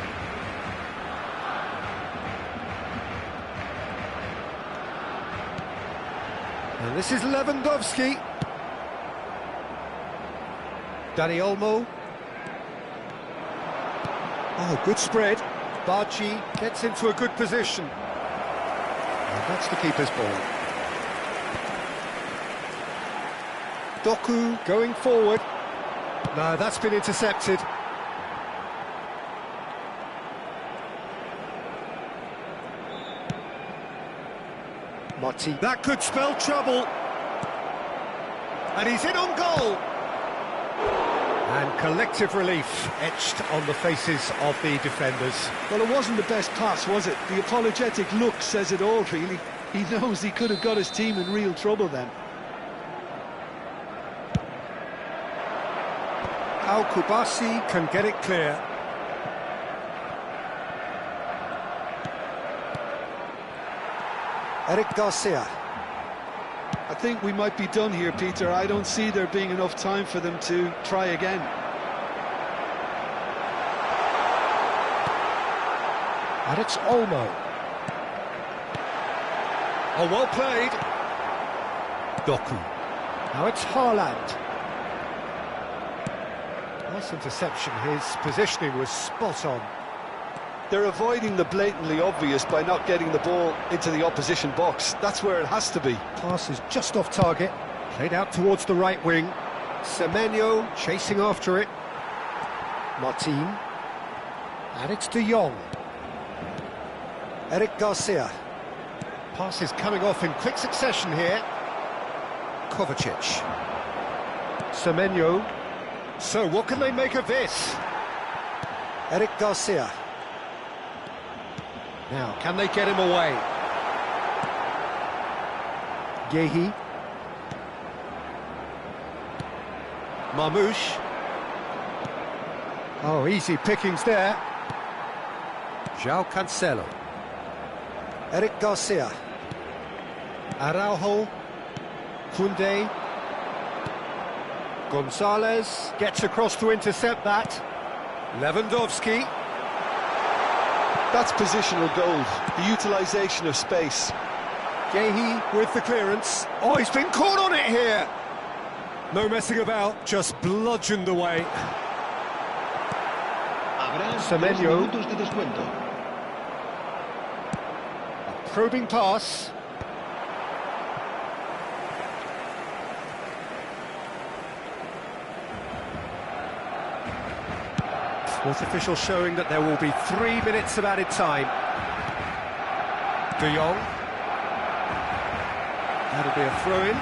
And this is Lewandowski. Dani Olmo. Oh, good spread. Badji gets into a good position. And that's the keeper's ball. Doku going forward. No, that's been intercepted. Martin. That could spell trouble. And he's in on goal. And collective relief etched on the faces of the defenders. Well, it wasn't the best pass, was it? The apologetic look says it all, really. He knows he could have got his team in real trouble then. Al Kubasi can get it clear. Eric Garcia. I think we might be done here, Peter. I don't see there being enough time for them to try again. And it's Olmo. Oh, well played. Doku. Now it's Haaland. Nice interception. His positioning was spot on. They're avoiding the blatantly obvious by not getting the ball into the opposition box. That's where it has to be. Pass is just off target. Played out towards the right wing. Semenyo chasing after it. Martin. And it's De Jong. Eric Garcia. Pass is coming off in quick succession here. Kovacic. Semenyo. So what can they make of this? Eric Garcia. Now, can they get him away? Yehi. Marmouche. Oh, easy pickings there. João Cancelo. Eric Garcia. Araujo. Koundé. Gonzalez gets across to intercept that. Lewandowski. That's positional gold, the utilisation of space. Yehi with the clearance. Oh, he's been caught on it here. No messing about, just bludgeoned away. Semenyo. A probing pass. Fourth official showing that there will be 3 minutes of added time. De Jong. That'll be a throw-in.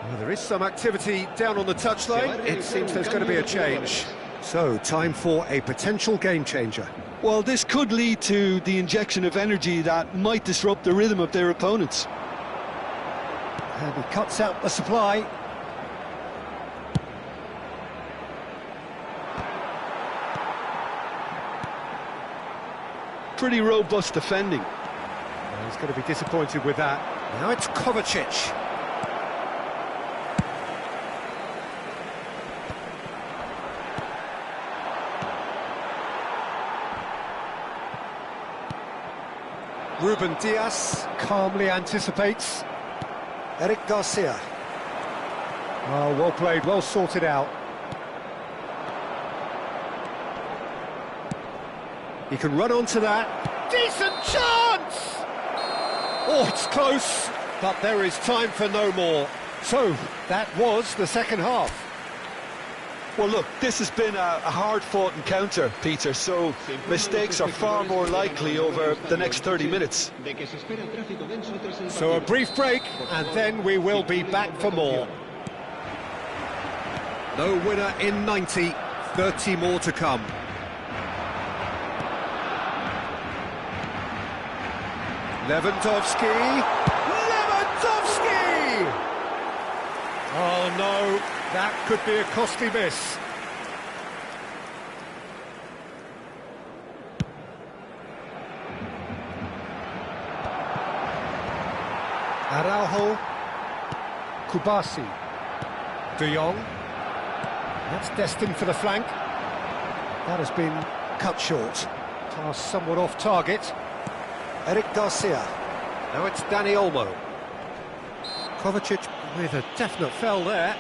Well, there is some activity down on the touchline. It seems there's going to be a change. So, time for a potential game changer. Well, this could lead to the injection of energy that might disrupt the rhythm of their opponents. And he cuts out the supply. Pretty robust defending. Well, he's going to be disappointed with that. Now it's Kovacic. Ruben Dias calmly anticipates. Eric Garcia. Oh, well played, well sorted out. He can run onto that. Decent chance! Oh, it's close, but there is time for no more. So, that was the second half. Well, look, this has been a hard-fought encounter, Peter, so mistakes are far more likely over the next 30 minutes. So a brief break, and then we will be back for more. No winner in 90, 30 more to come. Lewandowski! Lewandowski! Oh no, that could be a costly miss. Araujo, Kubasi, De Jong. That's destined for the flank. That has been cut short. Pass somewhat off target. Eric Garcia. Now it's Dani Olmo. Kovacic with a definite fell there.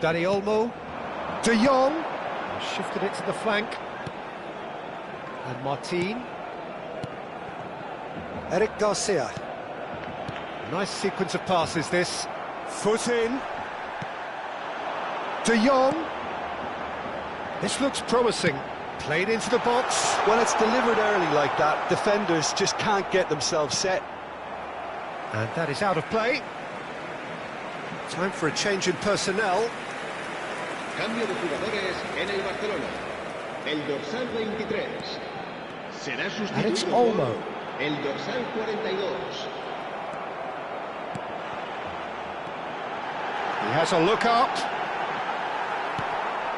Dani Olmo. De Jong. Shifted it to the flank. And Martin. Eric Garcia. Nice sequence of passes, this. Foot in. De Jong. This looks promising. Played into the box. When it's delivered early like that, defenders just can't get themselves set. And that is out of play. Time for a change in personnel. Cambio de jugadores en el Barcelona. El dorsal 23 será And it's sustituido Olmo. por el dorsal 42. He has a look up.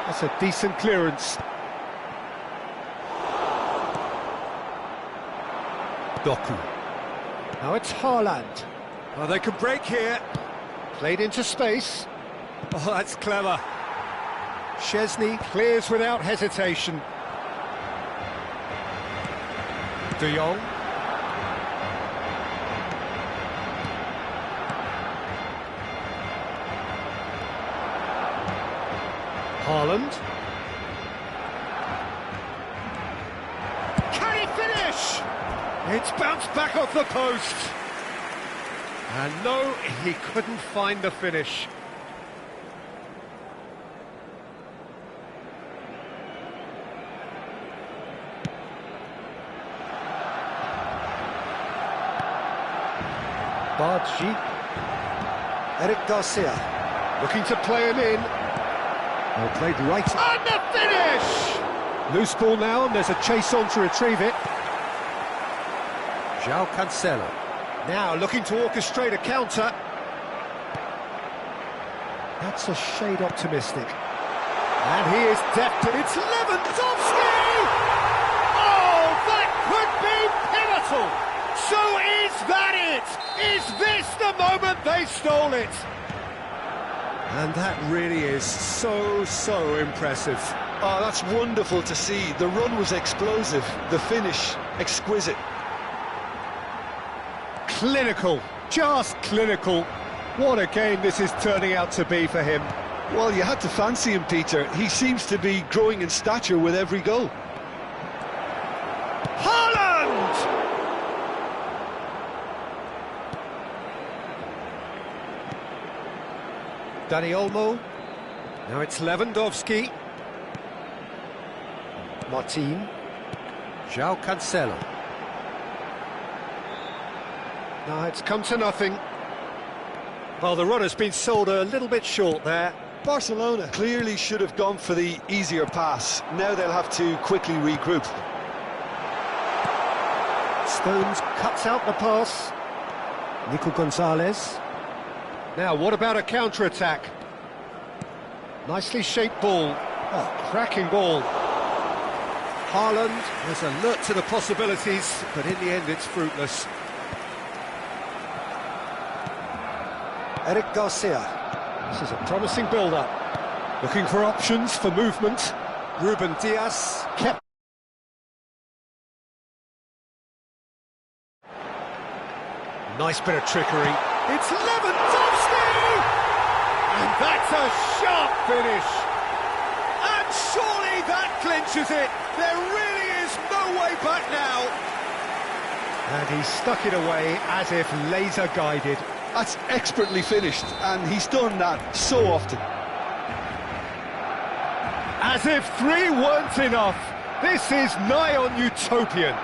That's a decent clearance. Doku. Now it's Haaland. Oh, they can break here. Played into space. Oh, that's clever. Szczesny clears without hesitation. De Jong. Haaland. Can he finish? It's bounced back off the post. And no, he couldn't find the finish. Bargi. Eric Garcia. Looking to play him in. Well played right. And the finish! Loose ball now, and there's a chase on to retrieve it. João Cancelo. Now looking to orchestrate a counter. That's a shade optimistic. And he is deft. It's Lewandowski! Oh, that could be pivotal! So is that it? Is this the moment they stole it? And that really is so impressive. Oh, that's wonderful to see. The run was explosive, the finish exquisite. Clinical, just clinical. What a game this is turning out to be for him. Well, you had to fancy him, Peter. He seems to be growing in stature with every goal. Haaland! Dani Olmo. Now it's Lewandowski. Martin. João Cancelo. Now it's come to nothing. Well, the run has been sold a little bit short there. Barcelona clearly should have gone for the easier pass. Now they'll have to quickly regroup. Stones cuts out the pass. Nico Gonzalez. Now, what about a counter-attack? Nicely shaped ball. Oh, cracking ball. Haaland was alert to the possibilities, but in the end it's fruitless. Eric Garcia. This is a promising build-up. Looking for options for movement. Ruben Diaz kept. Nice bit of trickery. It's Lewandowski! And that's a sharp finish. And surely that clinches it. There really is no way back now. And he stuck it away as if laser-guided. That's expertly finished, and he's done that so often. As if 3 weren't enough. This is nigh on utopian.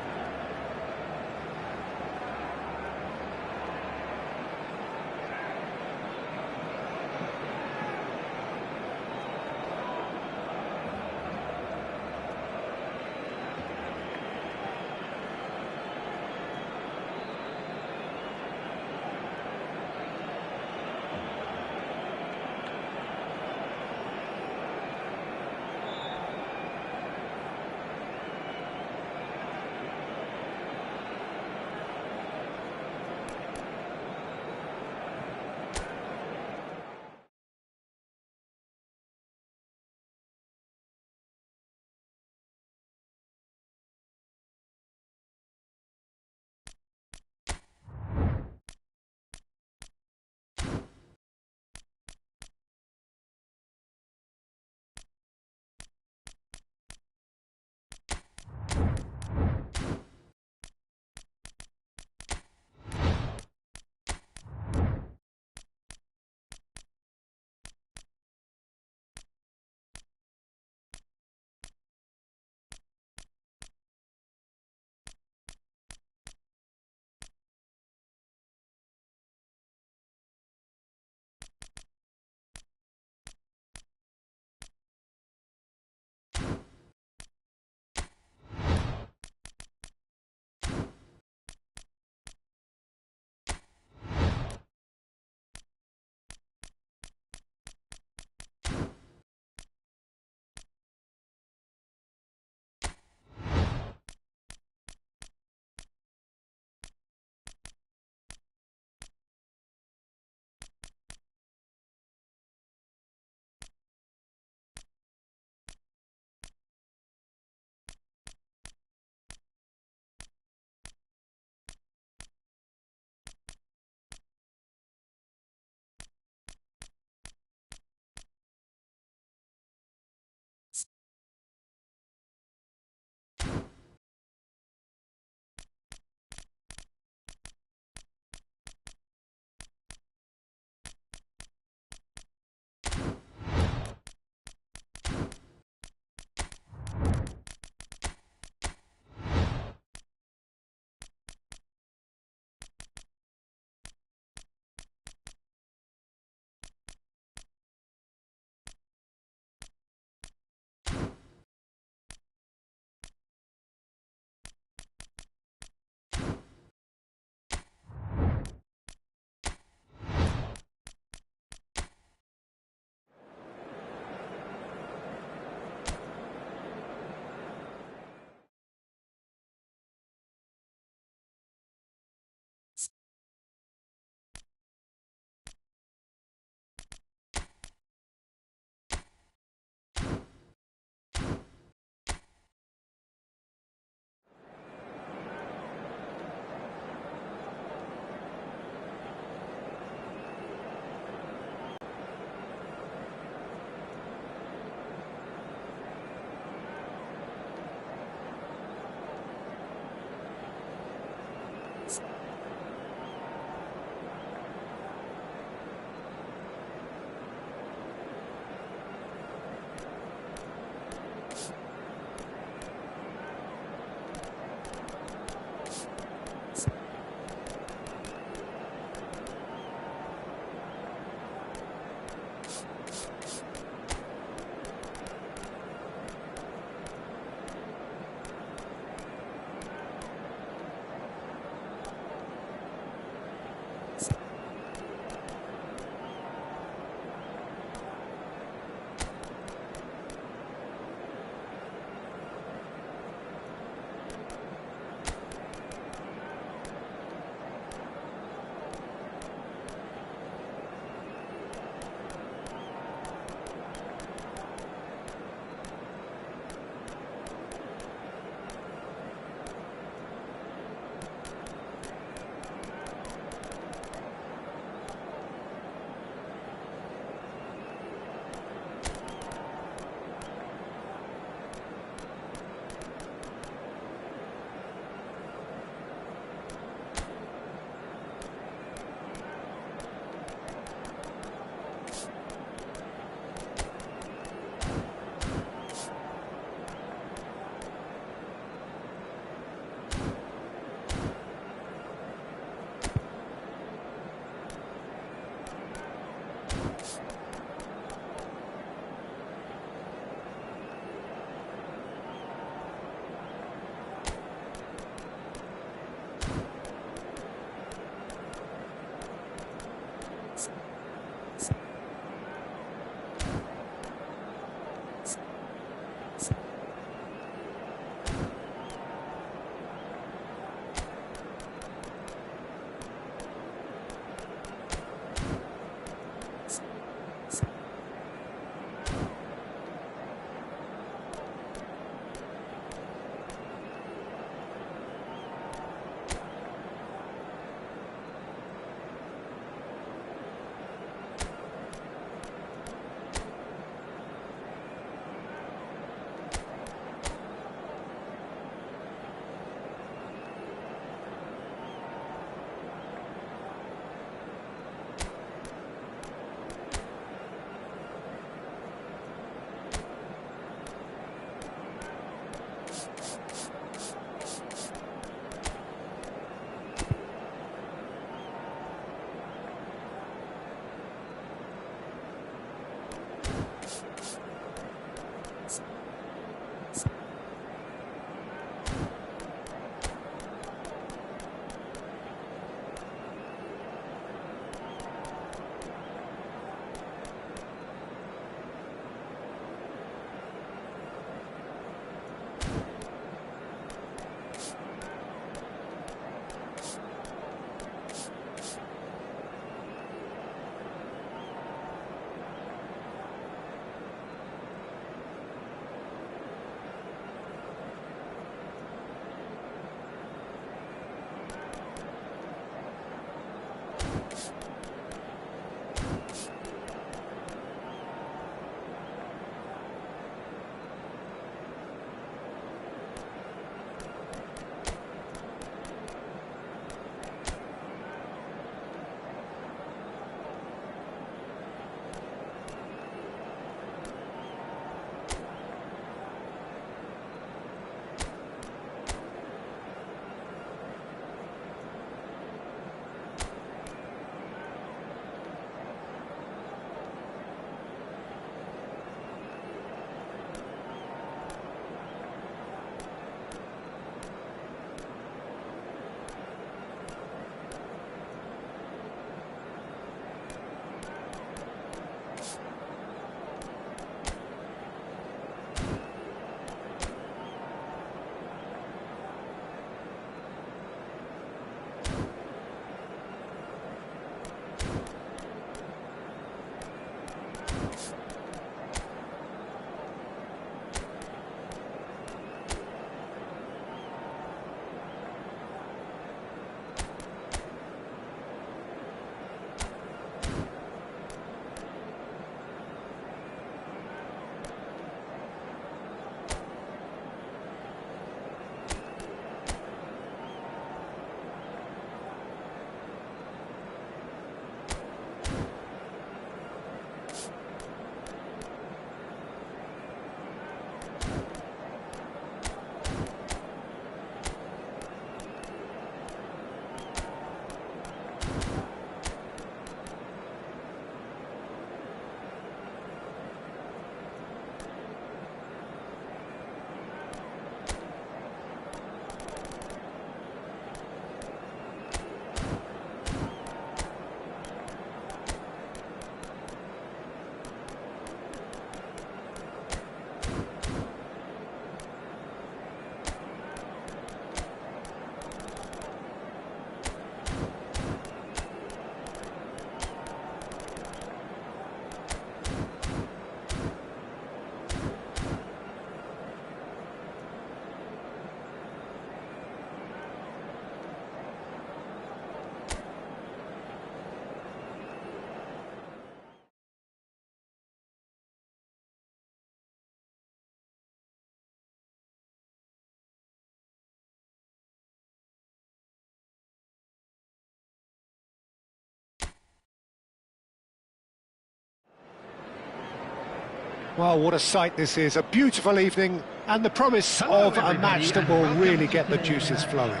Well, what a sight this is. A beautiful evening and the promise of a match that will really get the juices flowing.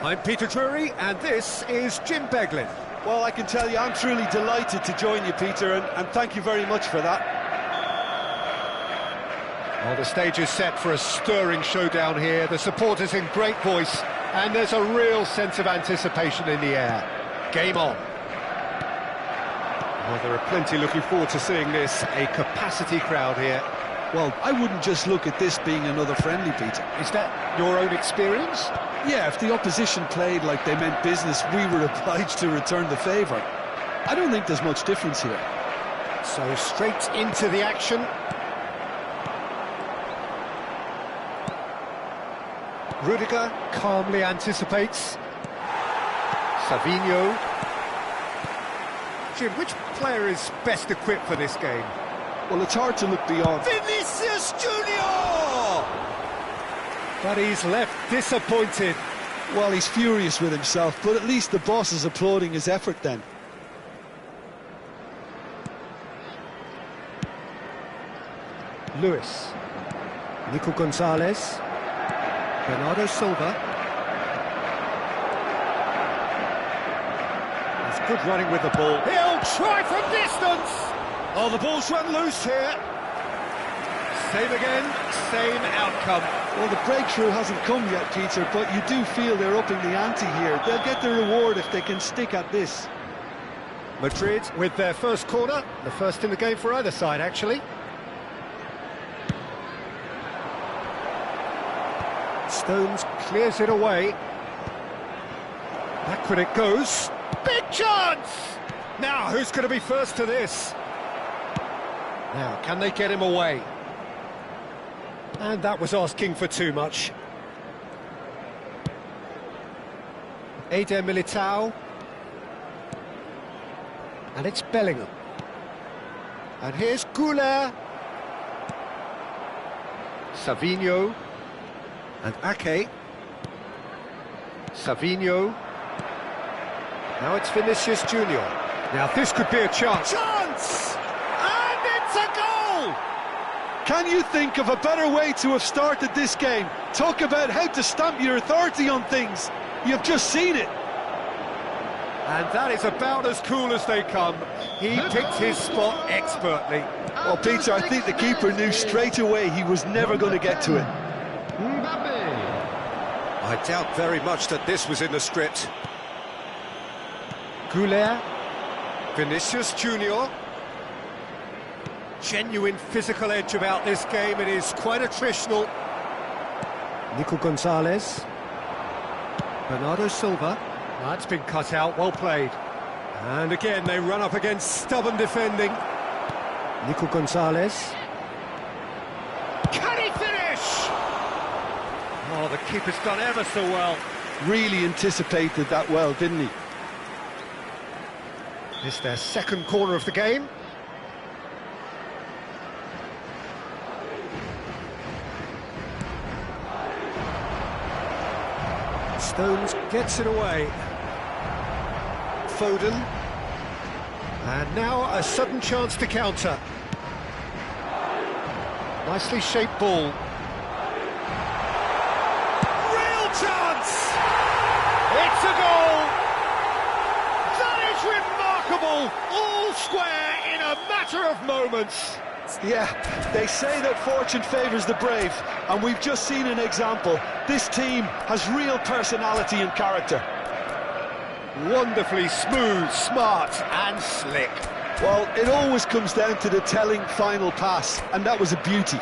I'm Peter Drury and this is Jim Beglin. Well, I can tell you, I'm truly delighted to join you, Peter, and thank you very much for that. Well, the stage is set for a stirring showdown here. The supporters in great voice, and there's a real sense of anticipation in the air. Game on. Well, there are plenty looking forward to seeing this. A capacity crowd here. Well, I wouldn't just look at this being another friendly, Peter. Is that your own experience? Yeah, if the opposition played like they meant business, we were obliged to return the favour. I don't think there's much difference here. So straight into the action. Rudiger calmly anticipates. Savinho. Jim, which player is best equipped for this game? Well, it's hard to look beyond. Vinicius Junior! But he's left disappointed. Well, he's furious with himself, but at least the boss is applauding his effort then. Lewis. Nico Gonzalez. Bernardo Silva. He's good running with the ball. He'll try from distance! Oh, the ball's run loose here. Same again, same outcome. Well, the breakthrough hasn't come yet, Peter, but you do feel they're upping the ante here. They'll get the reward if they can stick at this. Madrid with their first corner, the first in the game for either side, actually. Stones clears it away. Backward it goes. Big chance! Now, who's going to be first to this? Now, can they get him away? And that was asking for too much. Eder Militao. And it's Bellingham. And here's Goulet. Savinho. And Ake. Savinho. Now it's Vinicius Junior. Now this could be a chance. Chance! And it's a goal! Can you think of a better way to have started this game? Talk about how to stamp your authority on things. You've just seen it. And that is about as cool as they come. He picked his spot expertly. Well, Peter, I think the keeper knew straight away he was never going to get to it. I doubt very much that this was in the script. Goulet. Vinicius Junior. Genuine physical edge about this game. It is quite attritional. Nico Gonzalez. Bernardo Silva. That's been cut out, well played. And again, they run up against stubborn defending. Nico Gonzalez. Can he finish? Oh, the keeper's done ever so well. Really anticipated that well, didn't he? It's their second corner of the game. Stones gets it away. Foden. And now a sudden chance to counter. Nicely shaped ball. Real chance! It's a goal! That is remarkable! All square in a matter of moments. Yeah, they say that fortune favours the brave, and we've just seen an example. This team has real personality and character. Wonderfully smooth, smart and slick. Well, it always comes down to the telling final pass, and that was a beauty.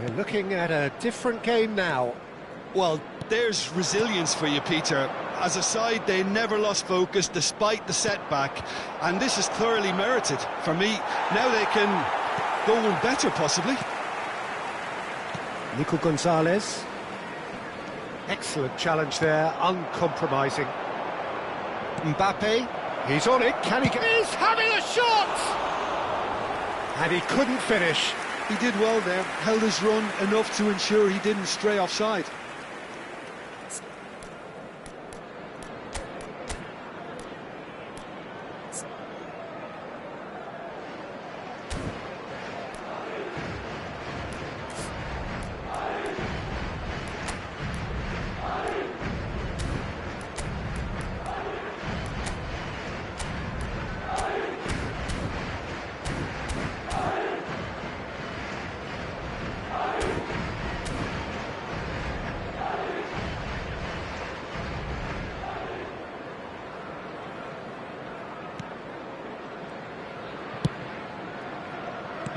We're looking at a different game now. Well, there's resilience for you, Peter. As a side, they never lost focus despite the setback, and this is thoroughly merited. For me, now they can go on better, possibly. Nico Gonzalez. Excellent challenge there, uncompromising. Mbappe, he's on it, can he get... He's having a shot! And he couldn't finish. He did well there, held his run enough to ensure he didn't stray offside.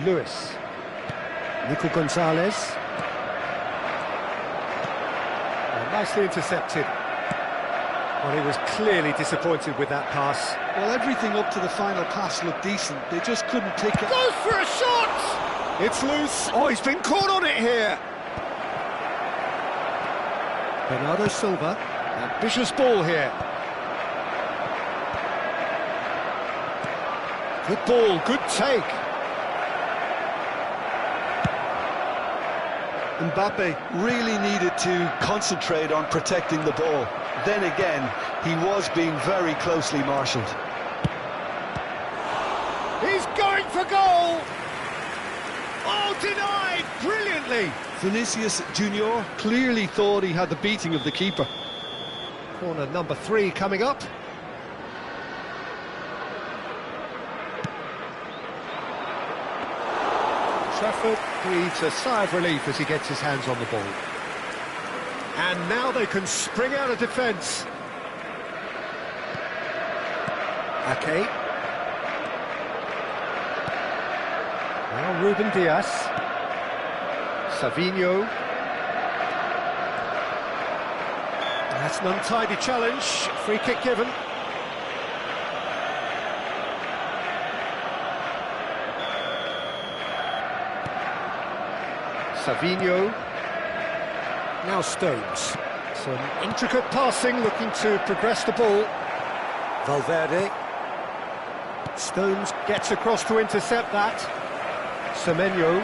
Lewis. Nico Gonzalez. Nicely intercepted. Well, he was clearly disappointed with that pass. Well, everything up to the final pass looked decent. They just couldn't pick it. Goes for a shot! It's loose. Oh, he's been caught on it here. Bernardo Silva. Ambitious ball here. Good ball, good take. Mbappe really needed to concentrate on protecting the ball. Then again, he was being very closely marshalled. He's going for goal! Oh, denied brilliantly! Vinicius Junior clearly thought he had the beating of the keeper. Corner number 3 coming up. Trafford breathes a sigh of relief as he gets his hands on the ball. And now they can spring out of defence. Ake. Now Ruben Diaz. Savinho. That's an untidy challenge. Free kick given. Savinho. Now Stones. Some intricate passing, looking to progress the ball. Valverde. Stones gets across to intercept that. Semenyo.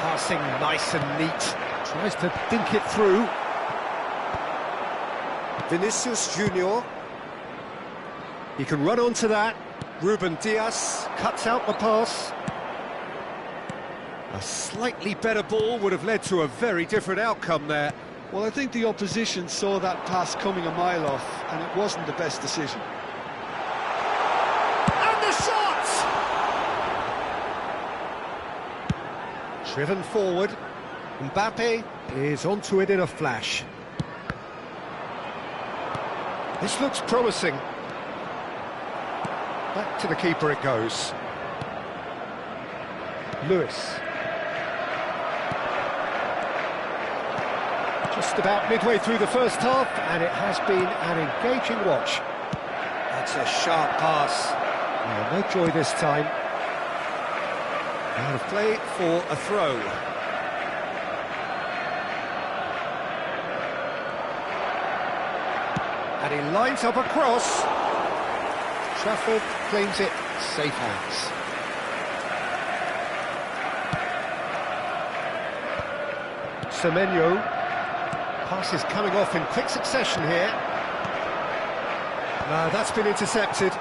Passing nice and neat. Tries to dink it through. Vinicius Junior. He can run onto that. Ruben Diaz cuts out the pass. A slightly better ball would have led to a very different outcome there. Well, I think the opposition saw that pass coming a mile off, and it wasn't the best decision. And the shot! Driven forward. Mbappe is onto it in a flash. This looks promising. Back to the keeper it goes. Lewis. Just about midway through the first half, and it has been an engaging watch. That's a sharp pass. No joy this time. Out of play for a throw. And he lines up a cross. Trafford claims it, safe hands. Semenyo. Pass is coming off in quick succession here. No, that's been intercepted.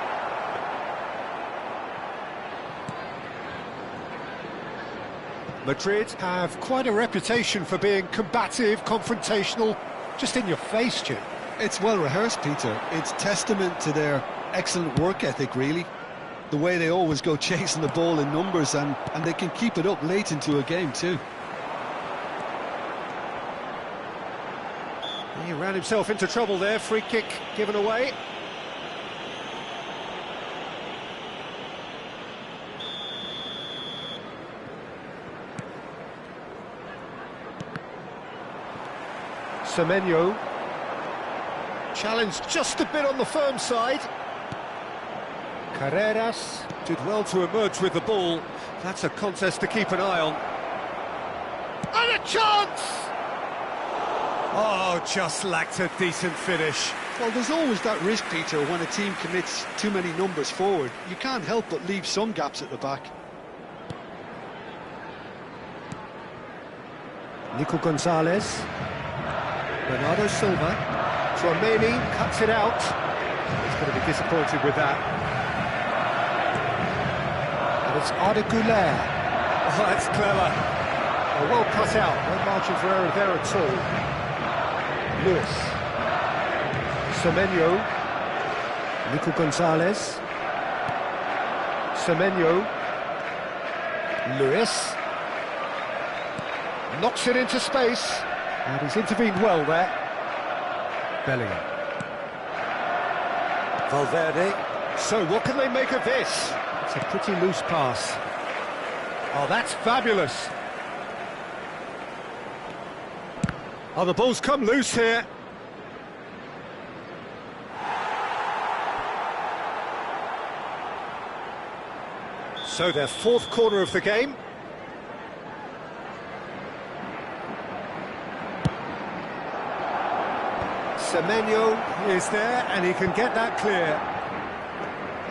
Madrid have quite a reputation for being combative, confrontational, just in your face, Jim. It's well rehearsed, Peter. It's testament to their excellent work ethic, really. The way they always go chasing the ball in numbers, and they can keep it up late into a game too. He ran himself into trouble there, free kick given away. Semenyo. Challenged just a bit on the firm side. Carreras did well to emerge with the ball. That's a contest to keep an eye on. And a chance! Oh, just lacked a decent finish. Well, there's always that risk, Peter, when a team commits too many numbers forward. You can't help but leave some gaps at the back. Nico Gonzalez. Bernardo Silva. Tchouaméni cuts it out. He's going to be disappointed with that. And it's Arda Güler. Oh, that's clever. Oh, well cut out. No margin for error there at all. Lewis. Semenyo. Nico Gonzalez. Semenyo. Lewis. Knocks it into space. And he's intervened well there. Bellingham. Valverde. So what can they make of this? It's a pretty loose pass. Oh, that's fabulous. Oh, the ball's come loose here. So their fourth corner of the game. Semenyo is there, and he can get that clear.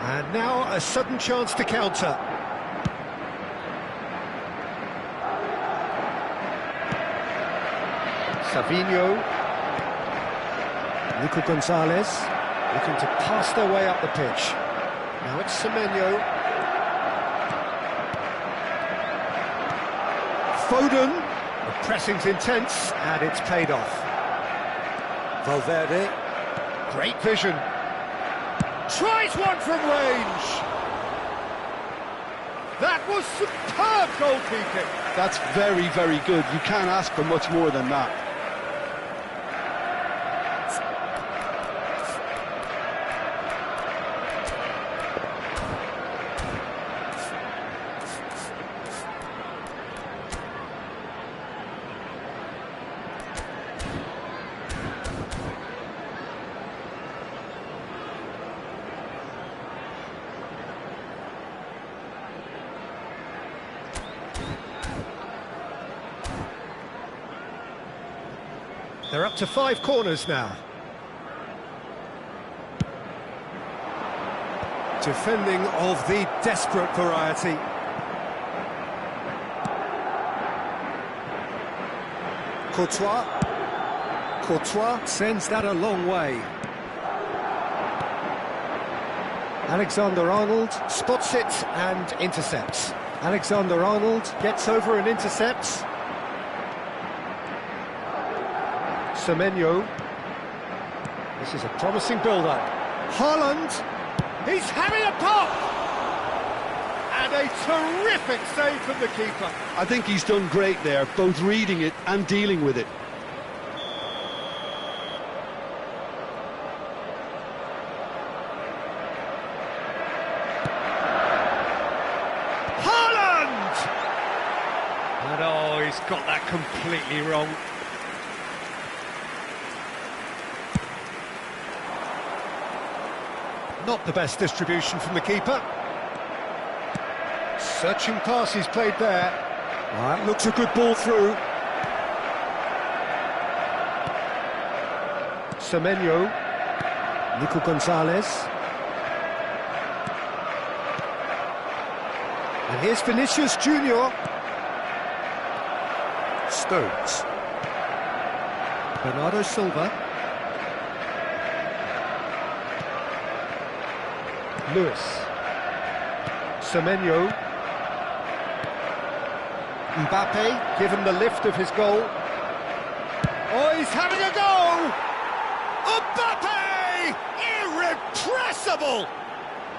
And now a sudden chance to counter. Savinho. Nico Gonzalez looking to pass their way up the pitch. Now it's Semenyo. Foden. The pressing's intense, and it's paid off. Valverde. Great vision. Tries one from range. That was superb goalkeeping. That's very, very good. You can't ask for much more than that. They're up to 5 corners now. Defending of the desperate variety. Courtois sends that a long way. Alexander-Arnold spots it and intercepts. Alexander-Arnold gets over and intercepts. Semenyo. This is a promising build-up. Haaland. He's having a pop! And a terrific save from the keeper. I think he's done great there, both reading it and dealing with it. And oh, he's got that completely wrong. Not the best distribution from the keeper. Searching pass he's played there. That looks a good ball through. Semenyo. Nico Gonzalez. And here's Vinicius Junior. Stones. Bernardo Silva. Lewis. Semenyo. Mbappe, given the lift of his goal. Oh, he's having a go! Mbappe! Irrepressible!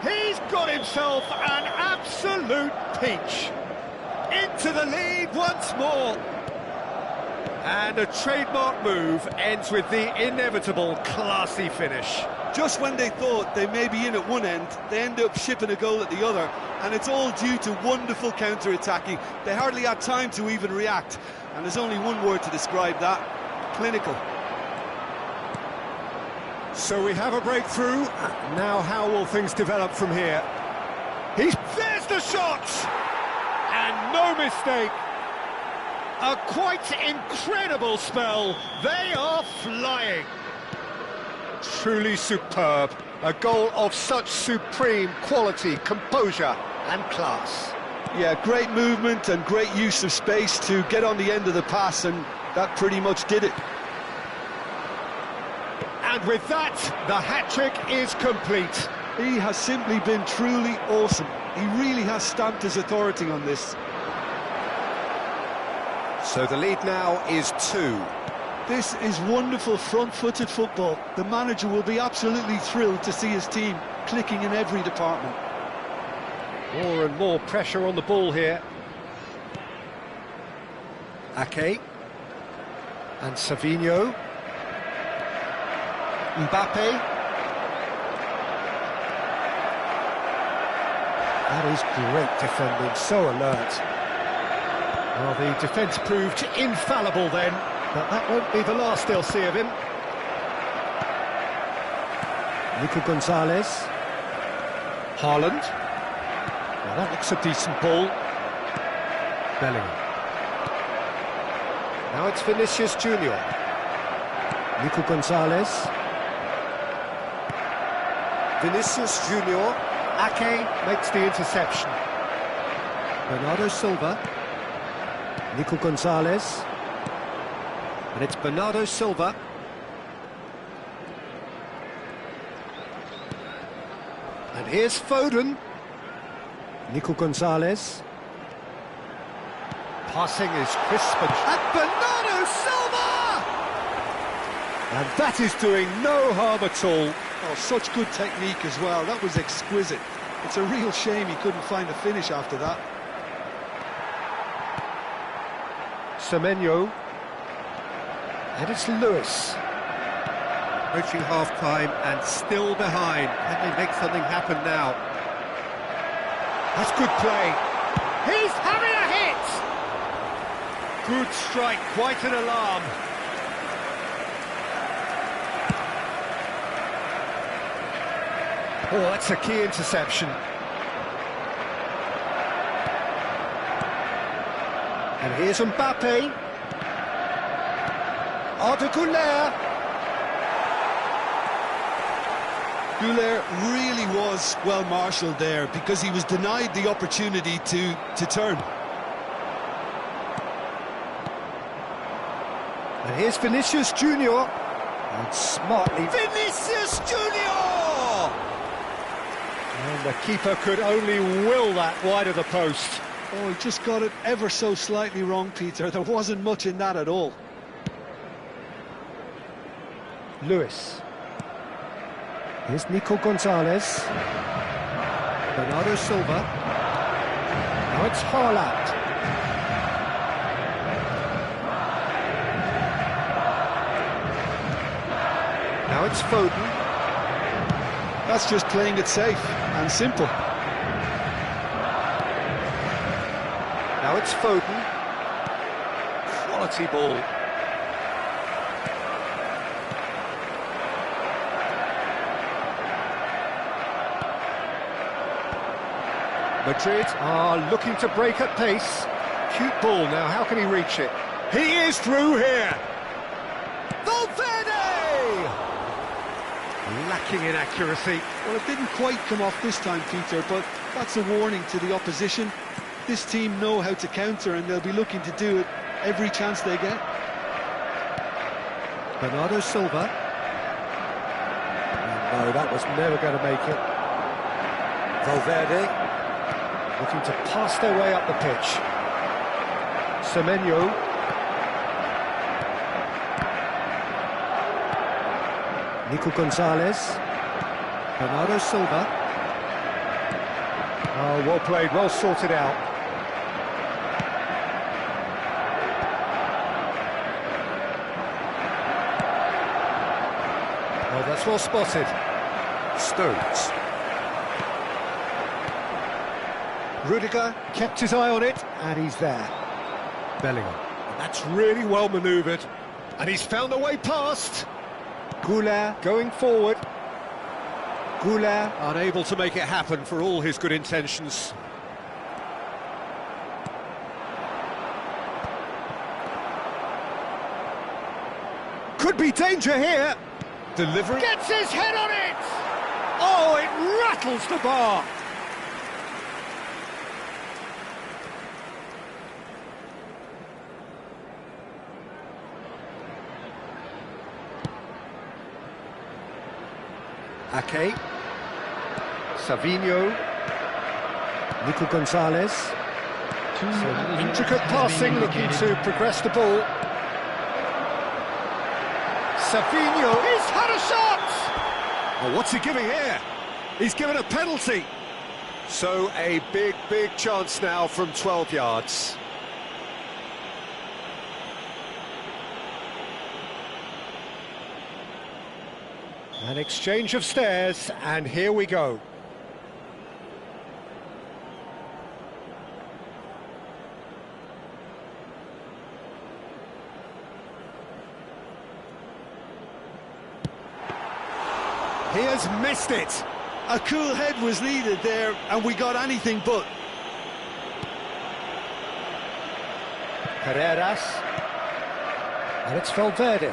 He's got himself an absolute peach. Into the lead once more. And a trademark move ends with the inevitable classy finish. Just when they thought they may be in at one end, they end up shipping a goal at the other, and it's all due to wonderful counter-attacking. They hardly had time to even react, and there's only one word to describe that: clinical. So we have a breakthrough. Now how will things develop from here? There's the shot! And no mistake. A quite incredible spell. They are flying. Truly superb. A goal of such supreme quality, composure and class. Yeah, great movement and great use of space to get on the end of the pass, and that pretty much did it. And with that, the hat-trick is complete. He has simply been truly awesome. He really has stamped his authority on this. So the lead now is 2. This is wonderful front-footed football. The manager will be absolutely thrilled to see his team clicking in every department. More and more pressure on the ball here. Ake. And Savinho. Mbappe. That is great defending, so alert. Well, the defence proved infallible then, but that won't be the last they'll see of him. Nico Gonzalez. Haaland. Well, that looks a decent ball. Bellingham. Now it's Vinicius Junior. Nico Gonzalez. Vinicius Junior. Ake makes the interception. Bernardo Silva. Nico Gonzalez. And it's Bernardo Silva. And here's Foden. Nico Gonzalez. Passing is crisp and Bernardo Silva! And that is doing no harm at all. Oh, such good technique as well. That was exquisite. It's a real shame he couldn't find a finish after that. Semenyo. And it's Lewis. Approaching half-time and still behind. Can they make something happen now? That's good play. He's having a hit! Good strike, quite an alarm. Oh, that's a key interception. And here's Mbappe. Arda Güler. Güler really was well marshalled there because he was denied the opportunity to turn. And here's Vinicius Junior. And smartly... Vinicius Junior! And the keeper could only will that wide of the post. Oh, he just got it ever so slightly wrong, Peter. There wasn't much in that at all. Lewis. Here's Nico Gonzalez. Bernardo Silva. Now it's Haaland. Now it's Foden. That's just playing it safe and simple. Now it's Foden. Quality ball. Madrid are looking to break at pace. Cute ball now, how can he reach it? He is through here! Valverde! Lacking in accuracy. Well, it didn't quite come off this time, Peter, but that's a warning to the opposition. This team know how to counter and they'll be looking to do it every chance they get. Bernardo Silva. No, that was never going to make it. Valverde looking to pass their way up the pitch. Semenyo. Nico Gonzalez. Bernardo Silva. Oh, well played, well sorted out. Oh, that's well spotted. Stones. Rudiger kept his eye on it, and he's there. Bellingham. And that's really well manoeuvred. And he's found a way past. Güler going forward. Güler unable to make it happen for all his good intentions. Could be danger here. Delivery. Gets his head on it! Oh, it rattles the bar. Ake, Savinho, Nico Gonzalez. Some intricate passing, looking to progress the ball. Savinho, he's had a shot! Oh, what's he giving here? He's given a penalty. So a big chance now from 12 yards. An exchange of stares, and here we go. He has missed it. A cool head was needed there, and we got anything but. Carreras. And it's Valverde.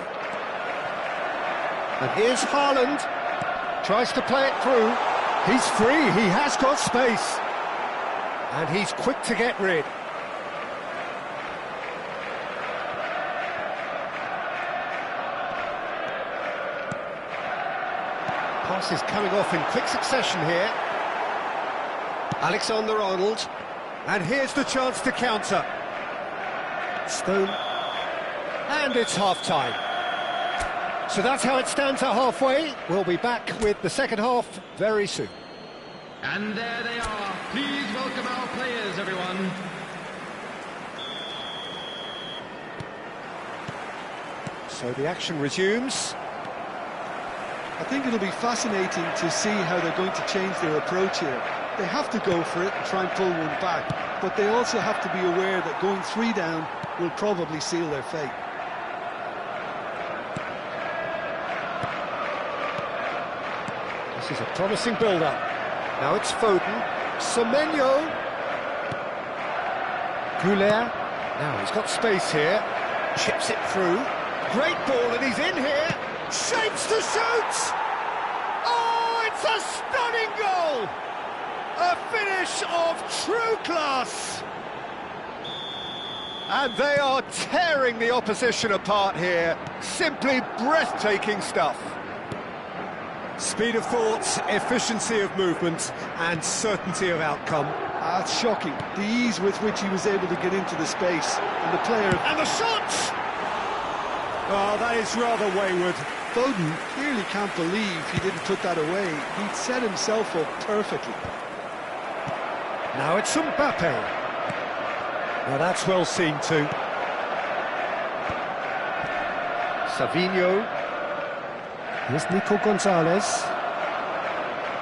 And here's Haaland, tries to play it through, he's free, he has got space, and he's quick to get rid. Pass is coming off in quick succession here. Alexander-Arnold, and here's the chance to counter. Stone, and it's half-time. So that's how it stands at halfway. We'll be back with the second half very soon. And there they are. Please welcome our players, everyone. So the action resumes. I think it'll be fascinating to see how they're going to change their approach here. They have to go for it and try and pull one back, but they also have to be aware that going 3 down will probably seal their fate. This is a promising build-up. Now it's Foden. Semenyo. Güler. Now he's got space here. Chips it through. great ball, and he's in here. Shapes to shoot! Oh, it's a stunning goal! A finish of true class! And they are tearing the opposition apart here. Simply breathtaking stuff. Speed of thought, efficiency of movement, and certainty of outcome. That's shocking, the ease with which he was able to get into the space, and the player... And the shot! Oh, that is rather wayward. Foden clearly can't believe he didn't put that away. He'd set himself up perfectly. Now it's Mbappe. Now that's well seen too. Savinho. Here's Nico Gonzalez.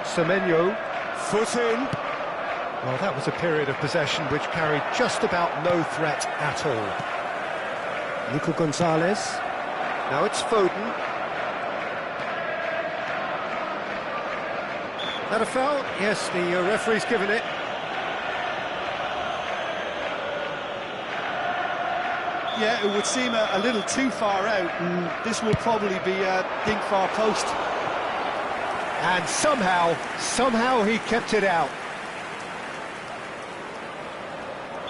Semenyo. Foot in. Well, that was a period of possession which carried just about no threat at all. Nico Gonzalez. Now it's Foden. That a foul? Yes, the referee's given it. Yeah, it would seem a little too far out, and this will probably be a think far post. And somehow he kept it out.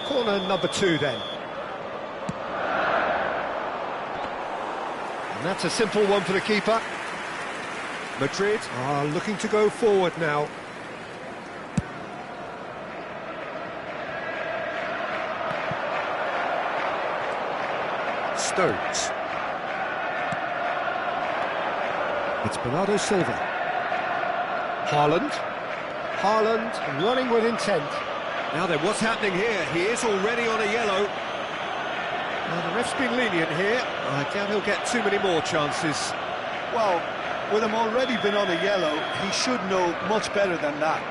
Corner number 2 then. And that's a simple one for the keeper. Madrid are looking to go forward now. Stones. It's Bernardo Silva. Haaland. Haaland running with intent. Now then, what's happening here? He is already on a yellow. Now the ref's been lenient here. I doubt he'll get too many more chances. Well, with him already been on a yellow, he should know much better than that.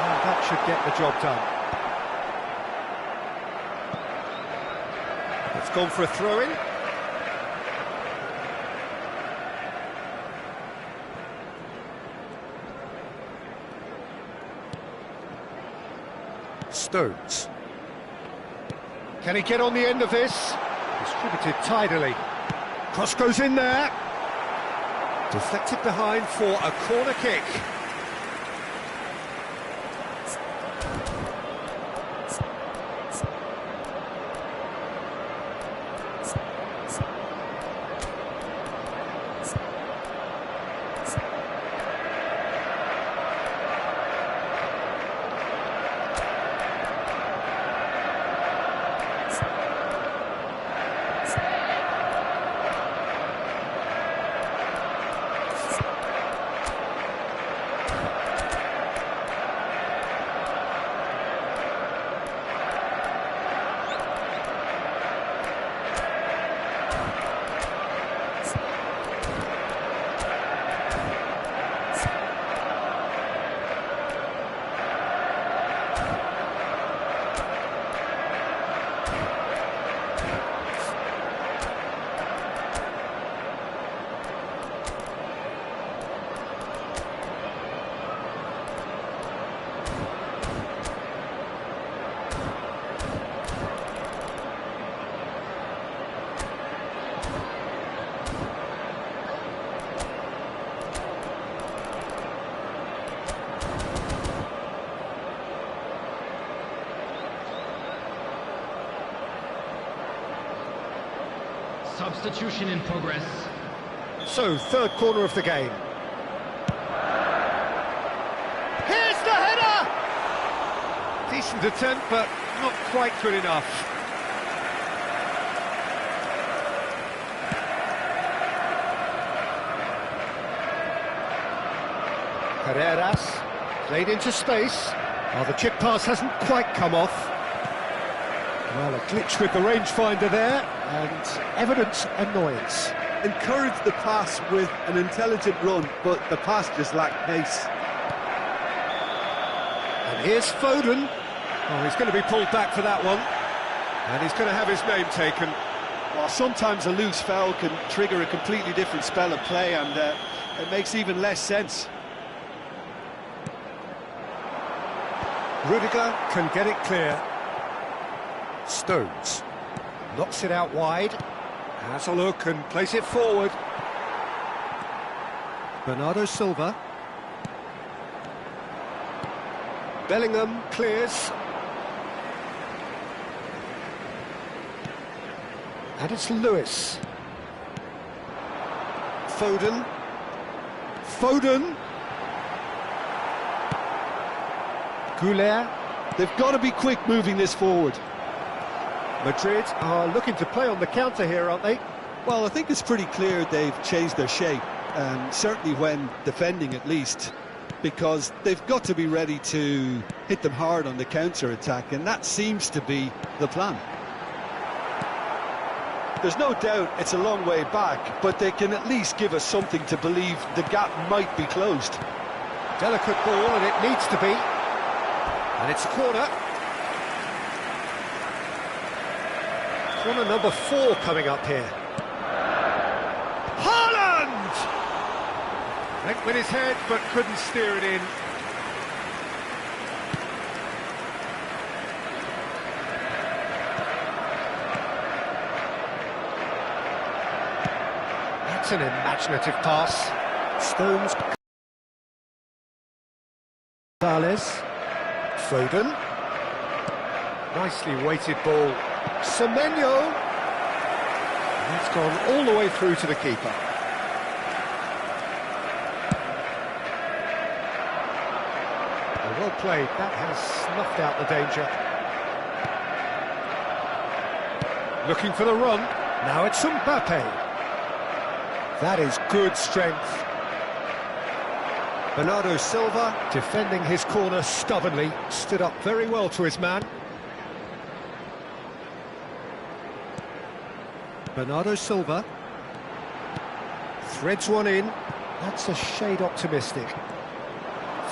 Oh, that should get the job done. It's gone for a throw-in. Stones. Can he get on the end of this? Distributed tidily. Cross goes in there. Deflected behind for a corner kick. Substitution in progress. So, third corner of the game. Here's the header! Decent attempt, but not quite good enough. Carreras, played into space. Oh, the chip pass hasn't quite come off. Well, a glitch with the rangefinder there, and evident annoyance. Encouraged the pass with an intelligent run, but the pass just lacked pace. And here's Foden. Oh, he's going to be pulled back for that one. And he's going to have his name taken. Well, sometimes a loose foul can trigger a completely different spell of play, and it makes even less sense. Rudiger can get it clear. Stones. Knocks it out wide. Has a look and plays it forward. Bernardo Silva. Bellingham clears. And it's Lewis. Foden. Foden. Goulet. They've got to be quick moving this forward. Madrid are looking to play on the counter here, aren't they? Well, I think it's pretty clear they've changed their shape, certainly when defending at least, because they've got to be ready to hit them hard on the counter-attack, and that seems to be the plan. There's no doubt it's a long way back, but they can at least give us something to believe the gap might be closed. Delicate ball, and it needs to be. And it's a corner. Corner number 4 coming up here. Haaland! Went with his head, but couldn't steer it in. That's an imaginative pass. Stones. Gonzalez. Foden. Nicely weighted ball. Semenyo. That's gone all the way through to the keeper. Well played. That has snuffed out the danger. Looking for the run. Now it's Mbappe. That is good strength. Bernardo Silva, defending his corner stubbornly, stood up very well to his man. Bernardo Silva threads one in. That's a shade optimistic.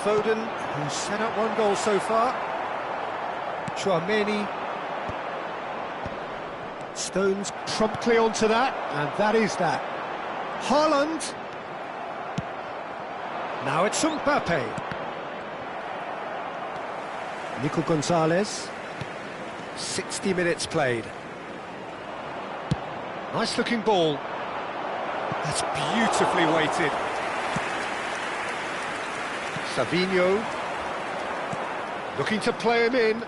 Foden, who's set up one goal so far. Chouameni. Stones promptly onto that, and that is that. Haaland. Now it's Mbappe. Nico Gonzalez. 60 minutes played. Nice looking ball. That's beautifully weighted. Savinho. Looking to play him in.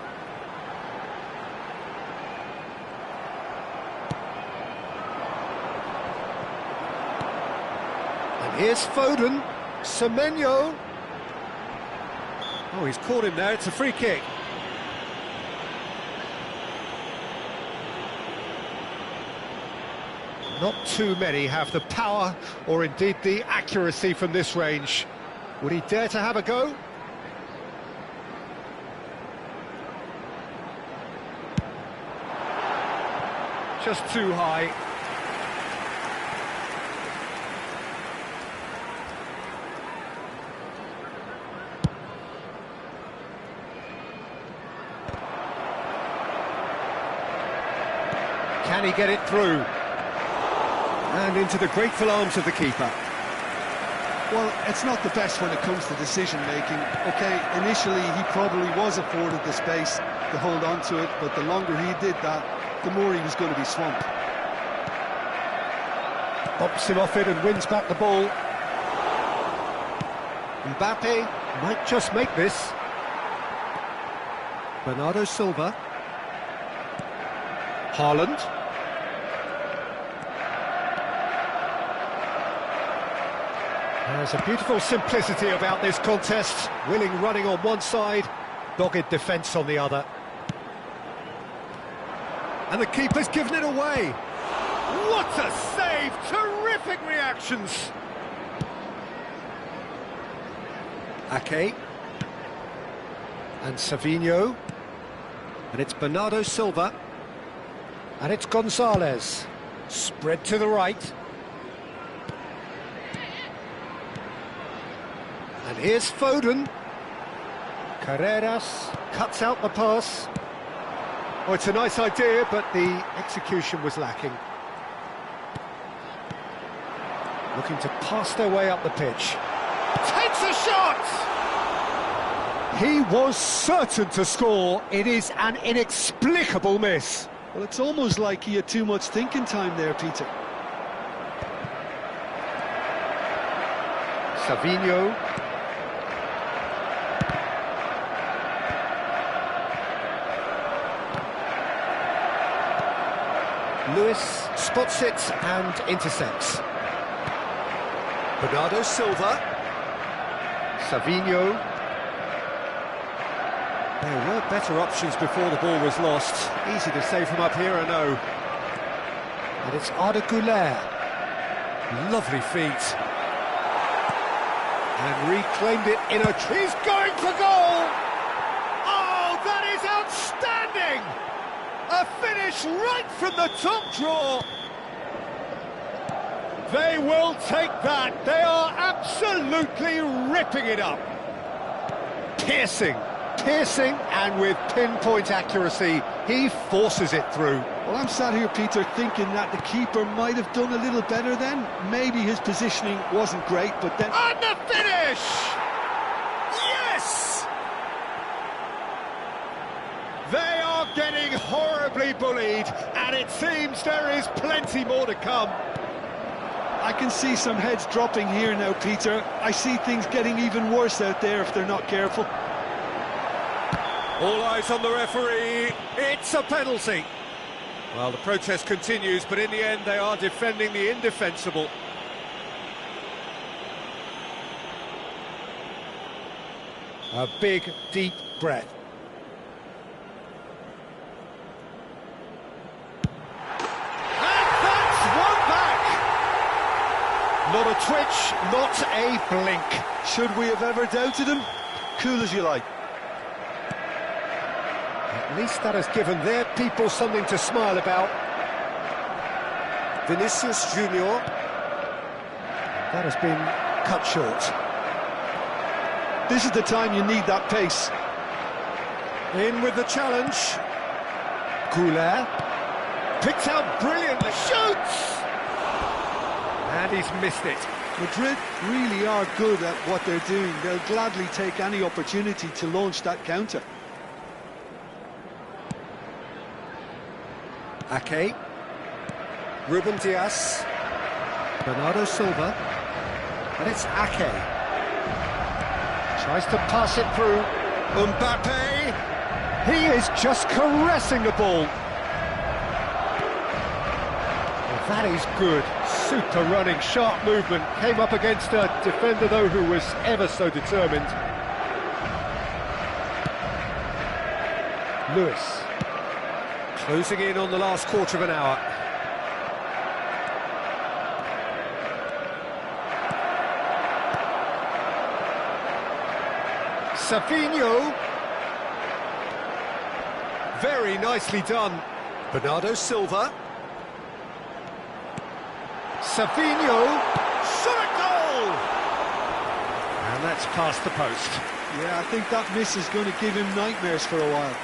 And here's Foden. Semenyo. Oh, he's caught him there. It's a free kick. Not too many have the power or indeed the accuracy from this range. Would he dare to have a go? Just too high. Can he get it through? And into the grateful arms of the keeper. Well, it's not the best when it comes to decision-making. OK, initially he probably was afforded the space to hold on to it, but the longer he did that, the more he was going to be swamped. Bumps him off it and wins back the ball. Mbappe might just make this. Bernardo Silva. Haaland. There's a beautiful simplicity about this contest. Willing running on one side, dogged defence on the other. And the keeper's given it away. What a save! Terrific reactions! Ake. And Savinho. And it's Bernardo Silva. And it's Gonzalez. Spread to the right. And here's Foden. Carreras cuts out the pass. Oh, it's a nice idea, but the execution was lacking. Looking to pass their way up the pitch. Takes a shot! He was certain to score. It is an inexplicable miss. Well, it's almost like he had too much thinking time there, Peter. Savinho. Lewis spots it and intercepts. Bernardo Silva. Savinho. There were better options before the ball was lost. Easy to say from up here, I know. And it's Arda Güler. Lovely feet. And reclaimed it in a... He's going for goal! Oh, that is outstanding! A finish right from the top draw. They will take that. They are absolutely ripping it up. Piercing, and with pinpoint accuracy, he forces it through. Well, I'm sat here, Peter, thinking that the keeper might have done a little better then. Maybe his positioning wasn't great, but then... And the finish! Yes! They are getting horribly bullied, and it seems there is plenty more to come. I can see some heads dropping here now, Peter. I see things getting even worse out there if they're not careful. All eyes on the referee. It's a penalty. Well, the protest continues, but in the end they are defending the indefensible. A big, deep breath. Not a twitch, not a blink. Should we have ever doubted him? Cool as you like. At least that has given their people something to smile about. Vinicius Junior. That has been cut short. This is the time you need that pace. In with the challenge. Güler. Picked out brilliantly. Shoots! And he's missed it. Madrid really are good at what they're doing. They'll gladly take any opportunity to launch that counter. Ake. Ruben Dias. Bernardo Silva. And it's Ake. Tries to pass it through. Mbappe. He is just caressing the ball. Well, that is good. Super running, sharp movement. Came up against a defender, though, who was ever so determined. Lewis. Closing in on the last quarter of an hour. Savinho. Very nicely done. Bernardo Silva. Savinho. Shot a goal! And that's past the post. Yeah, I think that miss is going to give him nightmares for a while.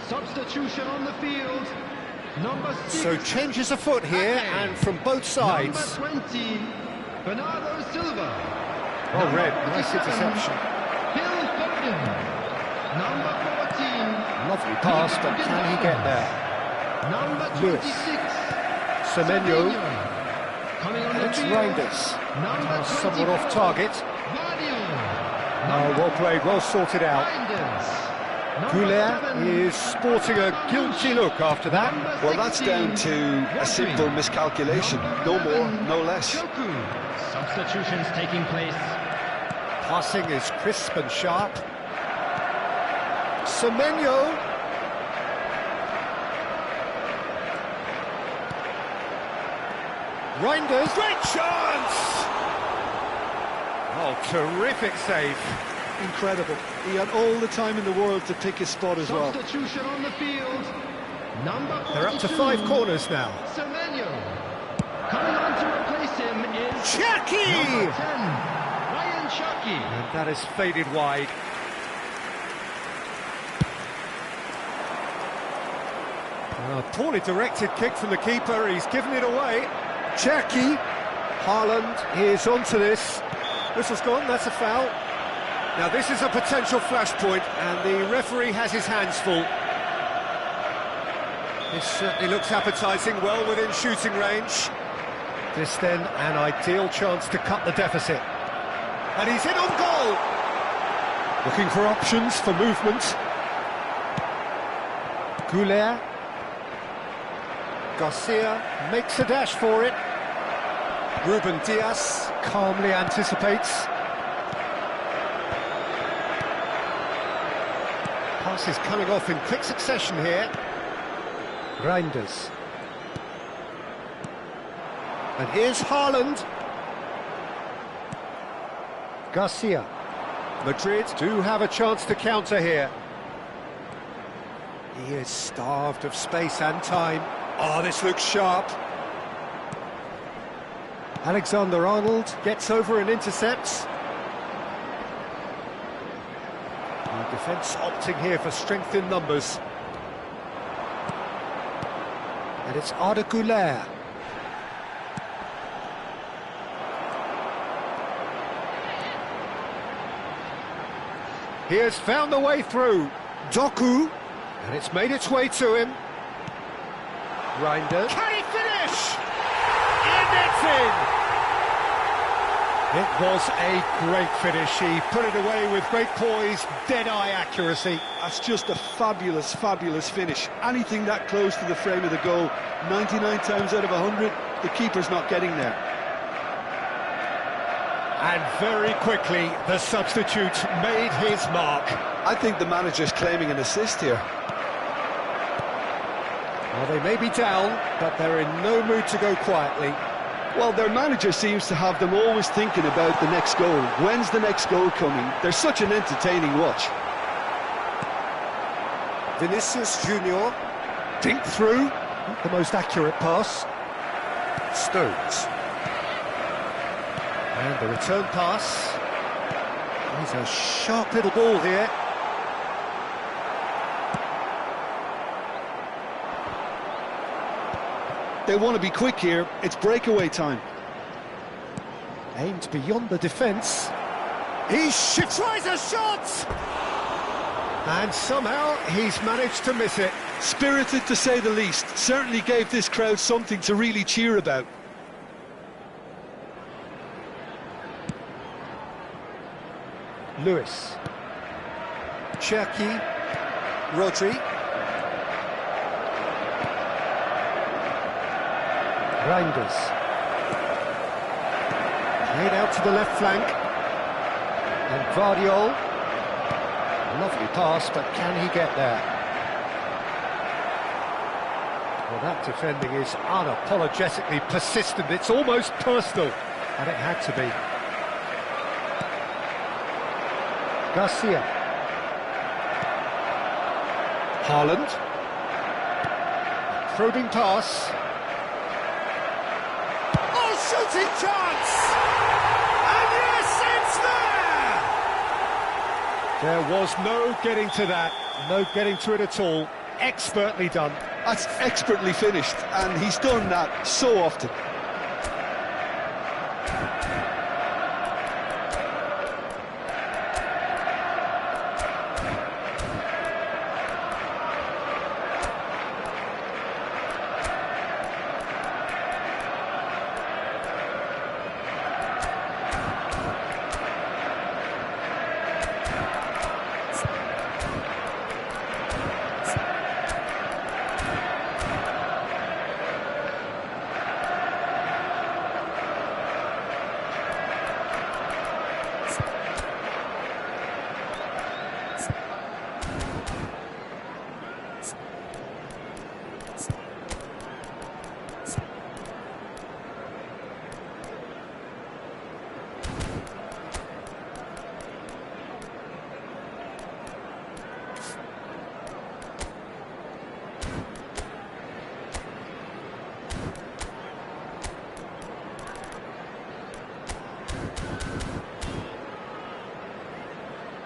Substitution on the field. Number 6. So changes afoot here, and from both sides. Number 20, Bernardo Silva. Well Number read, nice 47, interception. Phil Foden. Number 14. Lovely pass, but can he get there? Number Lewis. 26. Semenyo. Coming on the It's field. Reinders. Number Somewhat 24. off target. Guardiola. Oh, well played, well sorted out. Reinders. Number Goulet 7. is sporting a guilty look after that. Number Well, that's 16, down to a simple Rodri. miscalculation. No Number more, 11, no less. Joku. Substitutions taking place. Passing is crisp and sharp. Semenyo. Reinders. Great chance! Oh, terrific save. Incredible. He had all the time in the world to pick his spot as well. Substitution on the field. Number 42. They're up to 5 corners now. Semenyo. Coming on to replace him is Cherki! number 10, Ryan Cherki. And that is faded wide. A poorly directed kick from the keeper, he's given it away. Cherki, Haaland is onto this. Whistle's gone, that's a foul. Now this is a potential flashpoint, and the referee has his hands full. This certainly looks appetising, well within shooting range. This then, an ideal chance to cut the deficit. And he's in on goal! Looking for options for movement. Goulet. Garcia makes a dash for it. Ruben Diaz calmly anticipates. Passes coming off in quick succession here. Reinders. And here's Haaland. Garcia. Madrid do have a chance to counter here. He is starved of space and time. Oh, this looks sharp. Alexander-Arnold gets over and intercepts. The defence opting here for strength in numbers. And it's Arda Güler. He has found the way through. Doku. And it's made its way to him. Reinders. Can he finish? And it's in! It was a great finish. He put it away with great poise, dead-eye accuracy. That's just a fabulous, fabulous finish. Anything that close to the frame of the goal, 99 times out of 100, the keeper's not getting there. And very quickly, the substitute made his mark. I think the manager's claiming an assist here. Well, they may be down, but they're in no mood to go quietly. Well, their manager seems to have them always thinking about the next goal. When's the next goal coming? They're such an entertaining watch. Vinicius Junior, dink through, not the most accurate pass. Stones. And the return pass. He's a sharp little ball here. They want to be quick here, it's breakaway time. Aimed beyond the defence. He tries a shot! And somehow he's managed to miss it. Spirited to say the least, certainly gave this crowd something to really cheer about. Lewis. Cherki. Rodri. Reinders. Played out to the left flank. And Vardiol. Lovely pass, but can he get there? Well, that defending is unapologetically persistent. It's almost personal, and it had to be. Garcia. Haaland. Probing pass. Oh, shooting chance! And yes, it's there! There was no getting to that, no getting to it at all. expertly done. That's expertly finished, and he's done that so often.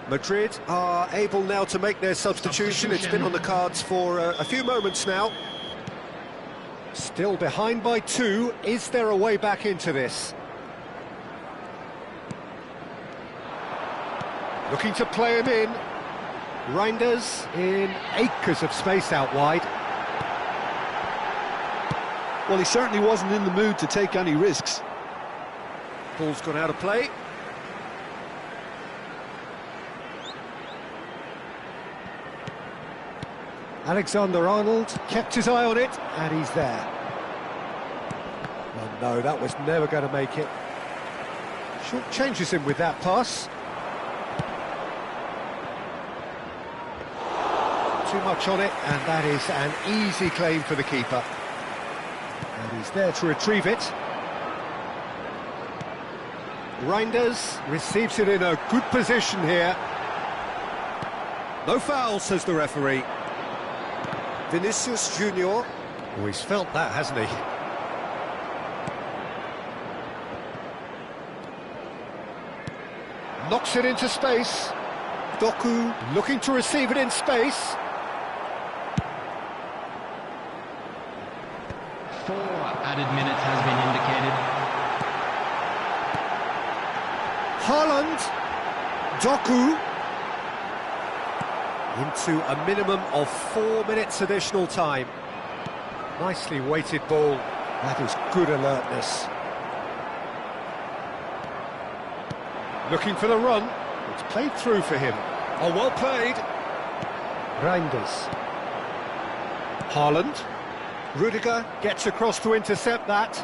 Madrid are able now to make their substitution. It's been on the cards for a few moments now. Still behind by 2. Is there a way back into this? Looking to play him in. Reinders in acres of space out wide. Well, he certainly wasn't in the mood to take any risks. Ball's gone out of play. Alexander-Arnold kept his eye on it, and he's there. Oh no, that was never going to make it. Short changes him with that pass. Too much on it, and that is an easy claim for the keeper. And he's there to retrieve it. Reinders receives it in a good position here. No foul, says the referee. Vinicius Junior. Oh, he's felt that, hasn't he? Knocks it into space. Doku looking to receive it in space. 4 added minutes has been indicated. Haaland. Doku. Into a minimum of 4 minutes additional time. Nicely weighted ball. That is good alertness. Looking for the run. It's played through for him. Oh, well played. Reinders. Haaland. Rudiger gets across to intercept that.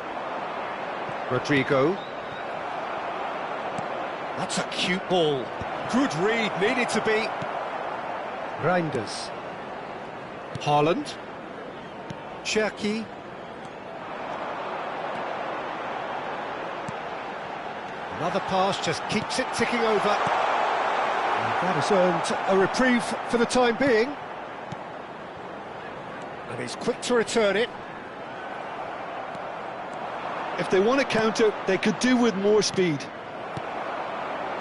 Rodrigo. That's a cute ball. Good read, needed to be. Reinders. Haaland. Cherki. Another pass just keeps it ticking over. And that has earned a reprieve for the time being. And he's quick to return it. If they want to counter, they could do with more speed.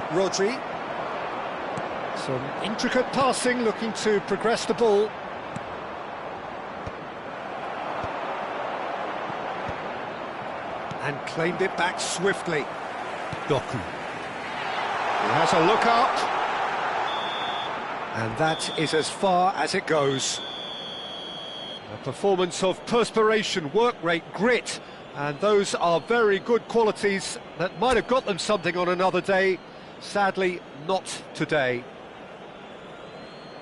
Rodri. Some intricate passing, looking to progress the ball. And claimed it back swiftly. Doku. He has a look up. And that is as far as it goes. A performance of perspiration, work rate, grit. And those are very good qualities that might have got them something on another day. Sadly, not today.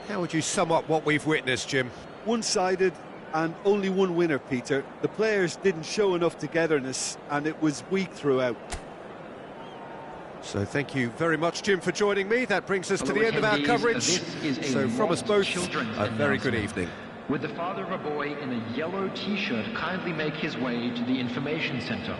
How would you sum up what we've witnessed, Jim? One-sided and only one winner, Peter. The players didn't show enough togetherness and it was weak throughout. So thank you very much, Jim, for joining me. That brings us to the end of our coverage. So from us both, a very good evening. Would the father of a boy in a yellow t-shirt kindly make his way to the information center?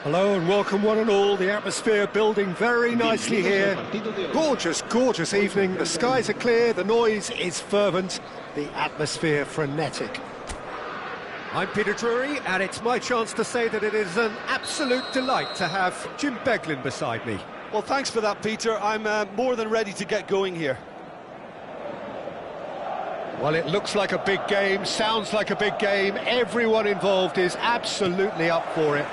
Hello and welcome one and all. The atmosphere building very nicely here. Gorgeous, gorgeous evening. The skies are clear, the noise is fervent, the atmosphere frenetic. I'm Peter Drury, and it's my chance to say that it is an absolute delight to have Jim Beglin beside me. Well, thanks for that, Peter. I'm more than ready to get going here. Well, it looks like a big game, sounds like a big game. Everyone involved is absolutely up for it.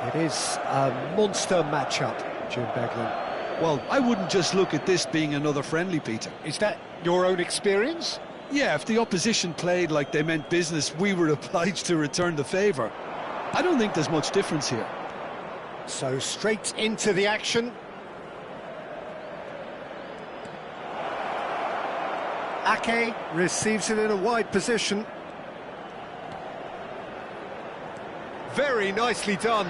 It is a monster matchup, Jim Beglin. Well, I wouldn't just look at this being another friendly, Peter. Is that your own experience? Yeah, if the opposition played like they meant business, we were obliged to return the favour. I don't think there's much difference here. So straight into the action. Ake receives it in a wide position. Very nicely done.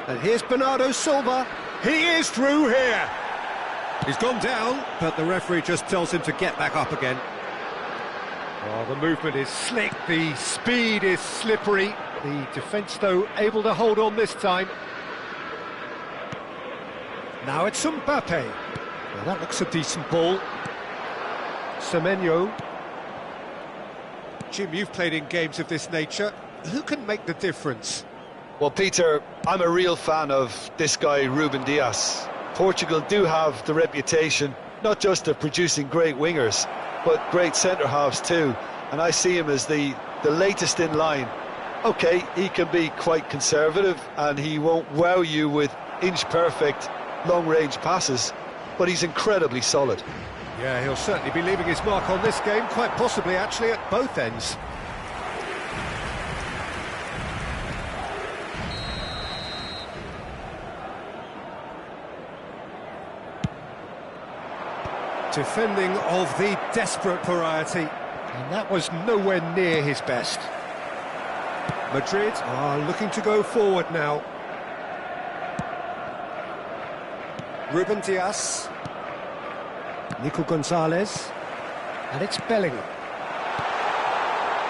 And here's Bernardo Silva. He is through here. He's gone down, but the referee just tells him to get back up again. Oh, the movement is slick, the speed is slippery. The defence, though, able to hold on this time. Now it's Mbappe. Now that looks a decent ball. Semenyo. Jim, you've played in games of this nature. Who can make the difference? Well, Peter, I'm a real fan of this guy, Ruben Dias. Portugal do have the reputation, not just of producing great wingers, but great centre-halves too. And I see him as the latest in line. OK, he can be quite conservative, and he won't wow you with inch-perfect long-range passes, but he's incredibly solid. Yeah, he'll certainly be leaving his mark on this game, quite possibly actually at both ends. Defending of the desperate variety, and that was nowhere near his best. Madrid are looking to go forward now. Ruben Dias. Nico Gonzalez. And it's Bellingham.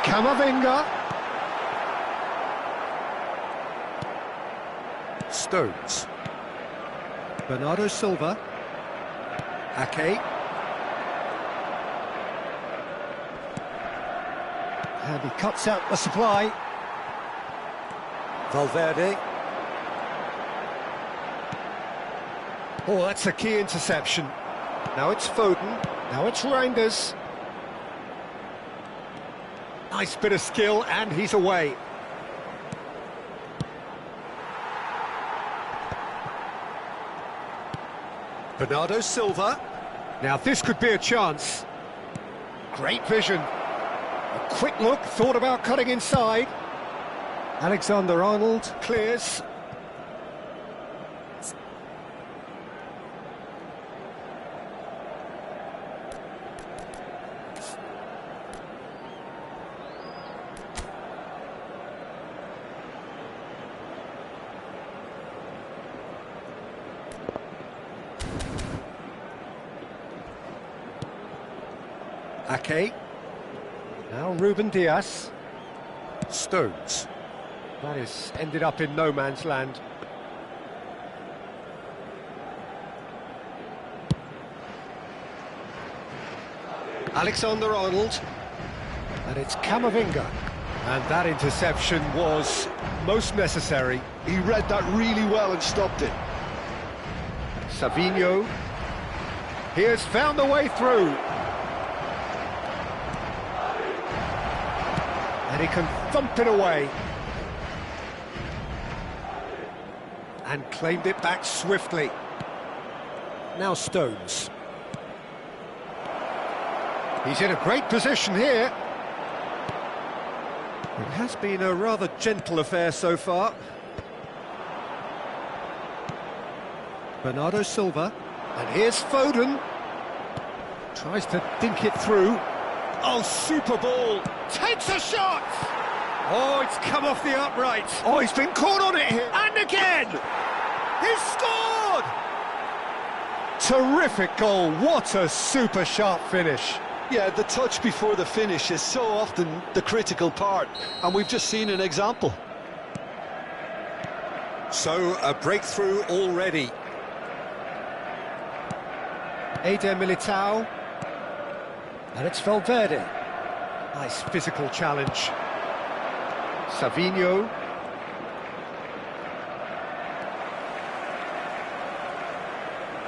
Camavinga. Stones. Bernardo Silva. Ake. And he cuts out the supply. Valverde. Oh, that's a key interception. Now it's Foden. Now it's Reinders. Nice bit of skill, and he's away. Bernardo Silva. Now this could be a chance. Great vision. A quick look, thought about cutting inside. Alexander-Arnold clears. Ake. Now Ruben Dias. Stones. That is ended up in no man's land. Alexander-Arnold. And it's Camavinga. And that interception was most necessary. He read that really well and stopped it. Savinho. He has found the way through. And he can thump it away. And claimed it back swiftly. Now Stones. He's in a great position here. It has been a rather gentle affair so far. Bernardo Silva. And here's Foden. Tries to dink it through. Oh, super ball. Takes a shot. Oh, it's come off the upright. Oh, he's been caught on it here. And again. He's scored. Terrific goal. What a super sharp finish. Yeah, the touch before the finish is so often the critical part, and we've just seen an example. So, a breakthrough already. Eder Militao. And it's Valverde. Nice physical challenge. Savinho.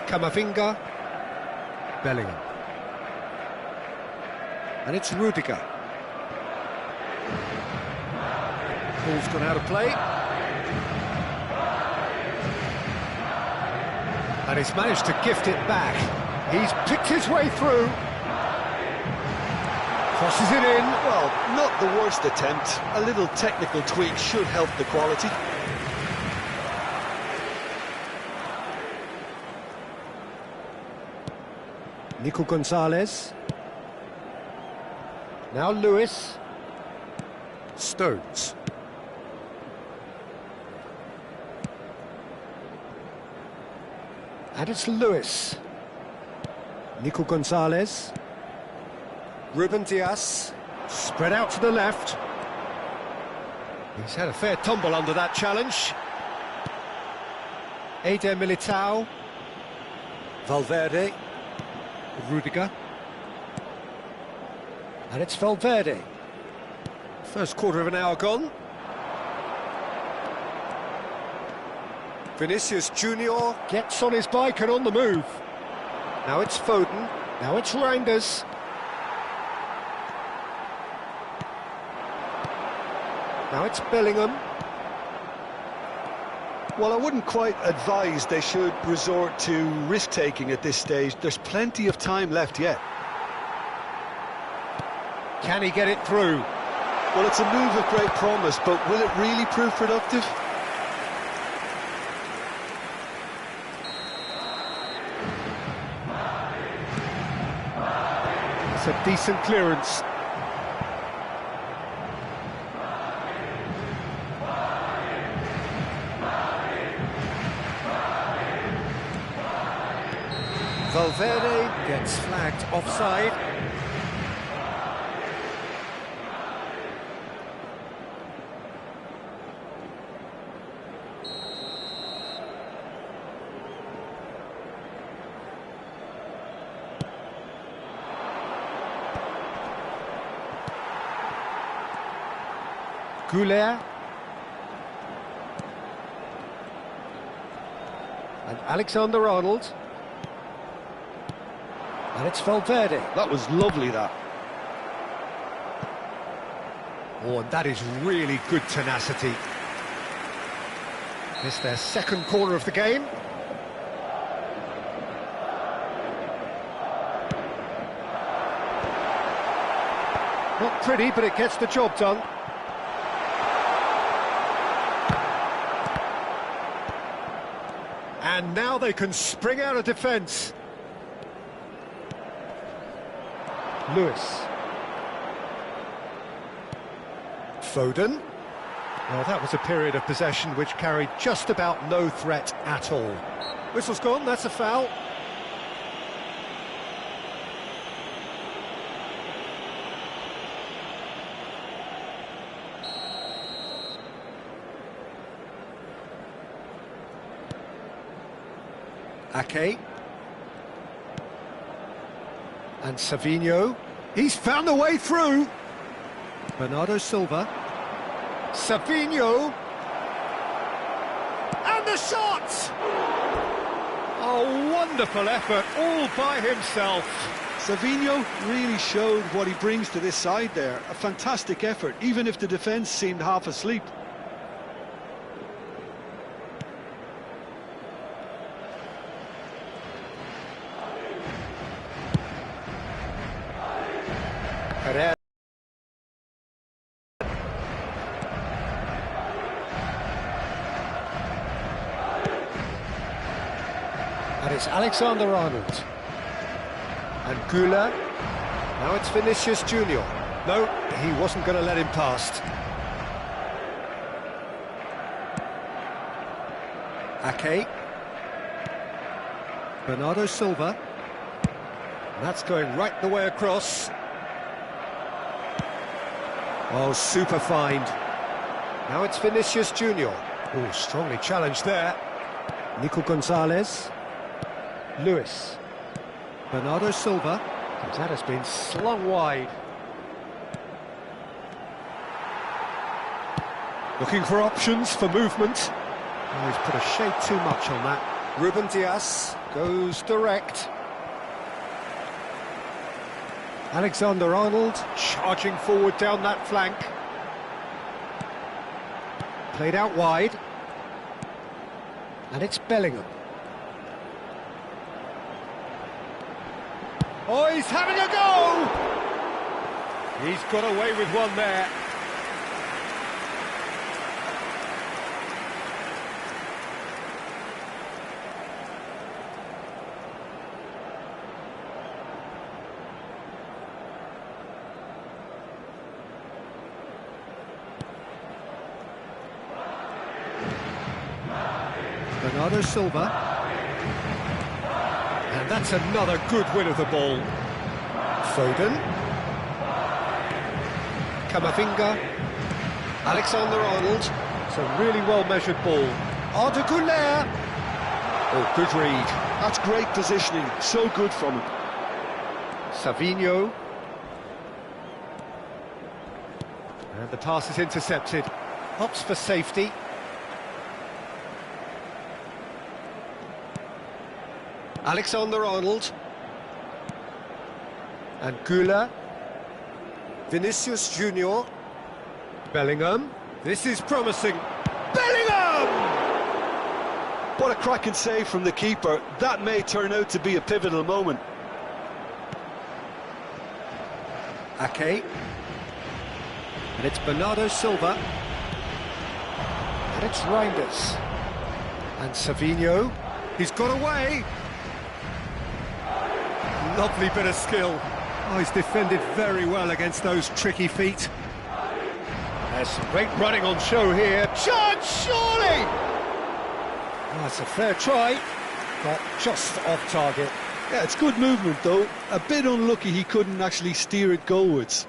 Camavinga. Bellingham. And it's Rudiger. Ball's gone out of play. And he's managed to gift it back. He's picked his way through. Crosses it in. Well, not the worst attempt. A little technical tweak should help the quality. Nico Gonzalez. Now Lewis. Stones. And it's Lewis. Nico Gonzalez. Ruben Dias. Spread out to the left. He's had a fair tumble under that challenge. Eder Militao. Valverde. Rudiger. And it's Valverde. First quarter of an hour gone. Vinicius Junior gets on his bike and on the move. Now it's Foden. Now it's Reinders. Now it's Bellingham. Well, I wouldn't quite advise they should resort to risk-taking at this stage. There's plenty of time left yet. Can he get it through? Well, it's a move of great promise, but will it really prove productive? It's a decent clearance. Valverde gets flagged offside. Goulet. And Alexander-Arnold. And it's Valverde. That was lovely, that. Oh, and that is really good tenacity. It's their second corner of the game. Not pretty, but it gets the job done. And now they can spring out of defence. Lewis. Foden. Well, that was a period of possession which carried just about no threat at all. Whistle's gone, that's a foul. Ake. And Savinho. He's found a way through. Bernardo Silva. Savinho. And the shot! A wonderful effort, all by himself. Savinho really showed what he brings to this side there. A fantastic effort, even if the defence seemed half asleep. Herrera. And it's Alexander-Arnold. And Gula. Now it's Vinicius Junior. No, he wasn't going to let him past. Ake. Bernardo Silva. That's going right the way across. Oh, super find. Now it's Vinicius Junior. Oh, strongly challenged there. Nico Gonzalez. Lewis. Bernardo Silva. And that has been slung wide. Looking for options for movement. Oh, he's put a shade too much on that. Ruben Diaz goes direct. Alexander-Arnold charging forward down that flank. Played out wide. And it's Bellingham. Oh, he's having a go! He's got away with one there. Bernardo Silva. And that's another good win of the ball. Foden. Camavinga. Alexander-Arnold. It's a really well-measured ball. Arda Güler. Oh, good read. That's great positioning, so good from him. Savinho. And the pass is intercepted. Hops for safety. Alexander-Arnold. And Güler. Vinicius Junior. Bellingham. This is promising. Bellingham! What a cracking save from the keeper. That may turn out to be a pivotal moment. Ake. And it's Bernardo Silva. And it's Reinders. And Savinho. He's got away. Lovely bit of skill. Oh, he's defended very well against those tricky feet. There's some great running on show here. Chance, surely! Oh, it's a fair try, but just off target. Yeah, it's good movement though. A bit unlucky he couldn't actually steer it goalwards.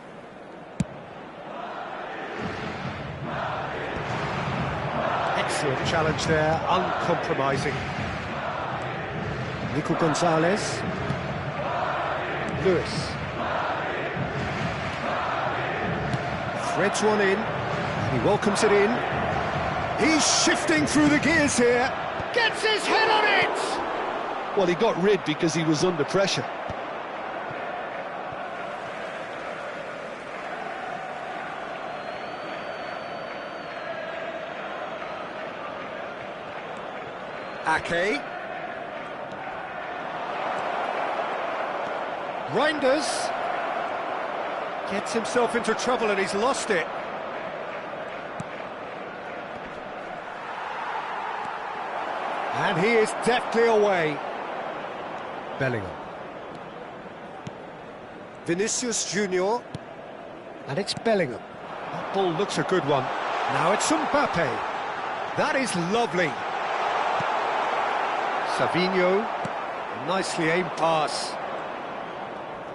Excellent challenge there, uncompromising. Nico Gonzalez. Lewis. Threads one in, and he welcomes it in. He's shifting through the gears here. Gets his head on it! Well, he got rid because he was under pressure. Ake. Reinders gets himself into trouble and he's lost it. And he is deftly away. Bellingham. Vinicius Junior. And it's Bellingham. That ball looks a good one. Now it's Mbappe. That is lovely. Savinho. A nicely aimed pass.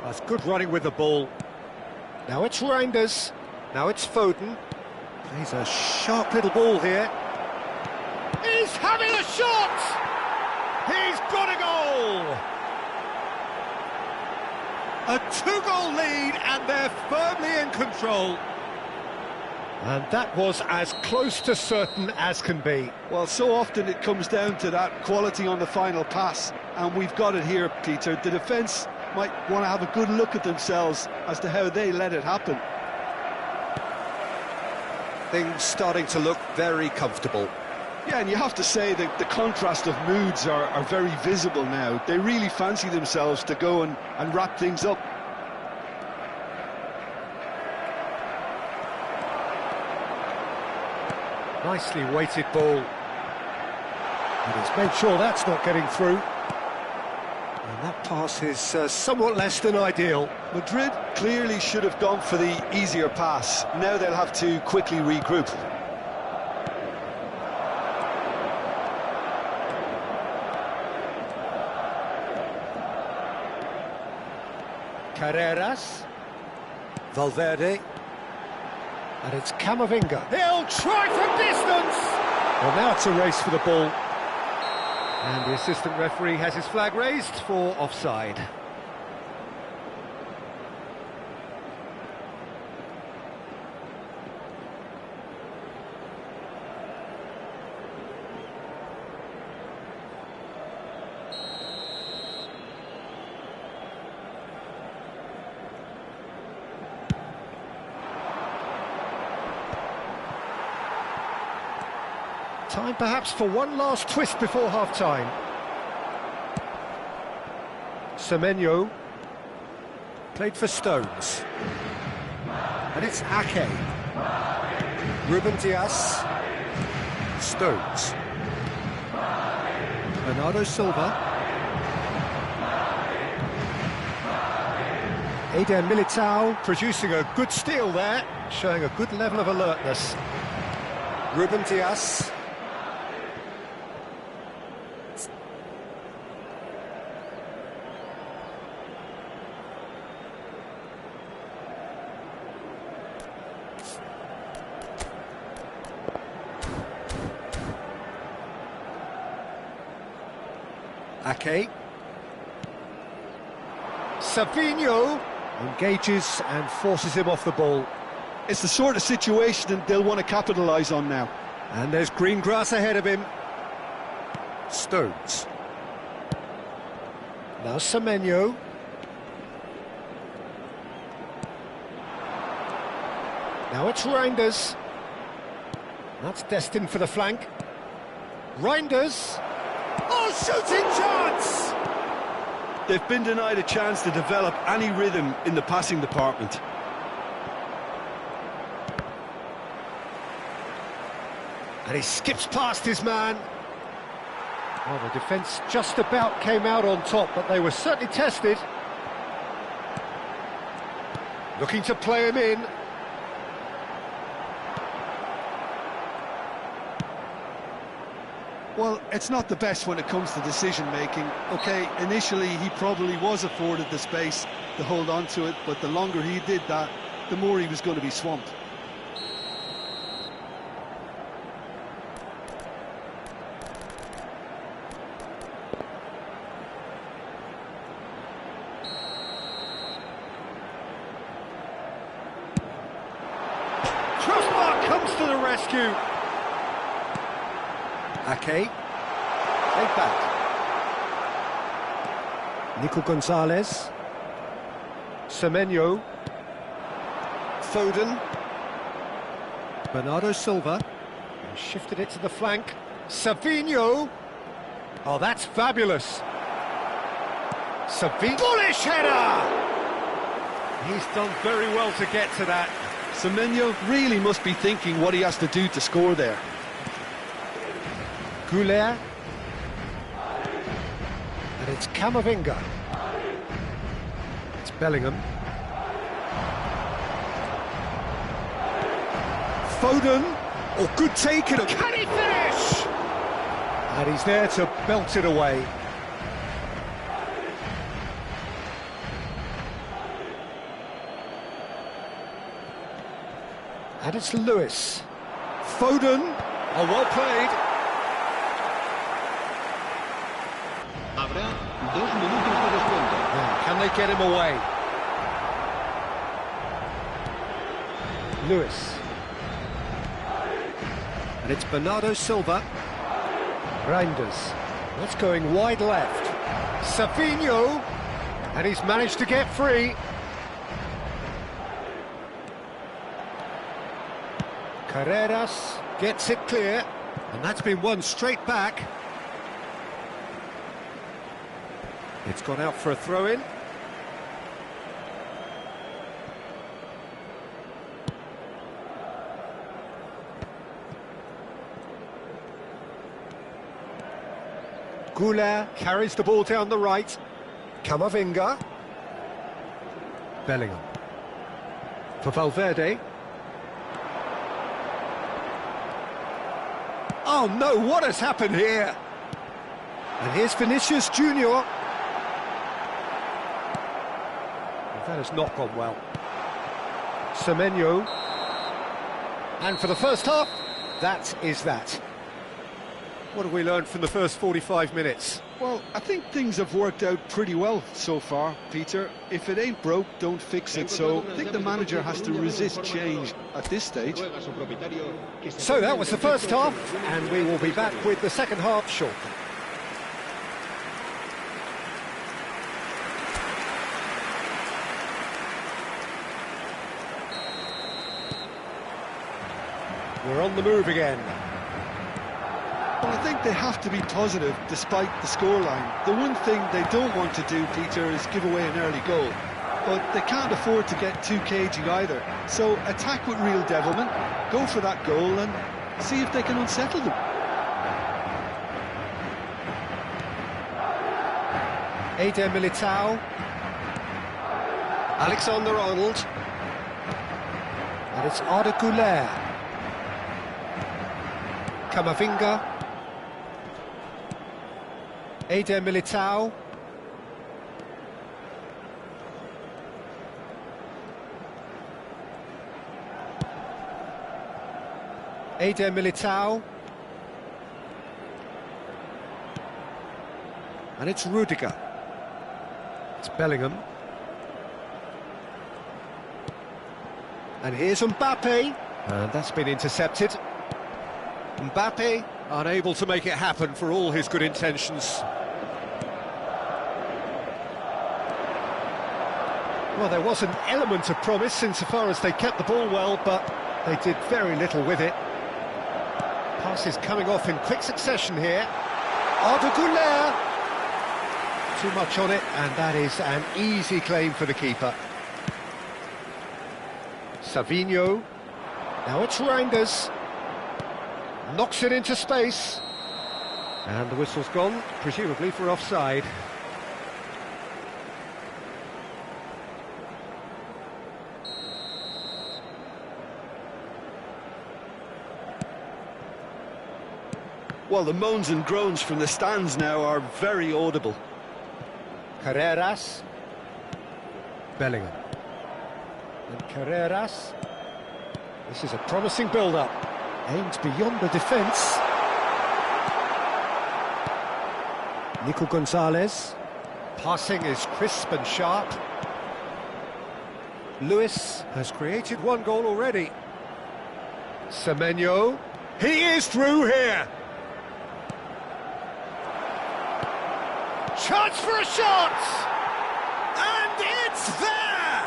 That's good running with the ball. Now it's Reinders. Now it's Foden. He's a sharp little ball here. He's having a shot! He's got a goal! A two-goal lead and they're firmly in control. And that was as close to certain as can be. Well, so often it comes down to that quality on the final pass, and we've got it here, Peter. The defence might want to have a good look at themselves as to how they let it happen. Things starting to look very comfortable. Yeah, and you have to say that the contrast of moods are very visible now. They really fancy themselves to go and wrap things up. Nicely weighted ball. And he's made sure that's not getting through. And that pass is somewhat less than ideal. Madrid clearly should have gone for the easier pass. Now they'll have to quickly regroup. Carreras. Valverde. And it's Camavinga. He'll try from distance! Well, now it's a race for the ball. And the assistant referee has his flag raised for offside. Time perhaps for one last twist before half-time. Semenyo played for Stones. And it's Ake. Ruben Dias. Stones. Bernardo Silva. Eder Militao producing a good steal there, showing a good level of alertness. Ruben Dias. Ake. Savinho engages and forces him off the ball. It's the sort of situation that they'll want to capitalise on now. And there's green grass ahead of him. Stones. Now Semenyo. Now it's Reinders. That's destined for the flank. Reinders. Oh, shooting chance! They've been denied a chance to develop any rhythm in the passing department. And he skips past his man. Well, the defence just about came out on top, but they were certainly tested. Looking to play him in. Well, it's not the best when it comes to decision-making. OK, initially he probably was afforded the space to hold on to it, but the longer he did that, the more he was going to be swamped. Crossbar comes to the rescue. Ake, played back. Nico Gonzalez. Semenyo. Foden. Bernardo Silva. And shifted it to the flank. Savinho. Oh, that's fabulous. Savinho. Bullish header! He's done very well to get to that. Semenyo really must be thinking what he has to do to score there. Goulet. And it's Camavinga. It's Bellingham. Foden. Oh, good taken. Can he finish? And he's there to belt it away. And it's Lewis. Foden. Oh, well played. Habrá 2 minutos de descuento. Can they get him away? Lewis. And it's Bernardo Silva. Reinders. That's going wide left. Savinho. And he's managed to get free. Carreras gets it clear. And that's been won straight back. It's gone out for a throw-in. Goulet carries the ball down the right. Camavinga. Bellingham. For Valverde. Oh no, what has happened here? And here's Vinicius Junior. That has not gone well. Semenyo. And for the first half, that is that. What have we learned from the first 45 minutes? Well, I think things have worked out pretty well so far, Peter. If it ain't broke, don't fix it. So I think the manager has to resist change at this stage. So that was the first half, and we will be back with the second half shortly. We're on the move again. Well, I think they have to be positive despite the scoreline. The one thing they don't want to do, Peter, is give away an early goal. But they can't afford to get too cagey either. So attack with real devilment, go for that goal and see if they can unsettle them. Eder Militao. Alexander-Arnold. And it's Arda Güler. Camavinga. Eder Militao. Eder Militao. And it's Rudiger. It's Bellingham. And here's Mbappe. And that's been intercepted. Mbappe unable to make it happen for all his good intentions. Well, there was an element of promise insofar as they kept the ball well, but they did very little with it. Passes coming off in quick succession here. Arda Güler. Too much on it, and that is an easy claim for the keeper. Savinho. Now it's Reinders. Knocks it into space. And the whistle's gone, presumably for offside. Well, the moans and groans from the stands now are very audible. Carreras. Bellingham. And Carreras. This is a promising build-up. Aimed beyond the defence. Nico Gonzalez. Passing is crisp and sharp. Lewis has created one goal already. Semenyo. He is through here. Chance for a shot! And it's there!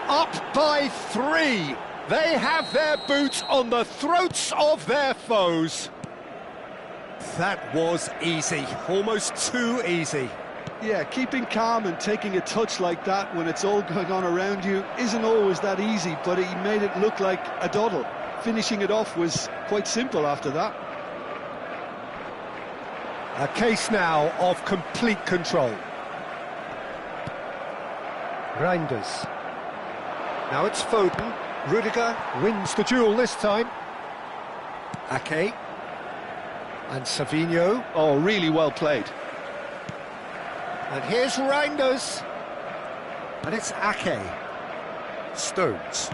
Up by 3. They have their boots on the throats of their foes. That was easy, almost too easy. Yeah, keeping calm and taking a touch like that when it's all going on around you isn't always that easy, but he made it look like a doddle. Finishing it off was quite simple after that. A case now of complete control. Reinders. Now it's Foden. Rudiger wins the duel this time. Ake. And Savinho. Oh, really well played. And here's Reinders. And it's Ake. Stones.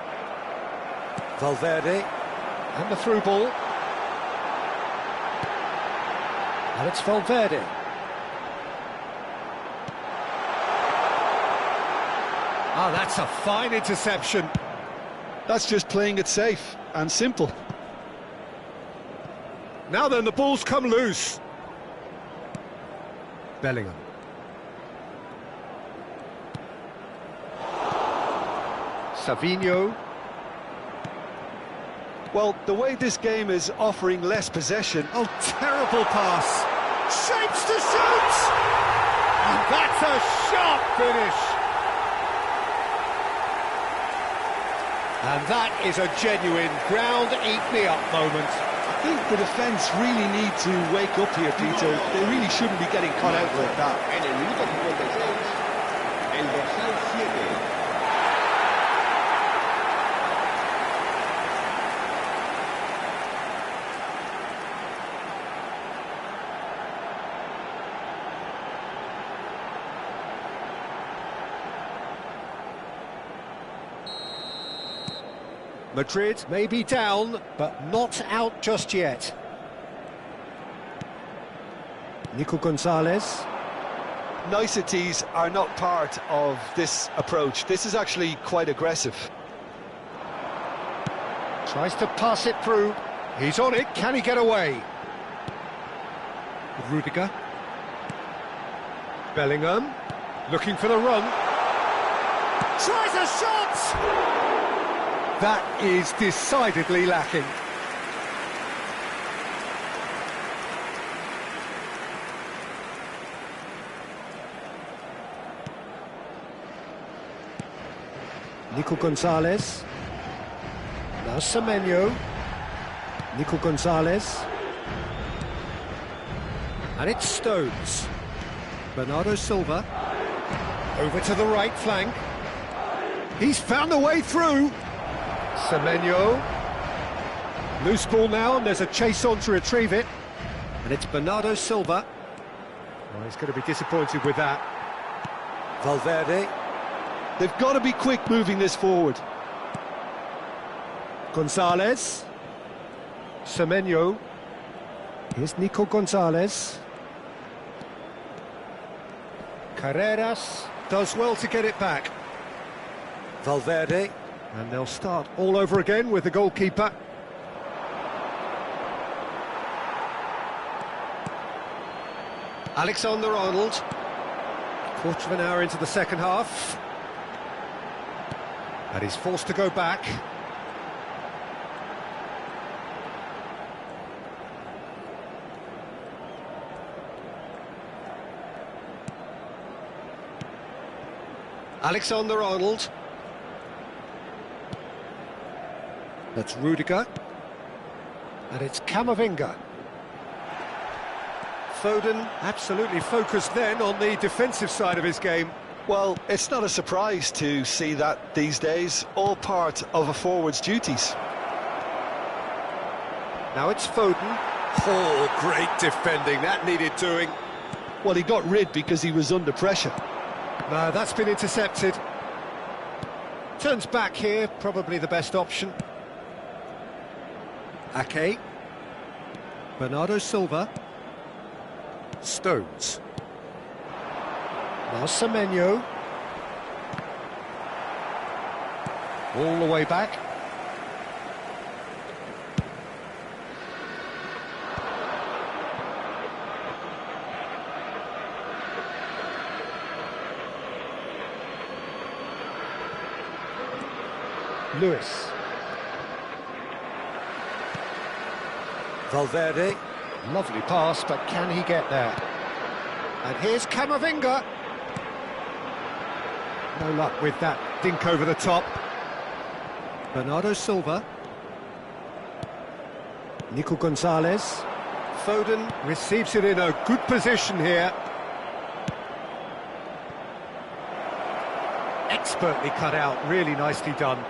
Valverde. And the through ball. And it's Valverde. Ah, that's a fine interception. That's just playing it safe and simple. Now then, the ball's come loose. Bellingham. Savinho. Well, the way this game is offering less possession... Oh, terrible pass. Shapes to shoot! And that's a sharp finish. And that is a genuine ground-eat-me-up moment. I think the defence really need to wake up here, Peter. They really shouldn't be getting caught out like that. En el minuto 56, el dorsal 7. Madrid may be down, but not out just yet. Nico Gonzalez. Niceties are not part of this approach. This is actually quite aggressive. Tries to pass it through. He's on it. Can he get away? Rudiger. Bellingham. Looking for the run. Tries a shot! That is decidedly lacking. Nico Gonzalez. Now Semenyo. Nico Gonzalez. And it's Stones. Bernardo Silva. Over to the right flank. He's found a way through. Semenyo. Loose ball now, and there's a chase on to retrieve it. And it's Bernardo Silva. Well, he's going to be disappointed with that. Valverde. They've got to be quick moving this forward. Gonzalez. Semenyo. Here's Nico Gonzalez. Carreras does well to get it back. Valverde. And they'll start all over again with the goalkeeper. Alexander-Arnold. Quarter of an hour into the second half. And he's forced to go back. Alexander-Arnold. That's Rudiger. And it's Camavinga. Foden absolutely focused then on the defensive side of his game. Well, it's not a surprise to see that these days, all part of a forward's duties. Now it's Foden. Oh, great defending, that needed doing. Well, he got rid because he was under pressure. No, that's been intercepted. Turns back here, probably the best option. Ake. Bernardo Silva. Stones. Now Semenyo. All the way back. Lewis. Valverde. Lovely pass, but can he get there? And here's Camavinga. No luck with that dink over the top. Bernardo Silva. Nico Gonzalez. Foden receives it in a good position here. Expertly cut out, really nicely done.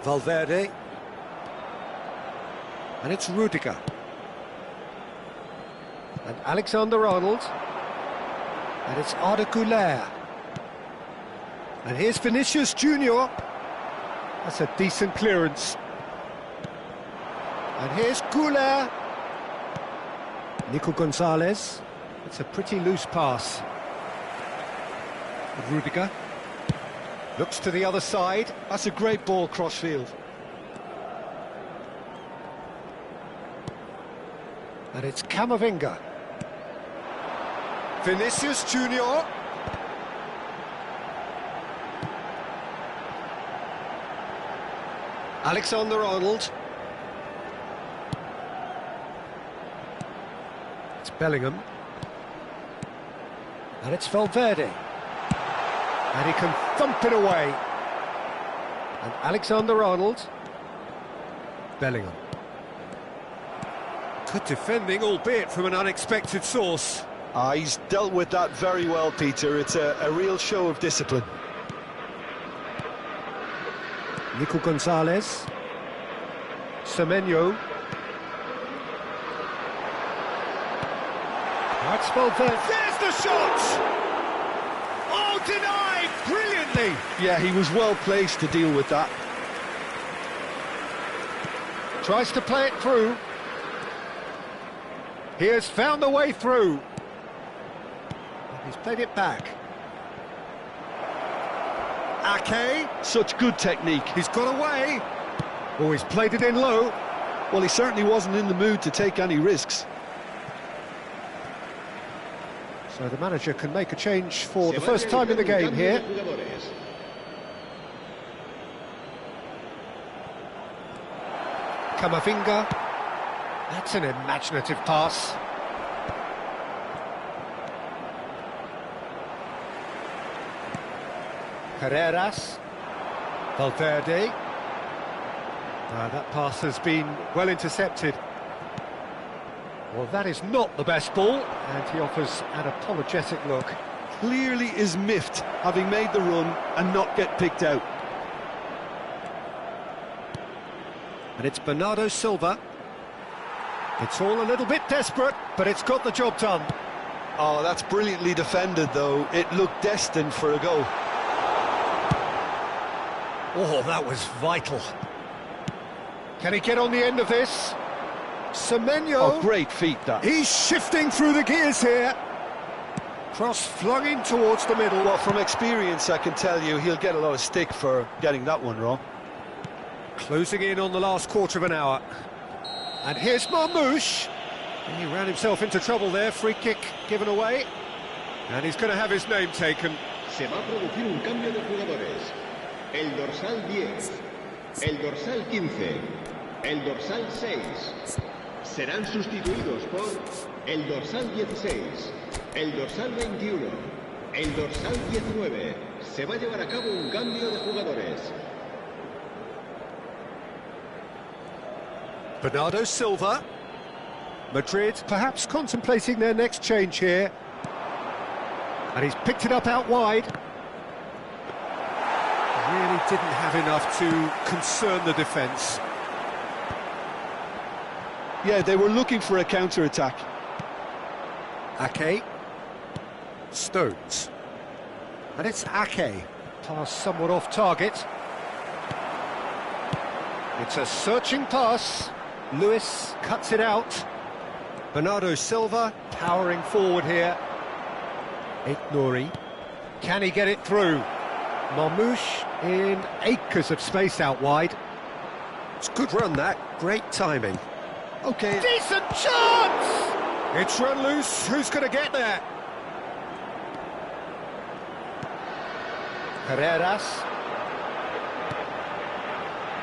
Valverde. And it's Rudiger. And Alexander-Arnold. And it's Arda Güler. And here's Vinicius Junior. That's a decent clearance. And here's Güler. Nico Gonzalez. It's a pretty loose pass. Rudiger. Looks to the other side. That's a great ball cross-field. And it's Camavinga. Vinicius Junior. Alexander-Arnold. It's Bellingham. And it's Valverde. And he can thump it away. And Alexander-Arnold. Bellingham. Good defending, albeit from an unexpected source. He's dealt with that very well, Peter. It's a real show of discipline. Nico Gonzalez. Semenyo. That's Valverde. There's the shot! Oh, denied brilliantly! Yeah, he was well placed to deal with that. Tries to play it through. He has found the way through. He's played it back. Ake. Such good technique. He's got away. Oh, he's played it in low. Well, he certainly wasn't in the mood to take any risks. So the manager can make a change for the first time in the game here. Camavinga. That's an imaginative pass. Carreras. Valverde. That pass has been well intercepted. Well, that is not the best ball, and he offers an apologetic look. Clearly is miffed, having made the run and not get picked out. And it's Bernardo Silva. It's all a little bit desperate, but it's got the job done. Oh, that's brilliantly defended, though. It looked destined for a goal. Oh, that was vital. Can he get on the end of this? Semenyo. Oh, great feat, that. He's shifting through the gears here. Cross flung in towards the middle. Well, from experience, I can tell you he'll get a lot of stick for getting that one wrong. Closing in on the last quarter of an hour. And here's Marmoush. He ran himself into trouble there. Free kick given away. And he's going to have his name taken. Se va a producir un cambio de jugadores. El dorsal 10, el dorsal 15, el dorsal 6. Serán sustituidos por el dorsal 16, el dorsal 21, el dorsal 19. Se va a llevar a cabo un cambio de jugadores. Bernardo Silva. Madrid perhaps contemplating their next change here. And he's picked it up out wide. Really didn't have enough to concern the defence. Yeah, they were looking for a counter-attack. Ake. Stones. And it's Ake. Pass somewhat off target. It's a searching pass. Lewis cuts it out. Bernardo Silva powering forward here. Nouri. Can he get it through? Marmoush in acres of space out wide. It's a good run, that. Great timing. Okay. Decent chance! It's run loose. Who's going to get there? Carreras.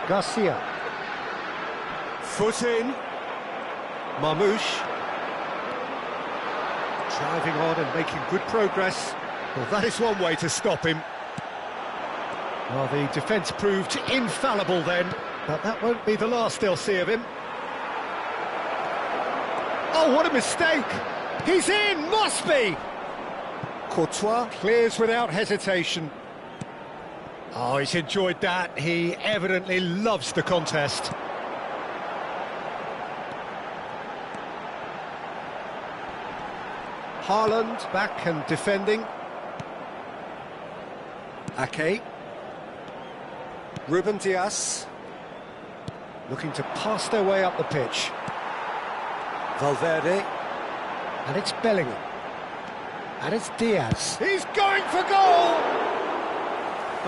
Garcia. Foot in. Marmoush. Driving on and making good progress. Well, that is one way to stop him. Well, the defence proved infallible then, but that won't be the last they'll see of him. Oh, what a mistake! He's in, must be! Courtois clears without hesitation. Oh, he's enjoyed that. He evidently loves the contest. Haaland back and defending. Ake. Ruben Dias. Looking to pass their way up the pitch. Valverde. And it's Bellingham. And it's Diaz. He's going for goal!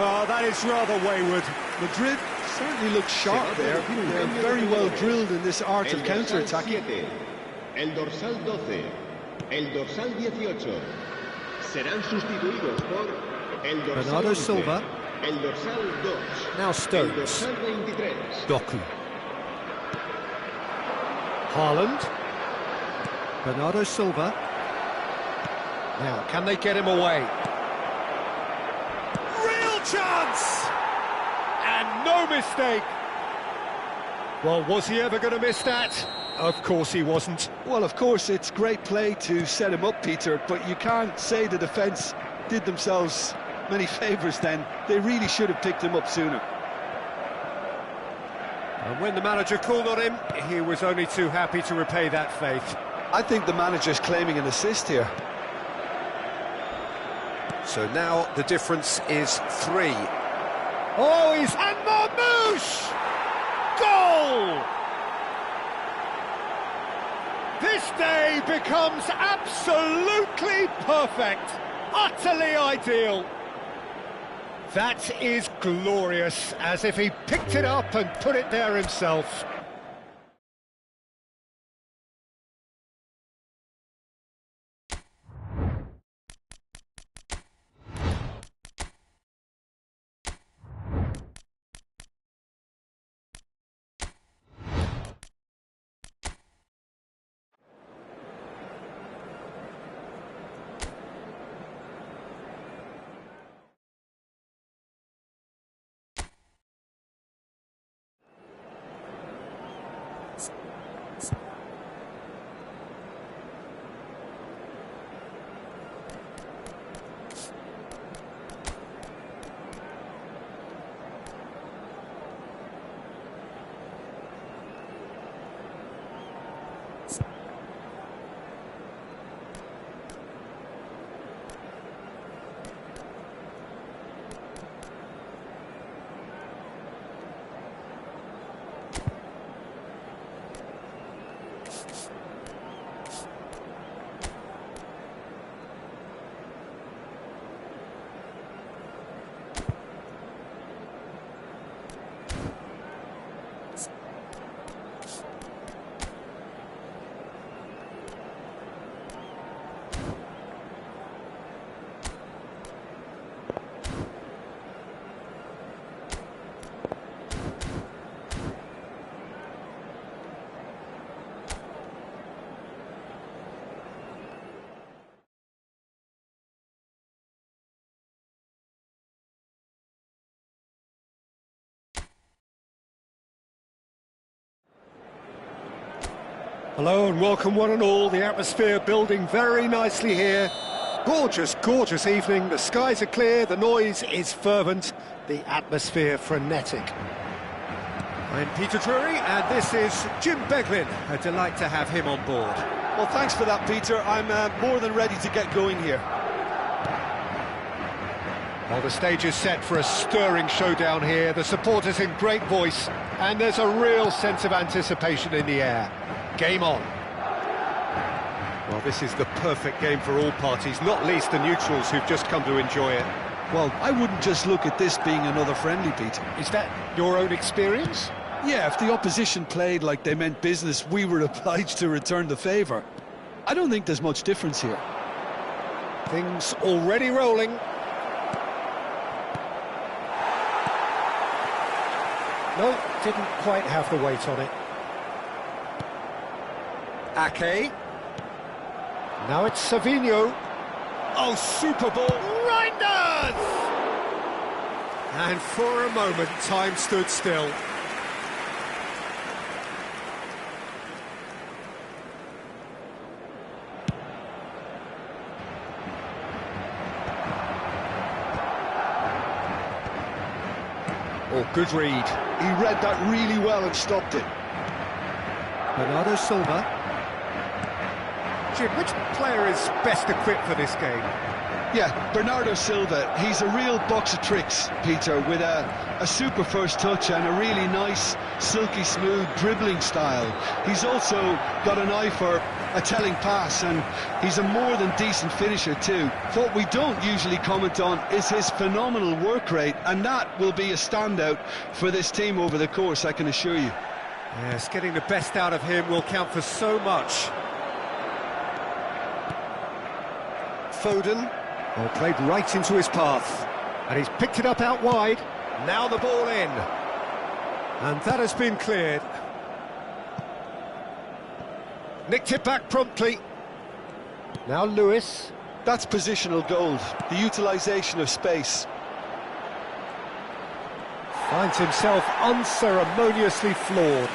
Oh, that is rather wayward. Madrid certainly looks sharp there. They're very well drilled in this art of counter-attacking. El dorsal 12, el dorsal 18. Serán sustituidos por el dorsal Bernardo 11, Silva. el dorsal 2, Now el Stones. dorsal 23. Doku. Haaland. Bernardo Silva. Now, can they get him away? Real chance! And no mistake! Well, was he ever going to miss that? Of course he wasn't. Well, of course, it's great play to set him up, Peter, but you can't say the defence did themselves many favours then. They really should have picked him up sooner. And when the manager called on him, he was only too happy to repay that faith. I think the manager's claiming an assist here. So now the difference is 3. Oh, he's... And Marmoush! Goal! This day becomes absolutely perfect, utterly ideal. That is glorious, as if he picked it up and put it there himself. Hello and welcome one and all, the atmosphere building very nicely here. Gorgeous, gorgeous evening, the skies are clear, the noise is fervent, the atmosphere frenetic. I'm Peter Drury and this is Jim Beglin, a delight to have him on board. Well, thanks for that, Peter. I'm more than ready to get going here. Well, the stage is set for a stirring showdown here, the supporters in great voice, and there's a real sense of anticipation in the air. Game on. Well, this is the perfect game for all parties, not least the neutrals who've just come to enjoy it. Well, I wouldn't just look at this being another friendly, Peter. Is that your own experience? Yeah, if the opposition played like they meant business, we were obliged to return the favour. I don't think there's much difference here. Things already rolling. No, didn't quite have the weight on it. Ake. Now it's Savinho. Oh, super ball. Reinders! And for a moment, time stood still. Oh, good read. He read that really well and stopped it. Bernardo Silva. Jim, which player is best equipped for this game? Yeah, Bernardo Silva. He's a real box of tricks, Peter, with a super first touch and a really nice, silky smooth dribbling style. He's also got an eye for a telling pass, and he's a more than decent finisher too. What we don't usually comment on is his phenomenal work rate, and that will be a standout for this team over the course, I can assure you. Yes, getting the best out of him will count for so much. Foden, well, played right into his path, and he's picked it up out wide. Now the ball in, and that has been cleared. Nicked it back promptly. Now Lewis. That's positional gold, the utilisation of space. Finds himself unceremoniously floored.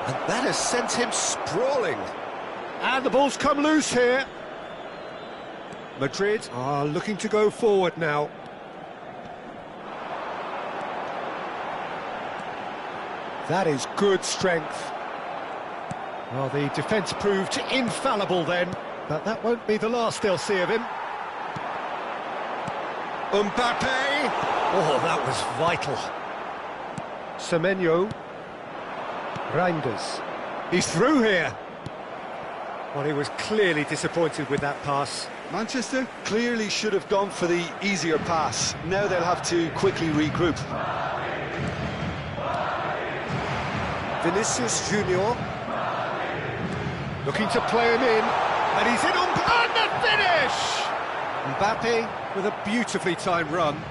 And that has sent him sprawling. And the ball's come loose here. Madrid are looking to go forward now. That is good strength. Well, the defence proved infallible then, but that won't be the last they'll see of him. Mbappe! Oh, that was vital. Semenyo. Reinders. He's through here. Well, he was clearly disappointed with that pass. Manchester clearly should have gone for the easier pass. Now they'll have to quickly regroup. Vinicius Junior. Looking to play him in. And he's in on the finish! Mbappe with a beautifully timed run.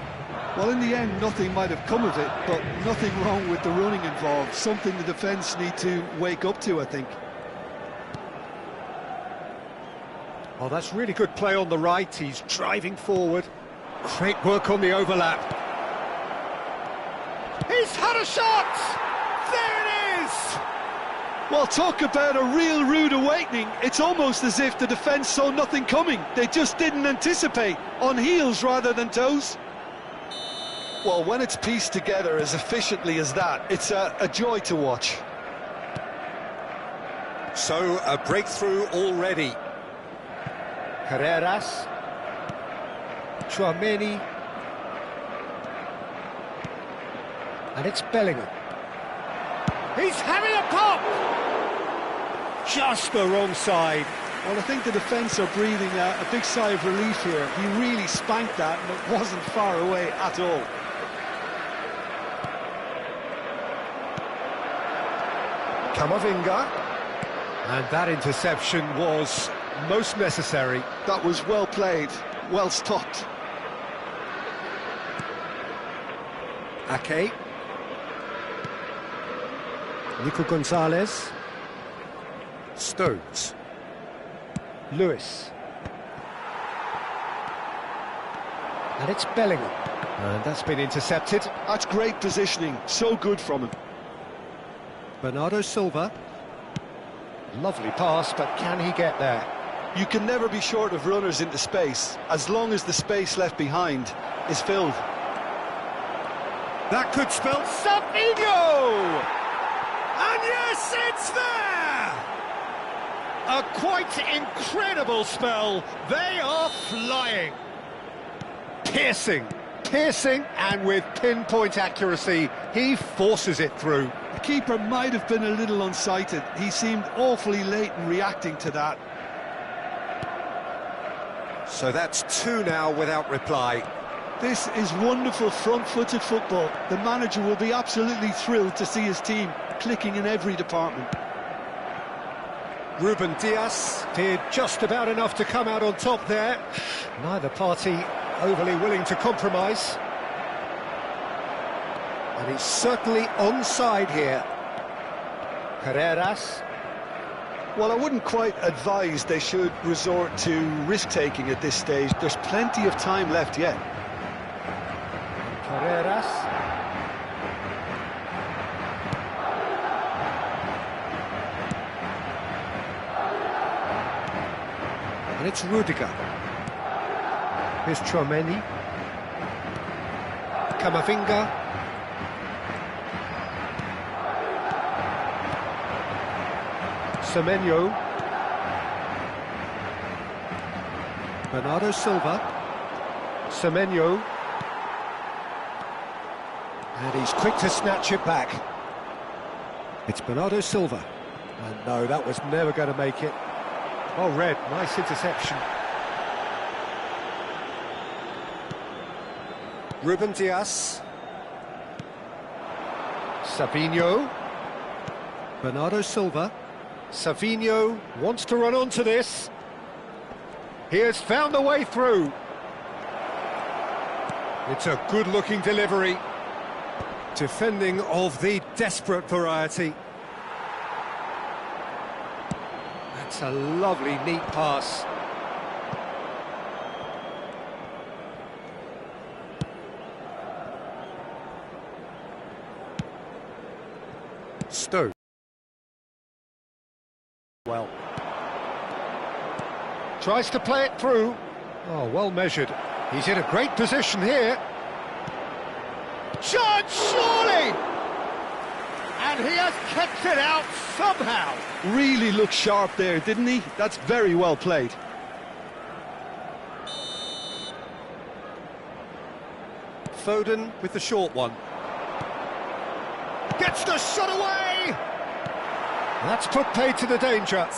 Well, in the end, nothing might have come of it, but nothing wrong with the running involved. Something the defence need to wake up to, I think. Oh, that's really good play on the right. He's driving forward. Great work on the overlap. He's had a shot! There it is! Well, talk about a real rude awakening. It's almost as if the defence saw nothing coming. They just didn't anticipate, on heels rather than toes. Well, when it's pieced together as efficiently as that, it's a joy to watch. So, a breakthrough already. Carreras. Tchouaméni. And it's Bellingham. He's having a pop! Just the wrong side. Well, I think the defence are breathing a big sigh of relief here. He really spanked that, and it wasn't far away at all. Camavinga. And that interception was most necessary. That was well played, well stopped. Ake. Nico Gonzalez. Stones. Lewis. And it's Bellingham. And that's been intercepted. That's great positioning, so good from him. Bernardo Silva. Lovely pass, but can he get there? You can never be short of runners into space, as long as the space left behind is filled. That could spell Savinho! And yes, it's there! A quite incredible spell. They are flying. Piercing, and with pinpoint accuracy, he forces it through. The keeper might have been a little unsighted. He seemed awfully late in reacting to that. So that's two now without reply. This is wonderful front-footed football. The manager will be absolutely thrilled to see his team clicking in every department. Ruben Dias did just about enough to come out on top there. Neither party overly willing to compromise. And he's certainly onside here. Carreras. Well, I wouldn't quite advise they should resort to risk-taking at this stage. There's plenty of time left yet. Carreras. And it's Rudiger. Here's Tchouaméni. Camavinga. Semenyo. Bernardo Silva. Semenyo. And he's quick to snatch it back. It's Bernardo Silva. And no, that was never going to make it. Oh, red, nice interception. Ruben Dias. Savinho. Bernardo Silva. Savinho wants to run onto this. He has found the way through. It's a good-looking delivery. Defending of the desperate variety. That's a lovely, neat pass. Stowe. Well. Tries to play it through. Oh, well measured. He's in a great position here. Chance, surely! And he has kept it out somehow. Really looked sharp there, didn't he? That's very well played. Foden with the short one. Gets the shot away! That's put paid to the danger.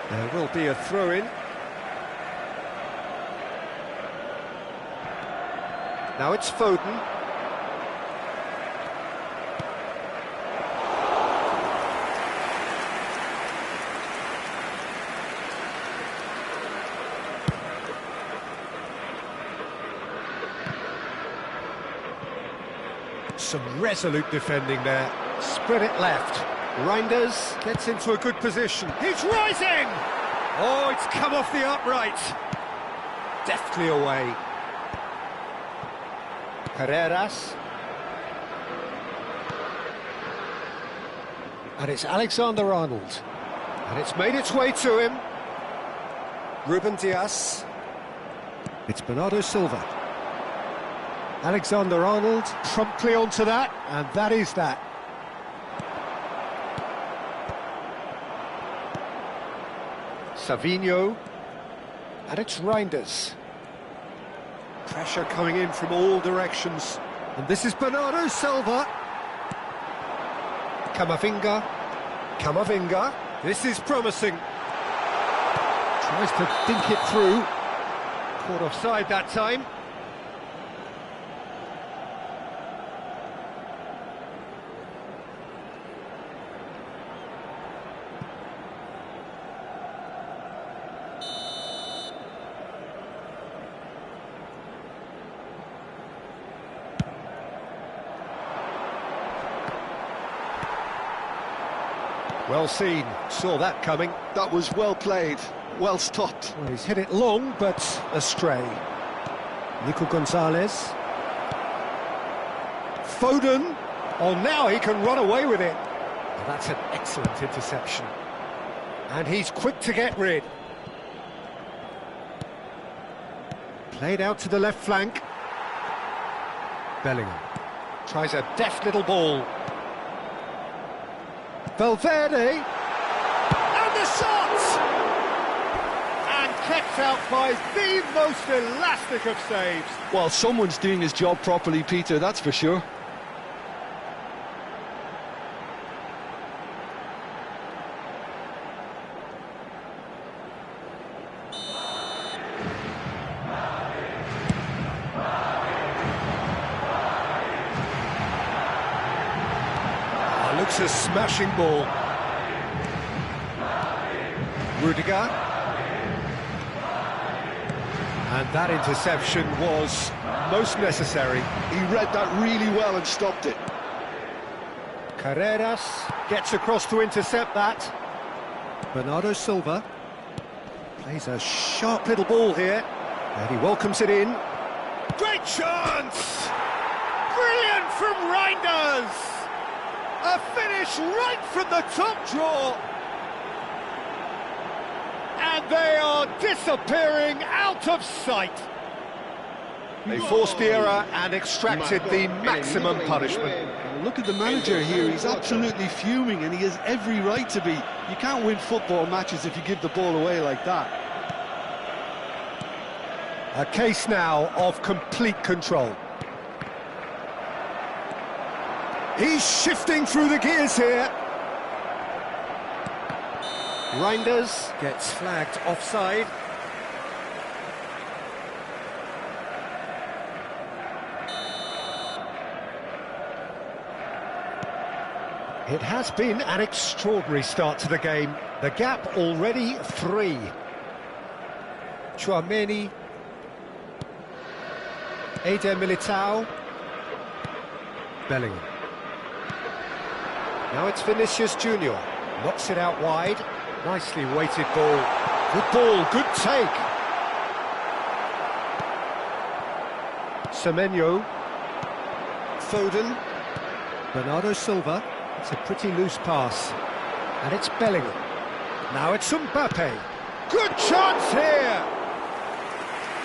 There will be a throw-in. Now it's Foden. Some resolute defending there. Spread it left. Reinders gets into a good position. He's rising! Oh, it's come off the upright. Deftly away. Carreras. And it's Alexander-Arnold. And it's made its way to him. Ruben Dias. It's Bernardo Silva. Alexander-Arnold promptly onto that, and that is that. Savinho, and it's Reinders. Pressure coming in from all directions, and this is Bernardo Silva. Camavinga, this is promising. Tries to dink it through. Caught offside that time. Well seen, saw that coming. That was well played, well stopped. Well, he's hit it long, but astray. Nico Gonzalez. Foden. Oh, now he can run away with it. Well, that's an excellent interception. And he's quick to get rid. Played out to the left flank. Bellingham tries a deft little ball. Valverde, and the shot! And kept out by the most elastic of saves. Well, someone's doing his job properly, Peter, that's for sure. Looks a smashing ball. Rudiger. And that interception was most necessary. He read that really well and stopped it. Carreras gets across to intercept that. Bernardo Silva plays a sharp little ball here, and he welcomes it in. Great chance! Brilliant from Reinders! A finish right from the top draw. And they are disappearing out of sight. They forced the error and extracted the maximum punishment. Look at the manager here, he's absolutely fuming and he has every right to be. You can't win football matches if you give the ball away like that. A case now of complete control. He's shifting through the gears here. Reinders gets flagged offside. It has been an extraordinary start to the game. The gap already 3. Tchouaméni. Eder Militao. Bellingham. Now it's Vinicius Junior. Knocks it out wide. Nicely weighted ball. Good ball, good take. Semenyo. Foden. Bernardo Silva. It's a pretty loose pass. And it's Bellingham. Now it's Mbappe. Good chance here!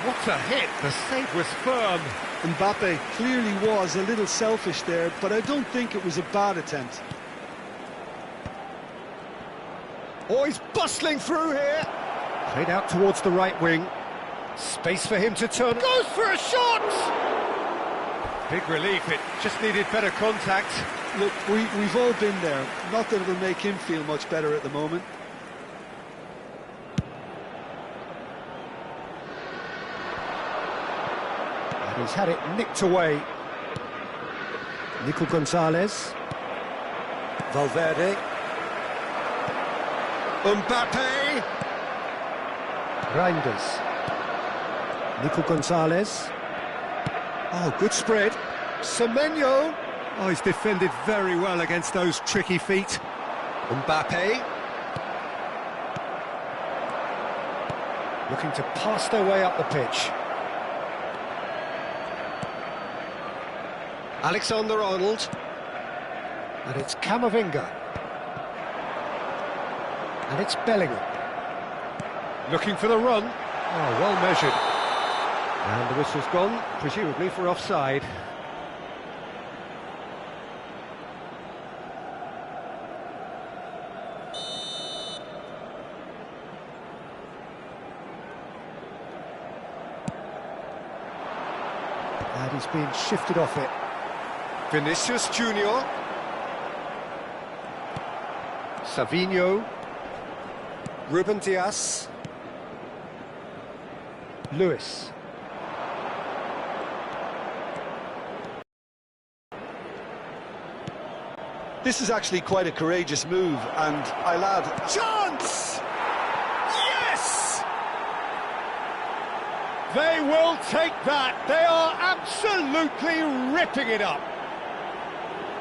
What a hit, the save was firm. Mbappe clearly was a little selfish there, but I don't think it was a bad attempt. Oh, he's bustling through here. Played out towards the right wing. Space for him to turn. Goes for a shot! Big relief, it just needed better contact. Look, we've all been there. Not that it'll make him feel much better at the moment. And he's had it nicked away. Nico Gonzalez. Valverde. Mbappe. Reinders. Nico Gonzalez. Oh, good spread. Semenyo. Oh, he's defended very well against those tricky feet. Mbappe. Looking to pass their way up the pitch. Alexander-Arnold. And it's Camavinga. And it's Bellingham. Looking for the run. Oh, well measured. And the whistle's gone, presumably for offside. And he's been shifted off it. Vinicius Junior. Savinho. Ruben Dias. Lewis. This is actually quite a courageous move, and I'll add... Chance! Yes! They will take that. They are absolutely ripping it up.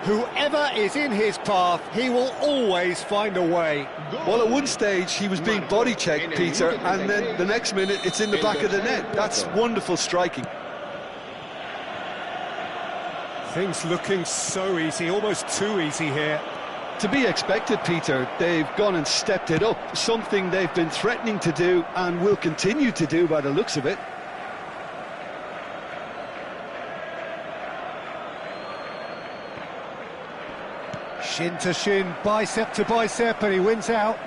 Whoever is in his path, he will always find a way. Well, at one stage, he was being body-checked, Peter, and then the next minute, it's in the back of the net. That's wonderful striking. Things looking so easy, almost too easy here. To be expected, Peter. They've gone and stepped it up, something they've been threatening to do and will continue to do by the looks of it. Shin to shin, bicep to bicep, and he wins out.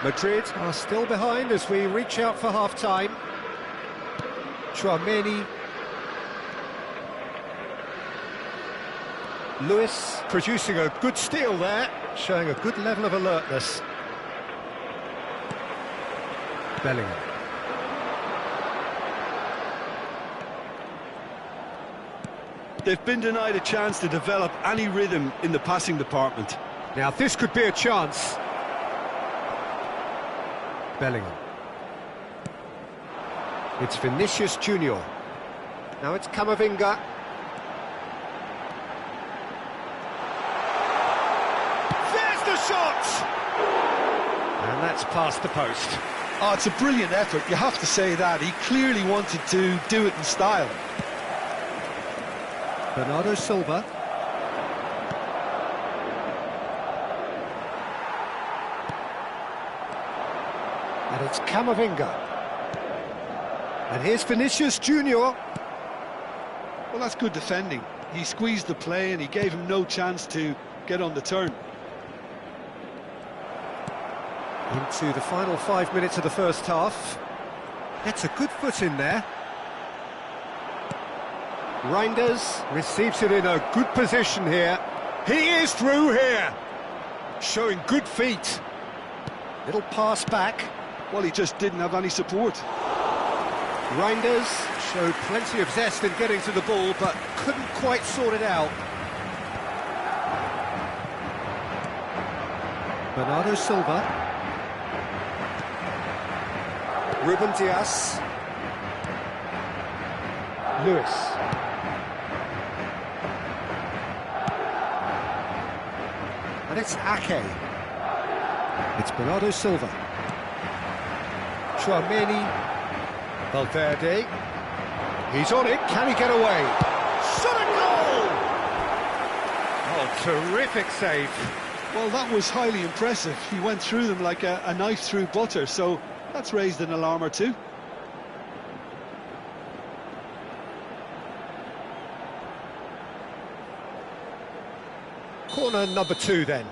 Madrid are still behind as we reach out for half-time. Tchouaméni. Lewis producing a good steal there, showing a good level of alertness. Bellingham. They've been denied a chance to develop any rhythm in the passing department. Now this could be a chance. Bellingham. It's Vinicius Junior. Now it's Camavinga. There's the shot! And that's past the post. Oh, it's a brilliant effort, you have to say that. He clearly wanted to do it in style. Bernardo Silva. And it's Camavinga. And here's Vinicius Junior. Well, that's good defending. He squeezed the play and he gave him no chance to get on the turn. Into the final 5 minutes of the first half. Gets a good foot in there. Reinders receives it in a good position here. He is through here. Showing good feet. Little pass back. Well, he just didn't have any support. Reinders showed plenty of zest in getting to the ball, but couldn't quite sort it out. Bernardo Silva. Ruben Dias. Lewis. And it's Ake. It's Bernardo Silva. Tchouaméni. Valverde. He's on it, can he get away? Shot a goal! Oh, terrific save. Well, that was highly impressive. He went through them like a knife through butter, so that's raised an alarm or two. Corner number 2 then.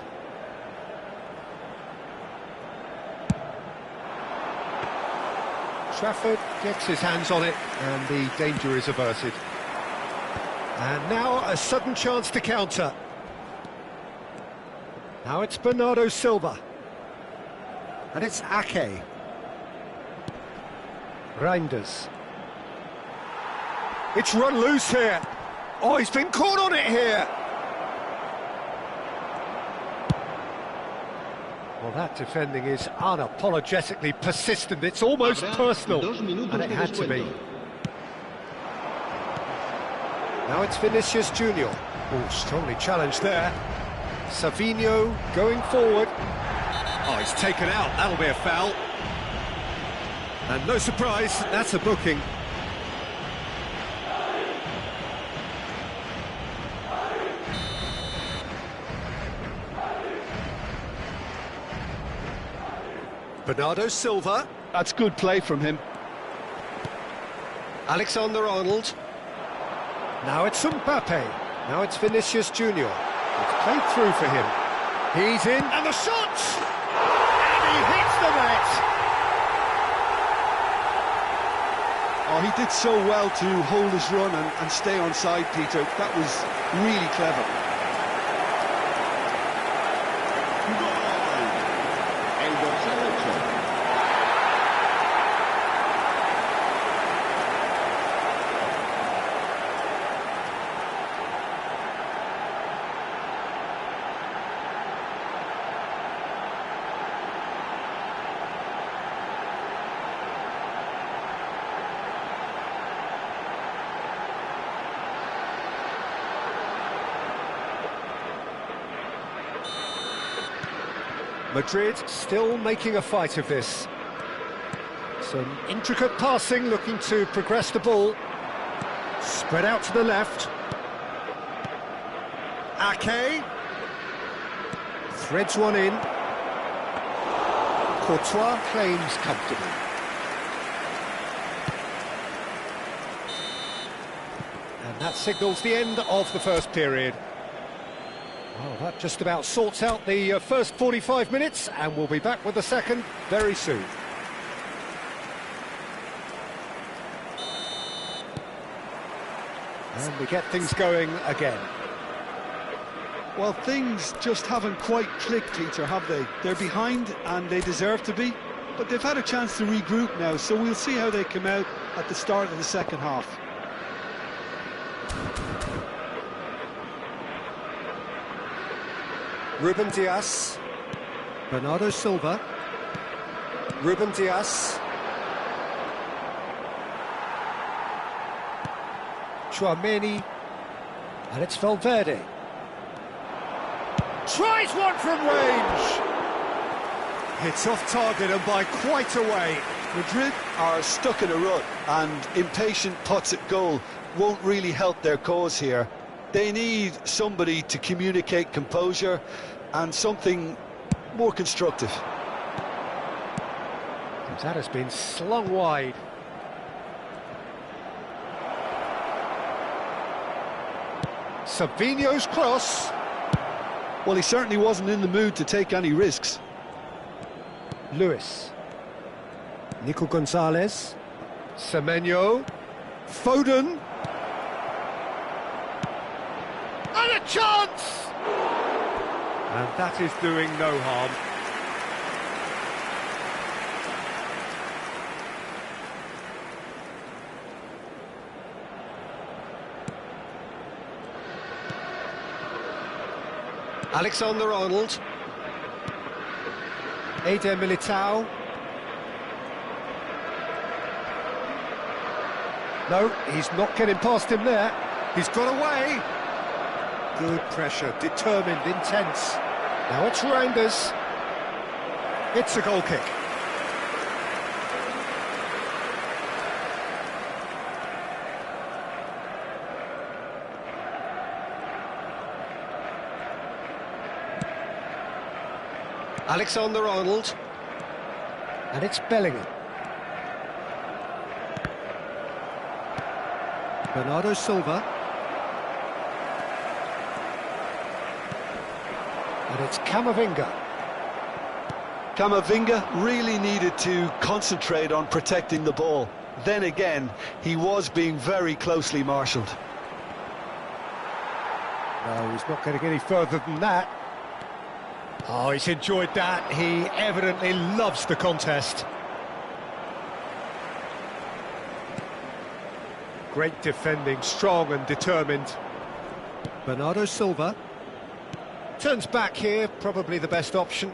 Trafford gets his hands on it and the danger is averted. And now a sudden chance to counter. Now it's Bernardo Silva. And it's Ake. Reinders. It's run loose here. Oh, he's been caught on it here. Well, that defending is unapologetically persistent. It's almost personal, and it had to be. Now it's Vinicius Junior. Oh, strongly challenged there. Savinho going forward. Oh, he's taken out. That'll be a foul. And no surprise, that's a booking. Bernardo Silva. That's good play from him. Alexander-Arnold. Now it's Mbappe. Now it's Vinicius Junior. It's played through for him. He's in, and the shot! And he hits the net! Oh, he did so well to hold his run and stay on side, Peter. That was really clever. El dorsal 8. Madrid still making a fight of this. Some intricate passing, looking to progress the ball. Spread out to the left. Ake. Threads one in. Courtois claims comfortably. And that signals the end of the first period. Well, that just about sorts out the first 45 minutes, and we'll be back with the second very soon. And we get things going again. Well, things just haven't quite clicked, Peter, have they? They're behind, and they deserve to be, but they've had a chance to regroup now, so we'll see how they come out at the start of the second half. Ruben Dias. Bernardo Silva. Ruben Dias. Chouameni. And it's Valverde. Tries one from range. It's off target and by quite a way. Madrid are stuck in a rut, and impatient putts at goal won't really help their cause here. They need somebody to communicate composure and something more constructive. That has been slung wide. Savinho's cross. Well, he certainly wasn't in the mood to take any risks. Lewis. Nico Gonzalez. Semenyo. Foden. And a chance! And that is doing no harm. Alexander-Arnold. Eder Militao. No, he's not getting past him there. He's got away. Good pressure, determined, intense. Now it's Reinders. It's a goal kick. Alexander-Arnold. And it's Bellingham. Bernardo Silva. And it's Camavinga. Camavinga really needed to concentrate on protecting the ball. Then again, he was being very closely marshalled. No, he's not getting any further than that. Oh, he's enjoyed that. He evidently loves the contest. Great defending, strong and determined. Bernardo Silva. Turns back here, probably the best option.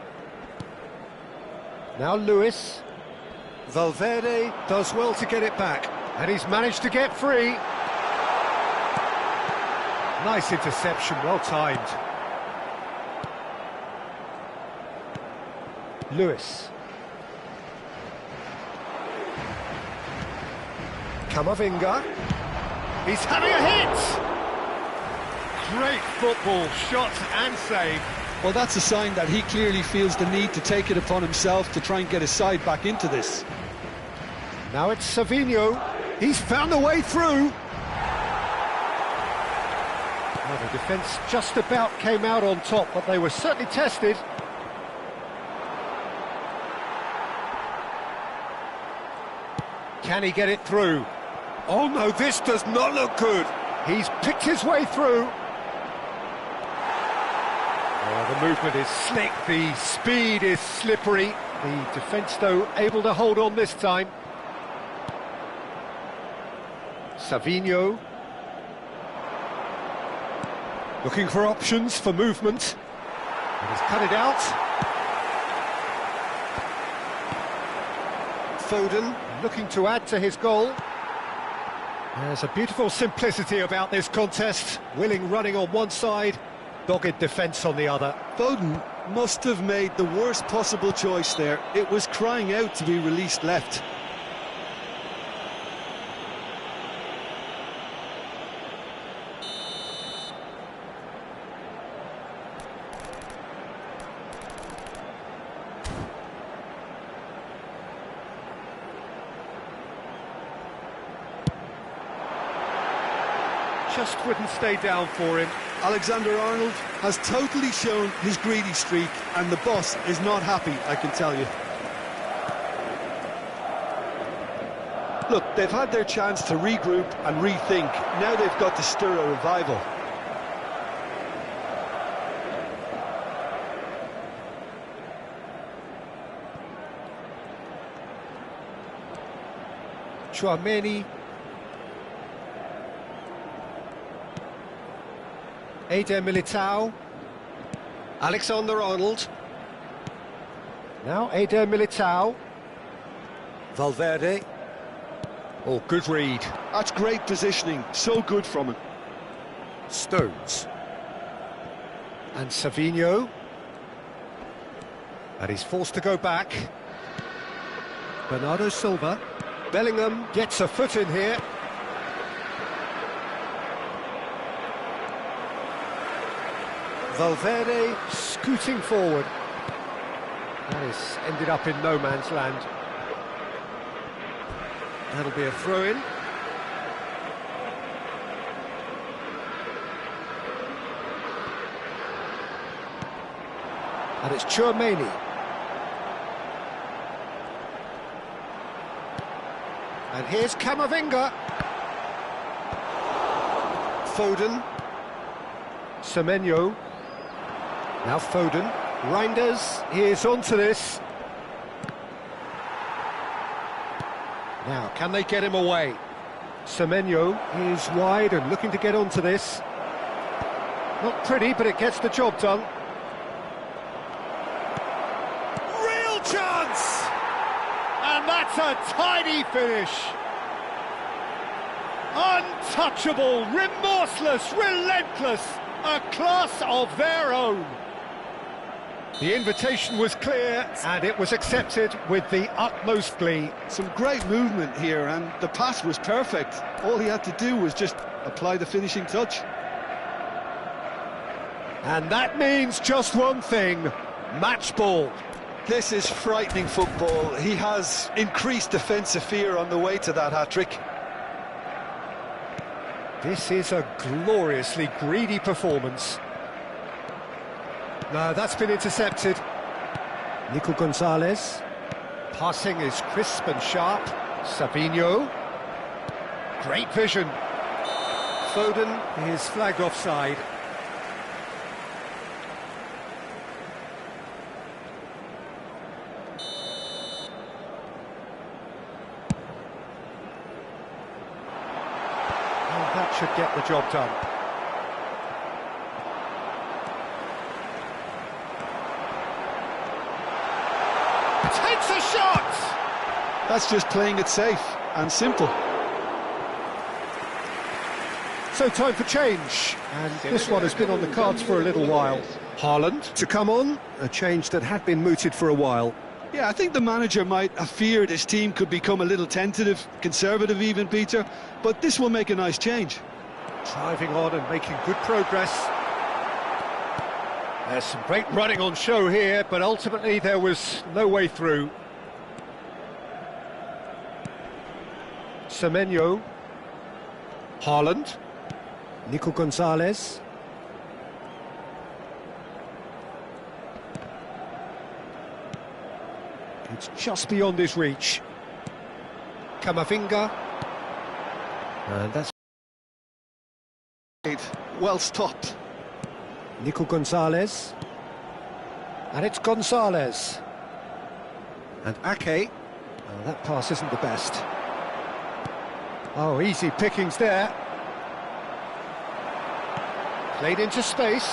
Now Lewis. Valverde does well to get it back. And he's managed to get free. Nice interception, well timed. Lewis. Camavinga. He's having a hit! Great football, shot and save. Well, that's a sign that he clearly feels the need to take it upon himself to try and get his side back into this. Now it's Savinho. He's found a way through. Well, the defence just about came out on top, but they were certainly tested. Can he get it through? Oh no, this does not look good. He's picked his way through. Oh, the movement is slick, the speed is slippery. The defence, though, able to hold on this time. Savinho. Looking for options for movement. And he's cut it out. Foden looking to add to his goal. There's a beautiful simplicity about this contest. Willing running on one side, dogged defence on the other. Foden must have made the worst possible choice there. It was crying out to be released left. Just wouldn't stay down for him. Alexander-Arnold has totally shown his greedy streak, and the boss is not happy, I can tell you. Look, they've had their chance to regroup and rethink. Now they've got to stir a revival. Tchouaméni. Eder Militao. Alexander-Arnold. Now Eder Militao. Valverde. Oh, good read. That's great positioning, so good from him. Stones. And Savinho. And he's forced to go back. Bernardo Silva. Bellingham gets a foot in here. Valverde scooting forward. That has ended up in no man's land. That'll be a throw-in. And it's Tchouaméni. And here's Camavinga. Foden. Semenyo. Now Foden. Reinders, he is onto this. Now, can they get him away? Semenyo is wide and looking to get onto this. Not pretty, but it gets the job done. Real chance! And that's a tidy finish. Untouchable, remorseless, relentless, a class of their own. The invitation was clear, and it was accepted with the utmost glee. Some great movement here, and the pass was perfect. All he had to do was just apply the finishing touch. And that means just one thing. Match ball. This is frightening football. He has increased defensive fear on the way to that hat-trick. This is a gloriously greedy performance. No, that's been intercepted. Nico Gonzalez. Passing is crisp and sharp. Savinho. Great vision. Foden is flagged offside. And that should get the job done. Takes a shot! That's just playing it safe and simple. So time for change, and this one has been on the cards for a little while. Haaland to come on, a change that had been mooted for a while. Yeah, I think the manager might have feared his team could become a little tentative, conservative even, Peter, but this will make a nice change. Driving on and making good progress. There's some great running on show here, but ultimately there was no way through. Semenyo. Haaland. Nico Gonzalez. It's just beyond his reach. Camavinga. And that's Well stopped. Nico Gonzalez. And it's Gonzalez. And Ake. Oh, that pass isn't the best. Oh, easy pickings there. Played into space.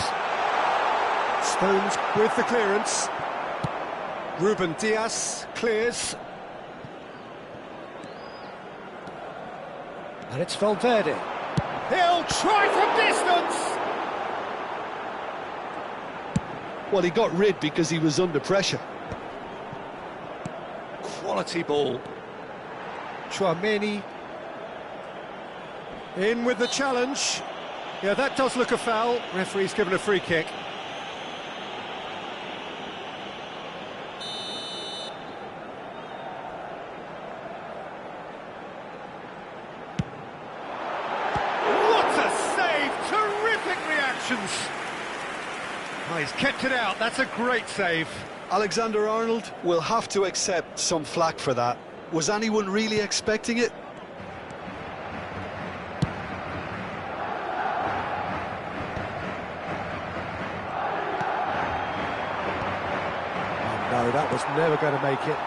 Stones with the clearance. Ruben Diaz clears. And it's Valverde. He'll try from distance! Well, he got rid because he was under pressure. Quality ball. Chouameni. In with the challenge. Yeah, that does look a foul. Referee's given a free kick. What a save! Terrific reactions! Oh, he's kept it out. That's a great save. Alexander-Arnold will have to accept some flack for that. Was anyone really expecting it? No, that was never going to make it.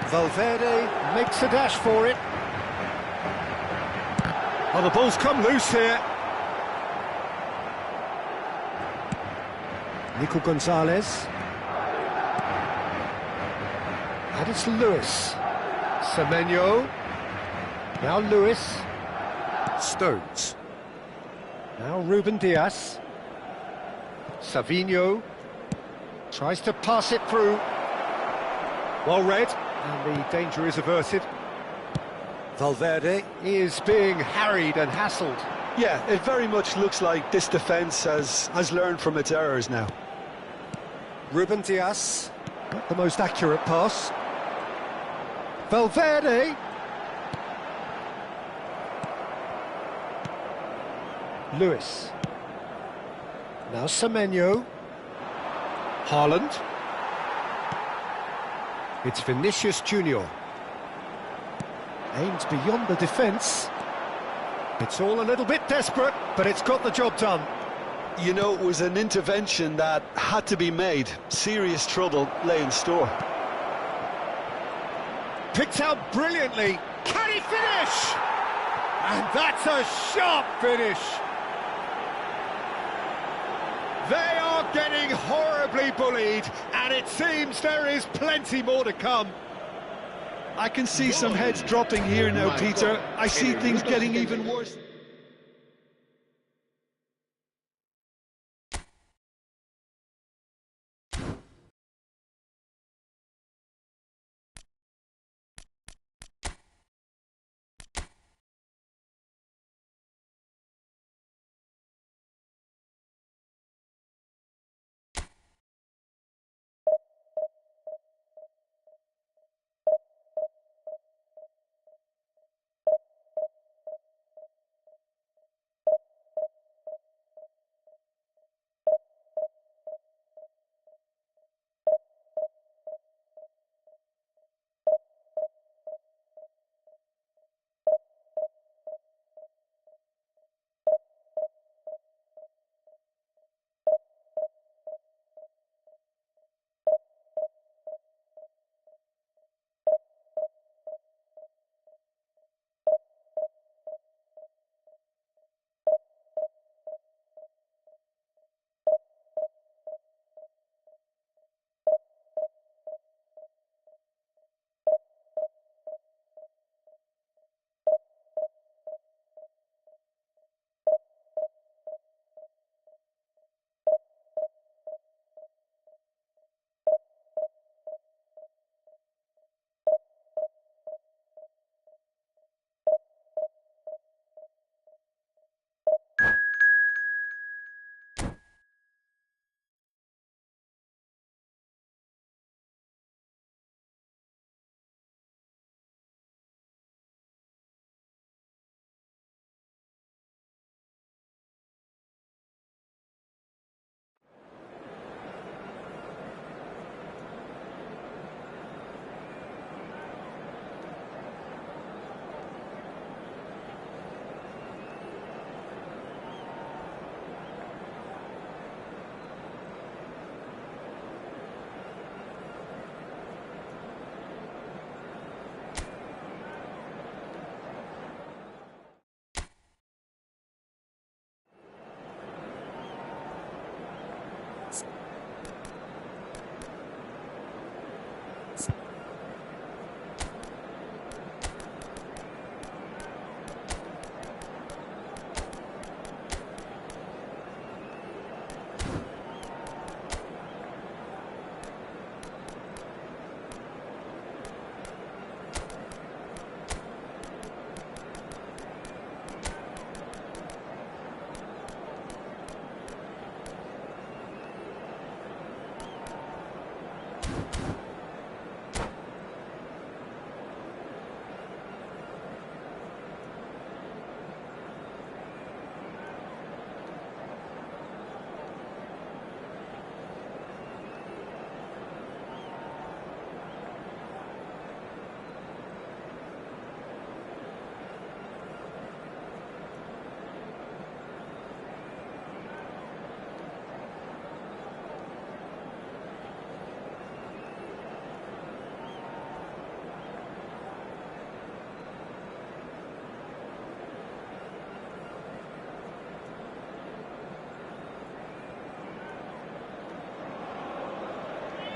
Valverde makes a dash for it. Oh, the ball's come loose here. Nico Gonzalez. And it's Lewis. Semenyo. Now Lewis. Stones. Now Ruben Diaz. Savinho. Tries to pass it through. Well read, and the danger is averted. Valverde is being harried and hassled. Yeah, it very much looks like this defence has learned from its errors now. Ruben Diaz, not the most accurate pass. Valverde. Lewis. Now Semenyo. Haaland. It's Vinicius Junior. Aimed beyond the defence. It's all a little bit desperate, but it's got the job done. You know, it was an intervention that had to be made. Serious trouble lay in store. Picked out brilliantly. Can he finish? And that's a sharp finish. They are getting horribly bullied, and it seems there is plenty more to come. I can see some heads dropping here now, Peter. I see things getting even worse.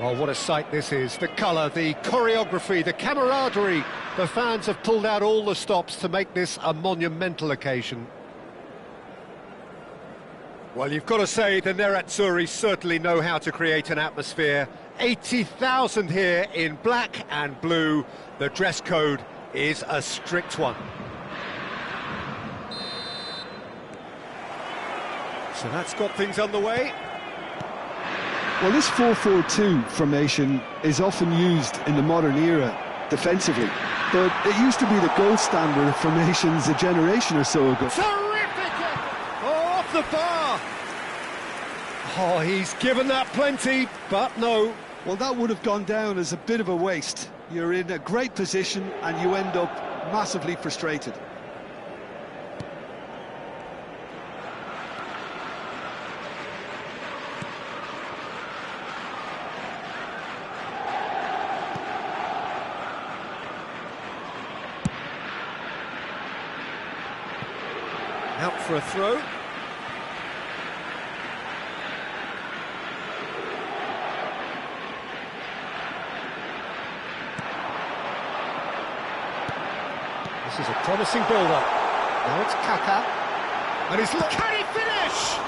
Oh, what a sight this is. The colour, the choreography, the camaraderie. The fans have pulled out all the stops to make this a monumental occasion. Well, you've got to say the Nerazzurri certainly know how to create an atmosphere. 80,000 here in black and blue. The dress code is a strict one. So that's got things underway. Well, this 4-4-2 formation is often used in the modern era defensively, but it used to be the gold standard of formations a generation or so ago. Terrific! Oh, off the bar! Oh, he's given that plenty, but no. Well, that would have gone down as a bit of a waste. You're in a great position and you end up massively frustrated. Out for a throw. This is a promising build-up. Now it's Kaka. And he's... Can he finish?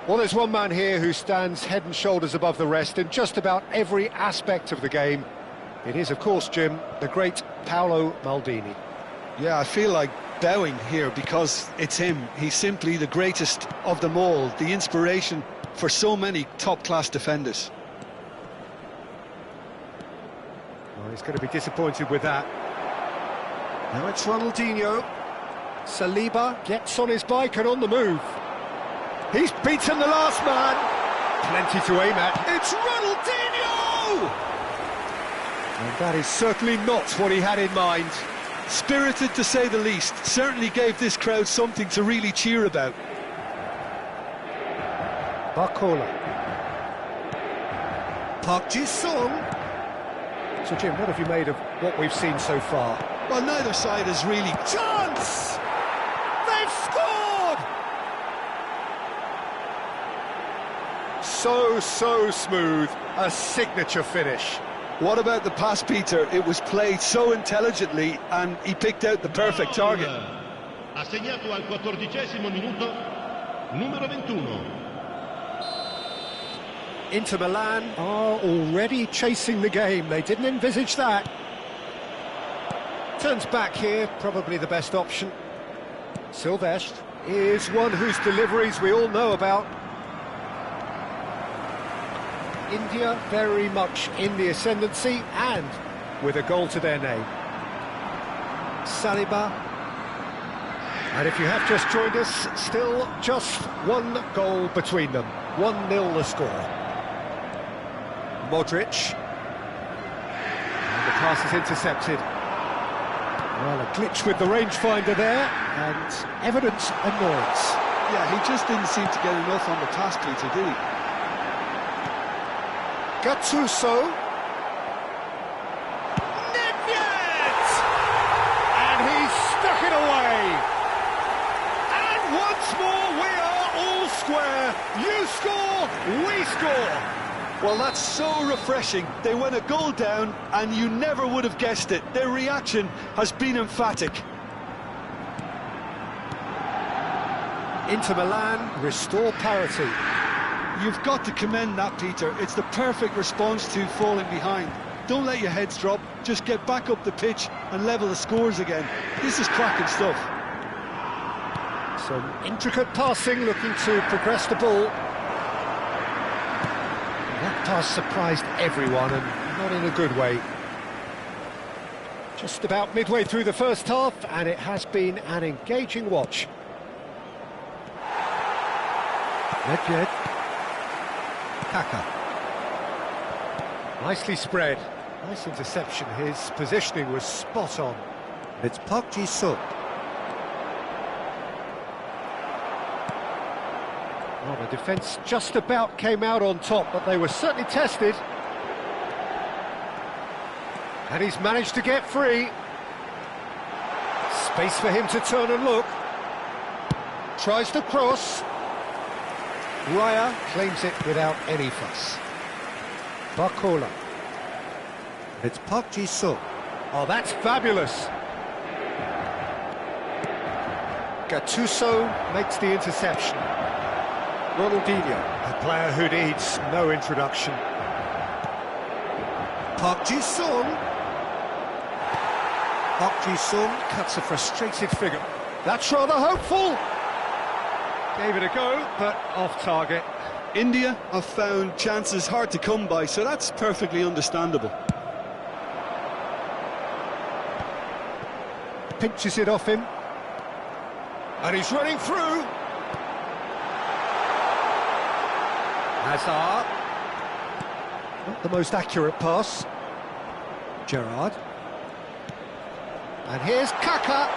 Well, there's one man here who stands head and shoulders above the rest in just about every aspect of the game. It is, of course, Jim, the great Paolo Maldini. Yeah, I feel like bowing here because it's him. He's simply the greatest of them all, the inspiration for so many top-class defenders. Well, he's going to be disappointed with that. Now it's Ronaldinho. Saliba gets on his bike and on the move. He's beaten the last man. Plenty to aim at. It's Ronaldinho! And that is certainly not what he had in mind. Spirited, to say the least. Certainly gave this crowd something to really cheer about. Barcola. Park Ji-sung. So, Jim, what have you made of what we've seen so far? Well, neither side has really... Chance! They've scored! So smooth. A signature finish. What about the pass, Peter? It was played so intelligently and he picked out the perfect target. Assegnato al 14° minuto, numero 21. Inter Milan are already chasing the game. They didn't envisage that. Turns back here, probably the best option. Silvestre is one whose deliveries we all know about. India very much in the ascendancy and with a goal to their name. Saliba. And if you have just joined us, still just one goal between them. 1-0 the score. Modric. And the pass is intercepted. Well, a glitch with the rangefinder there, and evident annoyance. Yeah, he just didn't seem to get enough on the pass, Peter, did he? Gattuso. Nedved! And he's stuck it away. And once more we are all square. You score, we score. Well, that's so refreshing. They went a goal down and you never would have guessed it. Their reaction has been emphatic. Inter Milan restore parity. You've got to commend that, Peter. It's the perfect response to falling behind. Don't let your heads drop. Just get back up the pitch and level the scores again. This is cracking stuff. Some intricate passing, looking to progress the ball. That pass surprised everyone, and not in a good way. Just about midway through the first half, and it has been an engaging watch. Nedved. Kaka. Nicely spread. Nice interception. His positioning was spot on. It's Park Ji-sung. Well, the defence just about came out on top, but they were certainly tested. And he's managed to get free. Space for him to turn and look. Tries to cross. Raya claims it without any fuss. Barcola. It's Park Ji-sung. Oh, that's fabulous. Gattuso makes the interception. Ronaldinho, a player who needs no introduction. Park Ji-sung. Park Ji-sung cuts a frustrated figure. That's rather hopeful. Gave it a go, but off target. India have found chances hard to come by, so that's perfectly understandable. Pinches it off him. And he's running through. Hazard. Not the most accurate pass. Gerrard. And here's Kaka.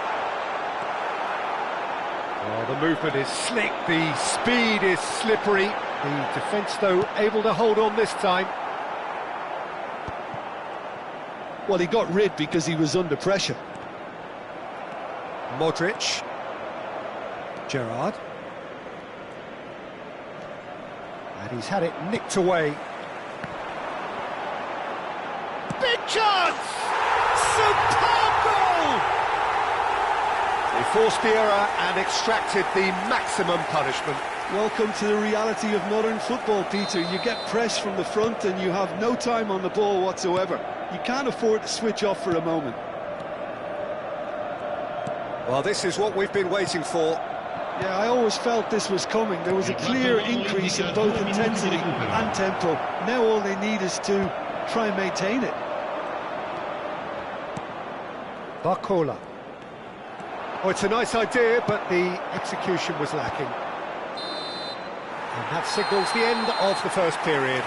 Oh, the movement is slick, the speed is slippery. The defence, though, able to hold on this time. Well, he got rid because he was under pressure. Modric. Gerrard. And he's had it nicked away. Big chance! Superb goal! They forced the error and extracted the maximum punishment. Welcome to the reality of modern football, Peter. You get press from the front and you have no time on the ball whatsoever. You can't afford to switch off for a moment. Well, this is what we've been waiting for. Yeah, I always felt this was coming. There was a clear increase in both intensity and tempo. Now all they need is to try and maintain it. Barcola. Oh, it's a nice idea, but the execution was lacking. And that signals the end of the first period.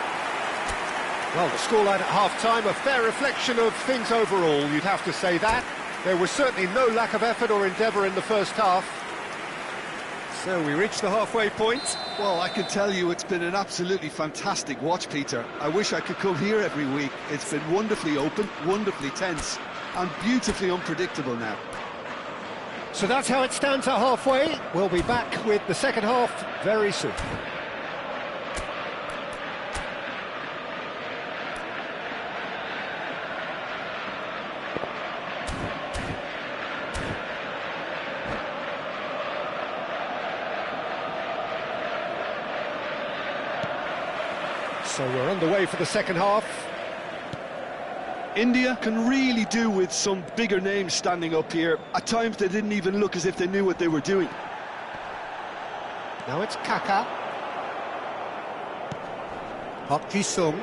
Well, the scoreline at half-time, a fair reflection of things overall, you'd have to say that. There was certainly no lack of effort or endeavour in the first half. So we reach the halfway point. Well, I can tell you it's been an absolutely fantastic watch, Peter. I wish I could come here every week. It's been wonderfully open, wonderfully tense, and beautifully unpredictable now. So that's how it stands at halfway. We'll be back with the second half very soon. So we're underway for the second half. India can really do with some bigger names standing up here. At times they didn't even look as if they knew what they were doing. Now it's Kaka. Park Ji-sung.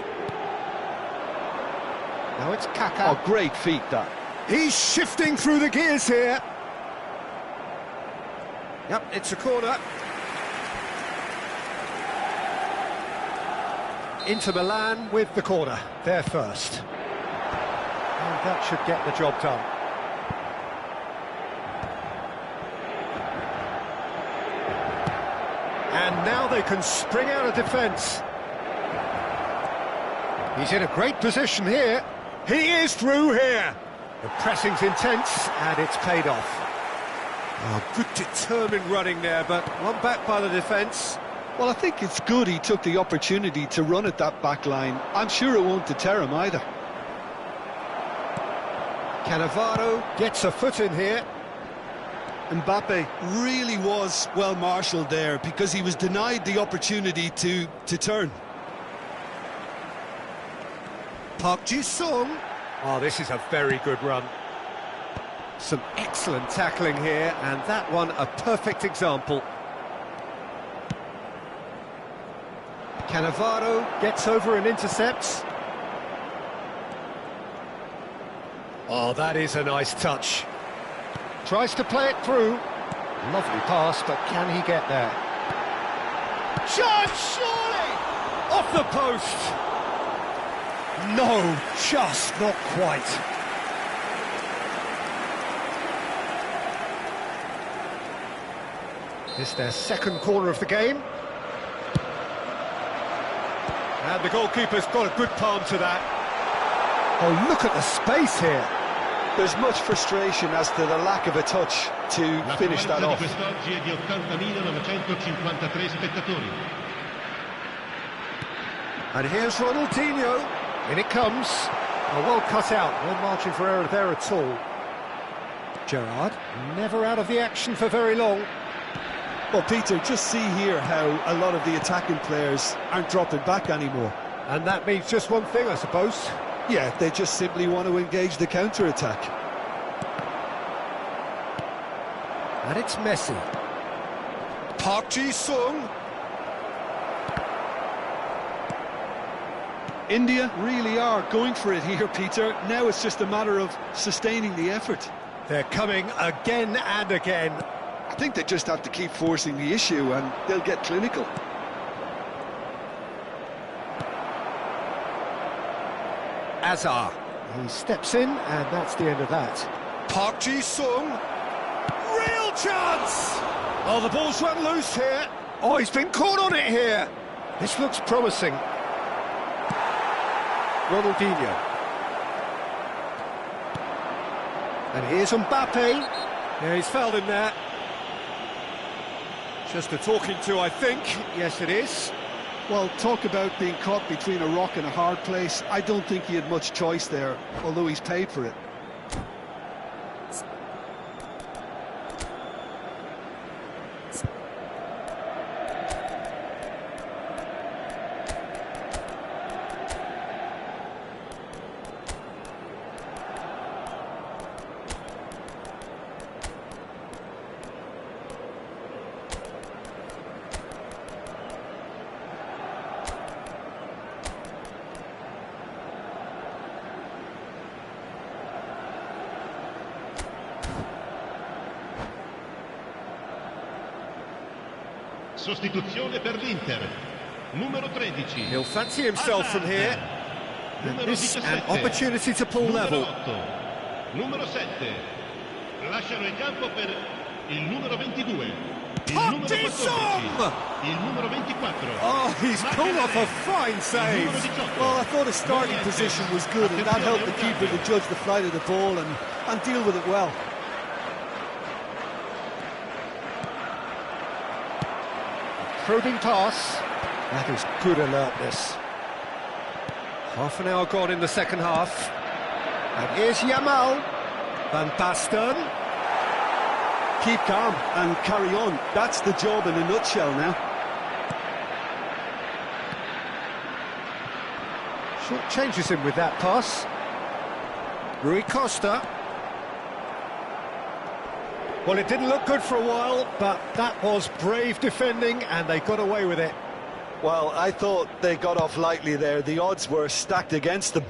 Now it's Kaka. Oh, great feat, that. He's shifting through the gears here. Yep, it's a corner. Inter Milan with the corner, they're first. And that should get the job done. And now they can spring out of defence. He's in a great position here. He is through here. The pressing's intense and it's paid off. Oh, good determined running there, but one back by the defence. Well, I think it's good he took the opportunity to run at that back line. I'm sure it won't deter him either. Cannavaro gets a foot in here. Mbappe really was well marshalled there because he was denied the opportunity to turn. Park Ji-sung. Oh, this is a very good run. Some excellent tackling here, and that one a perfect example. Cannavaro gets over and intercepts. Oh, that is a nice touch. Tries to play it through. Lovely pass, but can he get there? Chance, surely! Off the post! No, just not quite. It's their second corner of the game. And the goalkeeper's got a good palm to that. Oh, look at the space here. There's much frustration as to the lack of a touch to finish that off. And here's Ronaldinho. In it comes. Oh, well cut out. No margin for error there at all. Gerrard, never out of the action for very long. Well, Peter, just see here how a lot of the attacking players aren't dropping back anymore. And that means just one thing, I suppose. Yeah, they just simply want to engage the counter-attack. And it's Messi. Park Ji-sung. India really are going for it here, Peter. Now it's just a matter of sustaining the effort. They're coming again and again. I think they just have to keep forcing the issue and they'll get clinical. Azar. He steps in, and that's the end of that. Park Ji-sung. Real chance! Oh, the ball's run loose here. Oh, he's been caught on it here. This looks promising. Ronaldinho. And here's Mbappe. Yeah, he's fouled him there. Just a talking to, I think. Yes, it is. Well, talk about being caught between a rock and a hard place. I don't think he had much choice there, although he's paid for it. Sostituzione per l'Inter. Numero 13. He'll fancy himself from here. And this an opportunity to pull level. 8. Numero 7. Lasciano il campo per il numero 22. Il numero 14. Il numero 24. Oh, he's pulled off a fine save. Well, I thought his starting position was good, and that helped the keeper to judge the flight of the ball and deal with it well. Probing pass. That is good alertness. Half an hour gone in the second half. And here's Yamal. Van Basten. Keep calm and carry on. That's the job in a nutshell now. Short changes him with that pass. Rui Costa. Well, it didn't look good for a while, but that was brave defending, and they got away with it. Well, I thought they got off lightly there. The odds were stacked against them.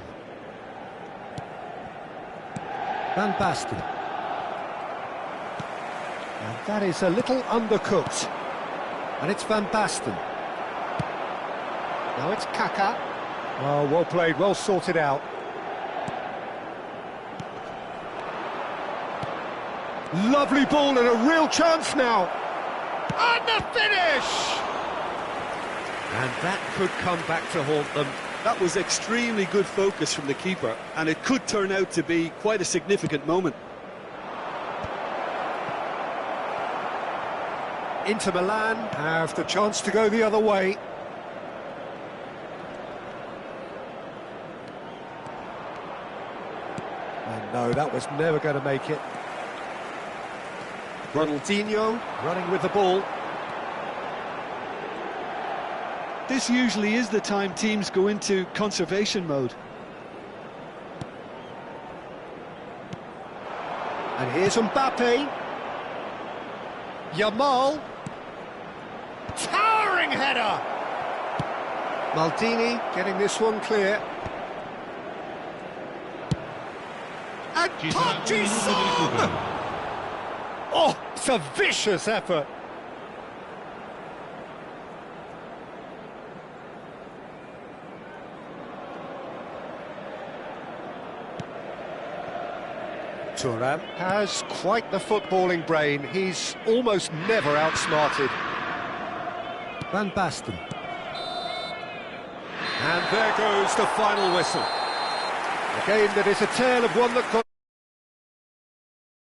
Van Basten. And that is a little undercooked. And it's Van Basten. Now it's Kaka. Oh, well played, well sorted out. Lovely ball and a real chance now. And the finish! And that could come back to haunt them. That was extremely good focus from the keeper, and it could turn out to be quite a significant moment. Inter Milan have the chance to go the other way. And no, that was never going to make it. Ronaldinho running with the ball. This usually is the time teams go into conservation mode. And here's Mbappe. Yamal. Towering header. Maldini getting this one clear. And Park Ji-sung! Oh, it's a vicious effort. Thuram has quite the footballing brain. He's almost never outsmarted. Van Basten. And there goes the final whistle. A game that is a tale of one that got